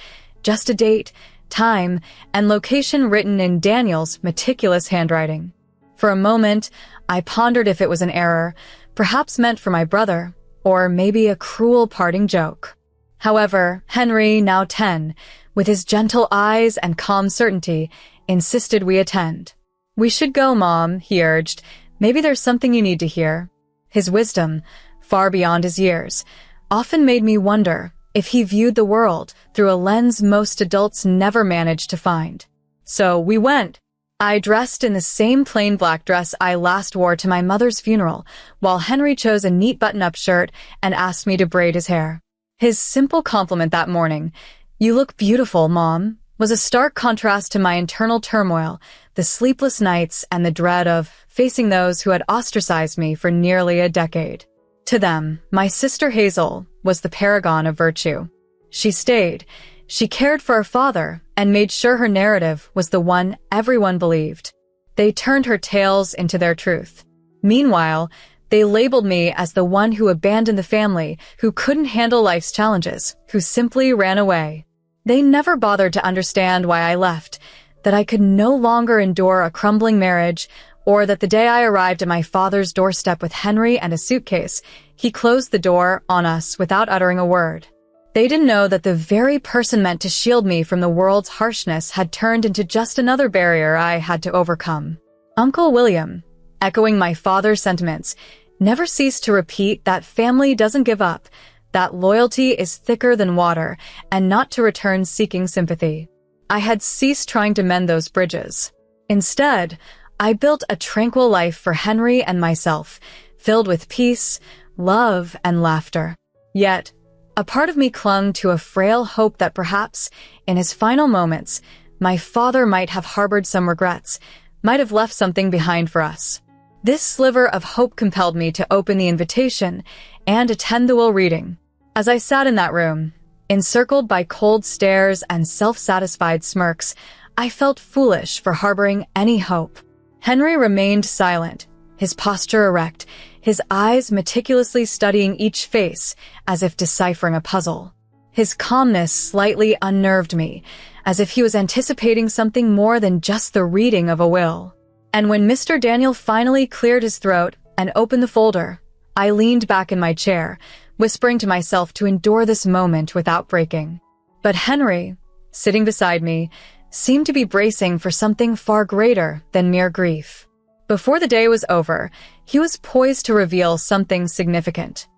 just a date, time, and location written in Daniel's meticulous handwriting. For a moment, I pondered if it was an error, perhaps meant for my brother, or maybe a cruel parting joke. However, Henry, now 10, with his gentle eyes and calm certainty, insisted we attend. "We should go, Mom," he urged. "Maybe there's something you need to hear." His wisdom, far beyond his years, often made me wonder if he viewed the world through a lens most adults never managed to find. So we went. I dressed in the same plain black dress I last wore to my mother's funeral, while Henry chose a neat button-up shirt and asked me to braid his hair. His simple compliment that morning, "You look beautiful, Mom," was a stark contrast to my internal turmoil, the sleepless nights, and the dread of facing those who had ostracized me for nearly a decade. To them, my sister Hazel was the paragon of virtue. She stayed, she cared for her father, and made sure her narrative was the one everyone believed. They turned her tales into their truth. Meanwhile, they labeled me as the one who abandoned the family, who couldn't handle life's challenges, who simply ran away. They never bothered to understand why I left, that I could no longer endure a crumbling marriage, or that the day I arrived at my father's doorstep with Henry and a suitcase, he closed the door on us without uttering a word. They didn't know that the very person meant to shield me from the world's harshness had turned into just another barrier I had to overcome. Uncle William, echoing my father's sentiments, never ceased to repeat that family doesn't give up, that loyalty is thicker than water, and not to return seeking sympathy. I had ceased trying to mend those bridges. Instead, I built a tranquil life for Henry and myself, filled with peace, love, and laughter. Yet, a part of me clung to a frail hope that perhaps, in his final moments, my father might have harbored some regrets, might have left something behind for us. This sliver of hope compelled me to open the invitation and attend the will reading. As I sat in that room, encircled by cold stares and self-satisfied smirks, I felt foolish for harboring any hope. Henry remained silent, his posture erect, his eyes meticulously studying each face as if deciphering a puzzle. His calmness slightly unnerved me, as if he was anticipating something more than just the reading of a will. And when Mr. Daniel finally cleared his throat and opened the folder, I leaned back in my chair, whispering to myself to endure this moment without breaking. But Henry, sitting beside me, seemed to be bracing for something far greater than mere grief. Before the day was over, he was poised to reveal something significant.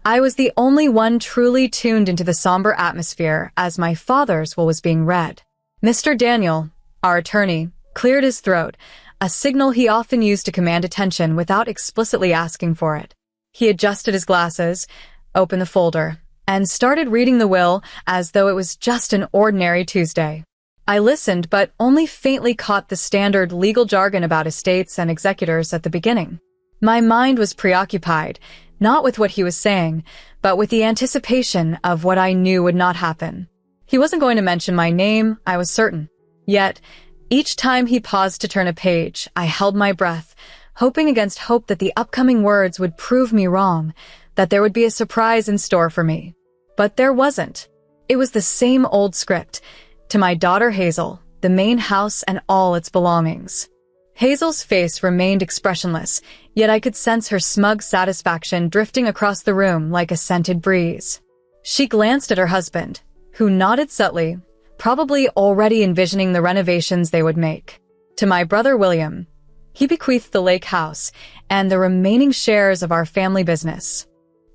I was the only one truly tuned into the somber atmosphere as my father's will was being read. Mr. Daniel, our attorney, cleared his throat, a signal he often used to command attention without explicitly asking for it. He adjusted his glasses, opened the folder, and started reading the will as though it was just an ordinary Tuesday. I listened, but only faintly caught the standard legal jargon about estates and executors at the beginning. My mind was preoccupied, not with what he was saying, but with the anticipation of what I knew would not happen. He wasn't going to mention my name, I was certain. Yet, each time he paused to turn a page, I held my breath, hoping against hope that the upcoming words would prove me wrong, that there would be a surprise in store for me. But there wasn't. It was the same old script. To my daughter Hazel, the main house and all its belongings. Hazel's face remained expressionless, yet I could sense her smug satisfaction drifting across the room like a scented breeze. She glanced at her husband, who nodded subtly, probably already envisioning the renovations they would make. To my brother William, he bequeathed the lake house and the remaining shares of our family business.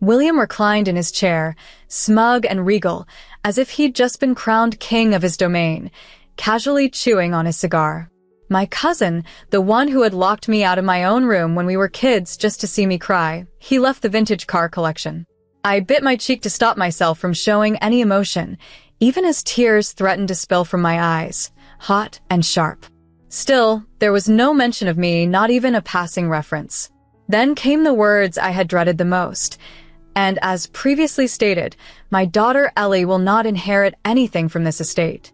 William reclined in his chair, smug and regal, as if he'd just been crowned king of his domain, casually chewing on his cigar. My cousin, the one who had locked me out of my own room when we were kids just to see me cry, he left the vintage car collection. I bit my cheek to stop myself from showing any emotion, even as tears threatened to spill from my eyes, hot and sharp. Still, there was no mention of me, not even a passing reference. Then came the words I had dreaded the most. And as previously stated, my daughter Ellie will not inherit anything from this estate.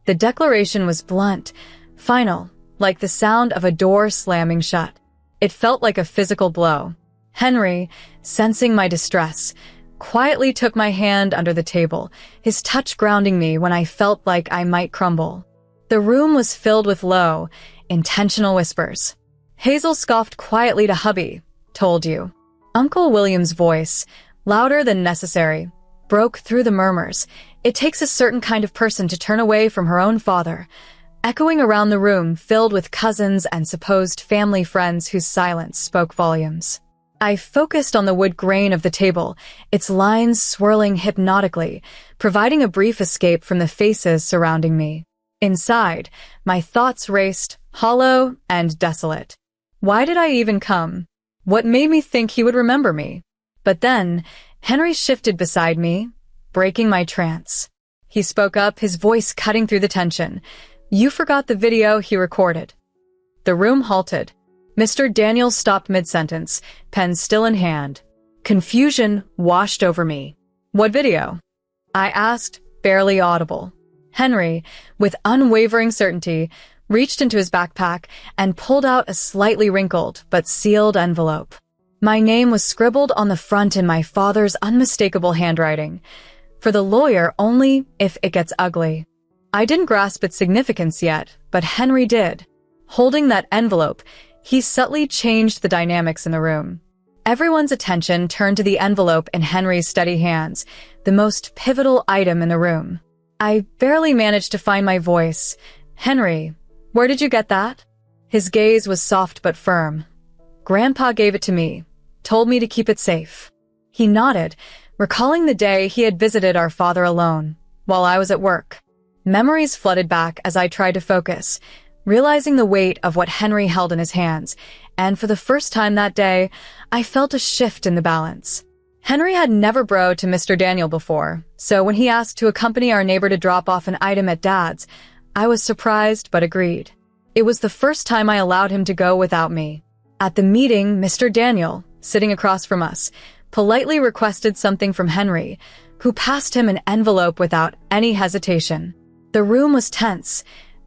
The declaration was blunt, final, like the sound of a door slamming shut. It felt like a physical blow. Henry, sensing my distress, quietly took my hand under the table, his touch grounding me when I felt like I might crumble. The room was filled with low, intentional whispers. Hazel scoffed quietly to hubby, "Told you." Uncle William's voice, louder than necessary, broke through the murmurs. It takes a certain kind of person to turn away from her own father, echoing around the room filled with cousins and supposed family friends whose silence spoke volumes. I focused on the wood grain of the table, its lines swirling hypnotically, providing a brief escape from the faces surrounding me. Inside, my thoughts raced, hollow and desolate. Why did I even come? What made me think he would remember me? But then, Henry shifted beside me, breaking my trance. He spoke up, his voice cutting through the tension. "You forgot the video he recorded." The room halted. Mr. Daniel stopped mid-sentence, pen still in hand. Confusion washed over me. "What video?" I asked, barely audible. Henry, with unwavering certainty, reached into his backpack and pulled out a slightly wrinkled but sealed envelope. My name was scribbled on the front in my father's unmistakable handwriting. For the lawyer only if it gets ugly. I didn't grasp its significance yet, but Henry did. Holding that envelope, he subtly changed the dynamics in the room. Everyone's attention turned to the envelope in Henry's steady hands, the most pivotal item in the room. I barely managed to find my voice. "Henry, where did you get that?" His gaze was soft but firm. "Grandpa gave it to me, told me to keep it safe." He nodded, recalling the day he had visited our father alone, while I was at work. Memories flooded back as I tried to focus, realizing the weight of what Henry held in his hands, and for the first time that day, I felt a shift in the balance. Henry had never broed to Mr. Daniel before, so when he asked to accompany our neighbor to drop off an item at Dad's, I was surprised but agreed. It was the first time I allowed him to go without me. At the meeting, Mr. Daniel, sitting across from us, politely requested something from Henry, who passed him an envelope without any hesitation. The room was tense,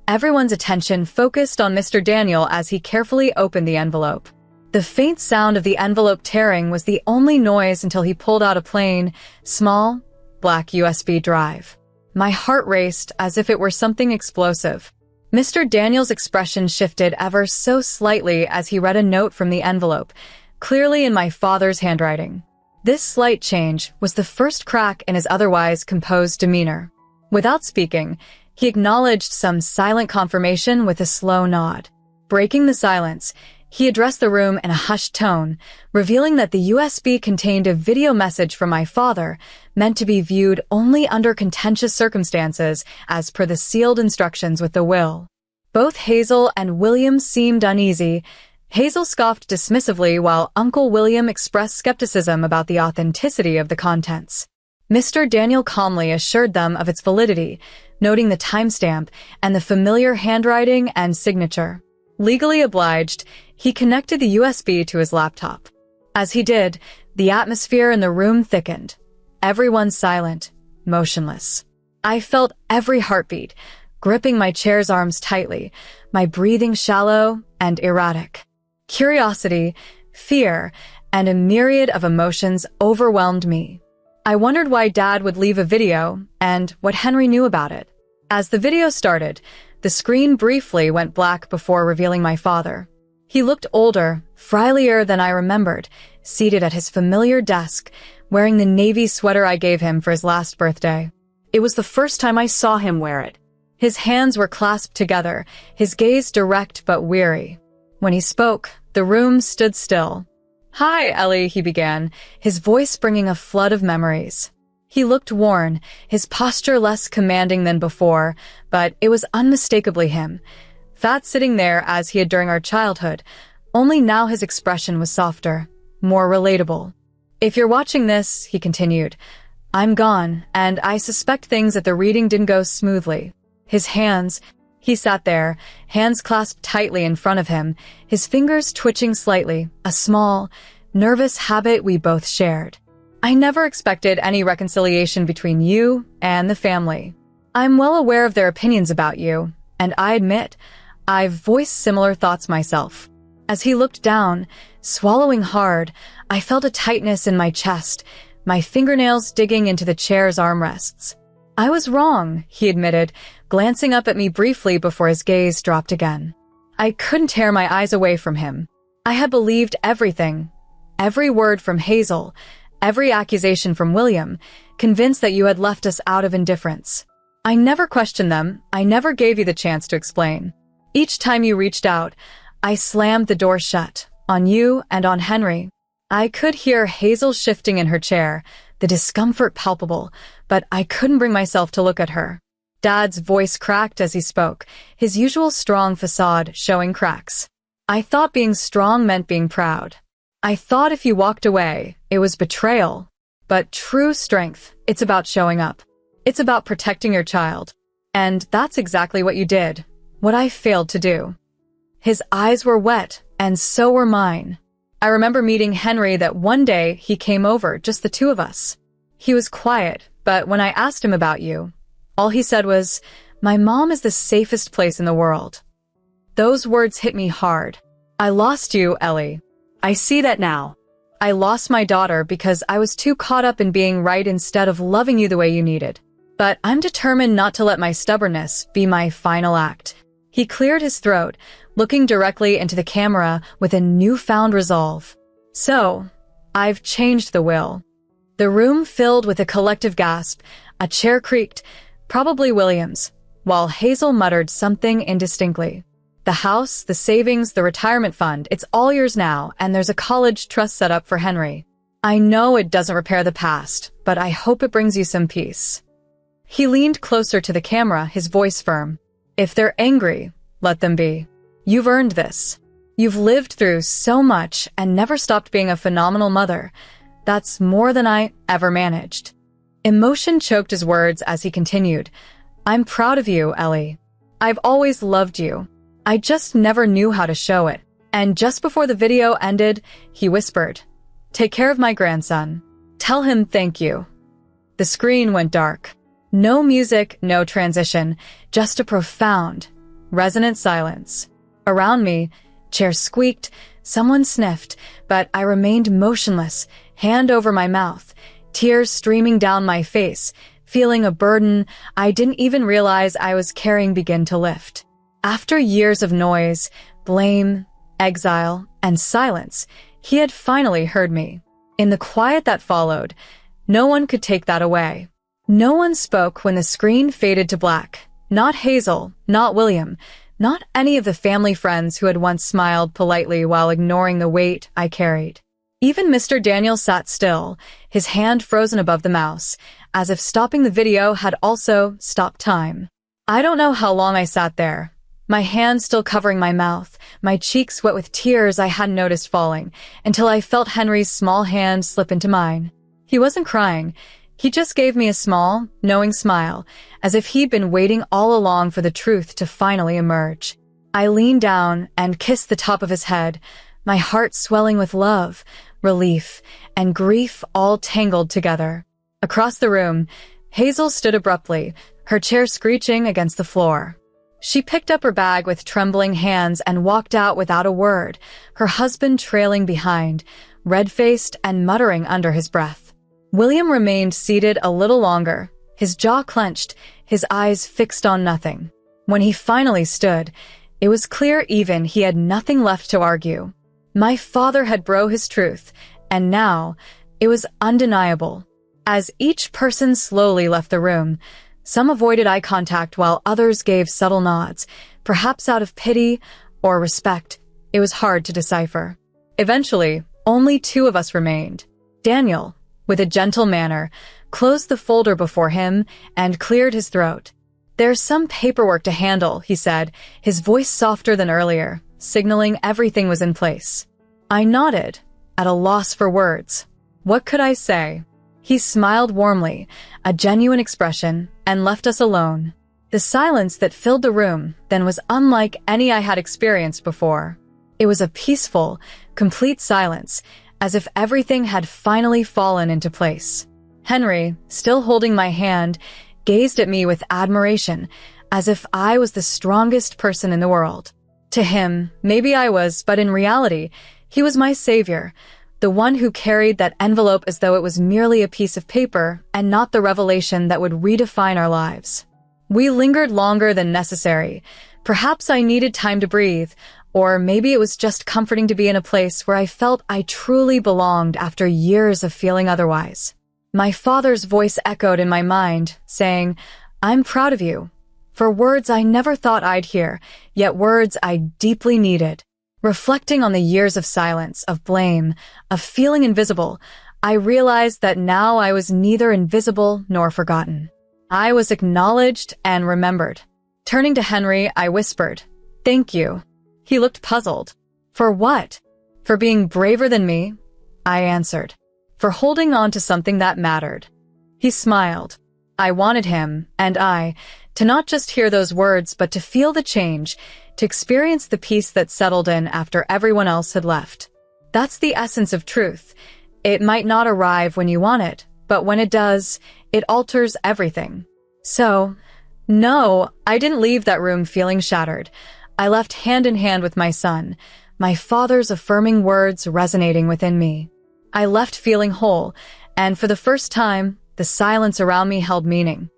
everyone's attention focused on Mr. Daniel as he carefully opened the envelope. The faint sound of the envelope tearing was the only noise until he pulled out a plain, small, black USB drive. My heart raced as if it were something explosive. Mr. Daniel's expression shifted ever so slightly as he read a note from the envelope, clearly in my father's handwriting. This slight change was the first crack in his otherwise composed demeanor. Without speaking, he acknowledged some silent confirmation with a slow nod. Breaking the silence, He addressed the room in a hushed tone, revealing that the USB contained a video message from my father, meant to be viewed only under contentious circumstances as per the sealed instructions with the will. Both Hazel and William seemed uneasy. Hazel scoffed dismissively while Uncle William expressed skepticism about the authenticity of the contents. Mr. Daniel calmly assured them of its validity, noting the timestamp and the familiar handwriting and signature. Legally obliged, he connected the USB to his laptop. As he did, the atmosphere in the room thickened. Everyone silent, motionless. I felt every heartbeat, gripping my chair's arms tightly, my breathing shallow and erratic. Curiosity, fear, and a myriad of emotions overwhelmed me. I wondered why Dad would leave a video and what Henry knew about it. As the video started, the screen briefly went black before revealing my father. He looked older, frielier than I remembered, seated at his familiar desk, wearing the navy sweater I gave him for his last birthday. It was the first time I saw him wear it. His hands were clasped together, his gaze direct but weary. When he spoke, the room stood still. "Hi, Ellie," he began, his voice bringing a flood of memories. He looked worn, his posture less commanding than before, but it was unmistakably him. Fat sitting there as he had during our childhood, only now his expression was softer, more relatable. "If you're watching this," he continued, "I'm gone, and I suspect things at the reading didn't go smoothly." His hands, he sat there, hands clasped tightly in front of him, his fingers twitching slightly, a small, nervous habit we both shared. "I never expected any reconciliation between you and the family. I'm well aware of their opinions about you, and I admit, I've voiced similar thoughts myself." As he looked down, swallowing hard, I felt a tightness in my chest, my fingernails digging into the chair's armrests. "I was wrong," he admitted, glancing up at me briefly before his gaze dropped again. I couldn't tear my eyes away from him. I had believed everything, every word from Hazel, every accusation from William, convinced that you had left us out of indifference. I never questioned them, I never gave you the chance to explain. Each time you reached out, I slammed the door shut, on you and on Henry. I could hear Hazel shifting in her chair, the discomfort palpable, but I couldn't bring myself to look at her. Dad's voice cracked as he spoke, his usual strong facade showing cracks. "I thought being strong meant being proud. I thought if you walked away, it was betrayal. But true strength, it's about showing up. It's about protecting your child. And that's exactly what you did, what I failed to do." His eyes were wet, and so were mine. I remember meeting Henry that one day he came over, just the two of us. He was quiet, but when I asked him about you, all he said was, "My mom is the safest place in the world." Those words hit me hard. I lost you, Ellie. I see that now. I lost my daughter because I was too caught up in being right instead of loving you the way you needed. But I'm determined not to let my stubbornness be my final act. He cleared his throat, looking directly into the camera with a newfound resolve. "So, I've changed the will." The room filled with a collective gasp, a chair creaked, probably William's, while Hazel muttered something indistinctly. "The house, the savings, the retirement fund, it's all yours now, and there's a college trust set up for Henry. I know it doesn't repair the past, but I hope it brings you some peace." He leaned closer to the camera, his voice firm. "If they're angry, let them be. You've earned this. You've lived through so much and never stopped being a phenomenal mother. That's more than I ever managed." Emotion choked his words as he continued. "I'm proud of you, Ellie. I've always loved you. I just never knew how to show it." And just before the video ended, he whispered, "Take care of my grandson. Tell him thank you." The screen went dark. No music, no transition, just a profound, resonant silence. Around me, chairs squeaked, someone sniffed, but I remained motionless, hand over my mouth, tears streaming down my face, feeling a burden I didn't even realize I was carrying begin to lift. After years of noise, blame, exile, and silence, he had finally heard me. In the quiet that followed, no one could take that away. No one spoke when the screen faded to black. Not Hazel, not William, Not any of the family friends who had once smiled politely while ignoring the weight I carried. Even Mr. Daniel sat still, his hand frozen above the mouse, as if stopping the video had also stopped time. I don't know how long I sat there, my hand still covering my mouth, my cheeks wet with tears I hadn't noticed falling, until I felt Henry's small hand slip into mine. He wasn't crying. He just gave me a small, knowing smile, as if he'd been waiting all along for the truth to finally emerge. I leaned down and kissed the top of his head, my heart swelling with love, relief, and grief all tangled together. Across the room, Hazel stood abruptly, her chair screeching against the floor. She picked up her bag with trembling hands and walked out without a word, her husband trailing behind, red-faced and muttering under his breath. William remained seated a little longer, his jaw clenched, his eyes fixed on nothing. When he finally stood, it was clear even he had nothing left to argue. My father had broke his truth, and now it was undeniable. As each person slowly left the room, some avoided eye contact while others gave subtle nods, perhaps out of pity or respect. It was hard to decipher. Eventually, only two of us remained. Daniel, with a gentle manner, closed the folder before him and cleared his throat. "There's some paperwork to handle," he said, his voice softer than earlier, signaling everything was in place. I nodded, at a loss for words. What could I say? He smiled warmly, a genuine expression, and left us alone. The silence that filled the room then was unlike any I had experienced before. It was a peaceful, complete silence, as if everything had finally fallen into place. Henry, still holding my hand, gazed at me with admiration, as if I was the strongest person in the world. To him, maybe I was, but in reality, he was my savior, the one who carried that envelope as though it was merely a piece of paper and not the revelation that would redefine our lives. We lingered longer than necessary. Perhaps I needed time to breathe, or maybe it was just comforting to be in a place where I felt I truly belonged after years of feeling otherwise. My father's voice echoed in my mind, saying, "I'm proud of you," for words I never thought I'd hear, yet words I deeply needed. Reflecting on the years of silence, of blame, of feeling invisible, I realized that now I was neither invisible nor forgotten. I was acknowledged and remembered. Turning to Henry, I whispered, "Thank you." He looked puzzled. "For what?" "For being braver than me," I answered. "For holding on to something that mattered." He smiled. I wanted him, and I, to not just hear those words but to feel the change, to experience the peace that settled in after everyone else had left. That's the essence of truth. It might not arrive when you want it, but when it does, it alters everything. So, no, I didn't leave that room feeling shattered. I left hand in hand with my son, my father's affirming words resonating within me. I left feeling whole, and for the first time, the silence around me held meaning.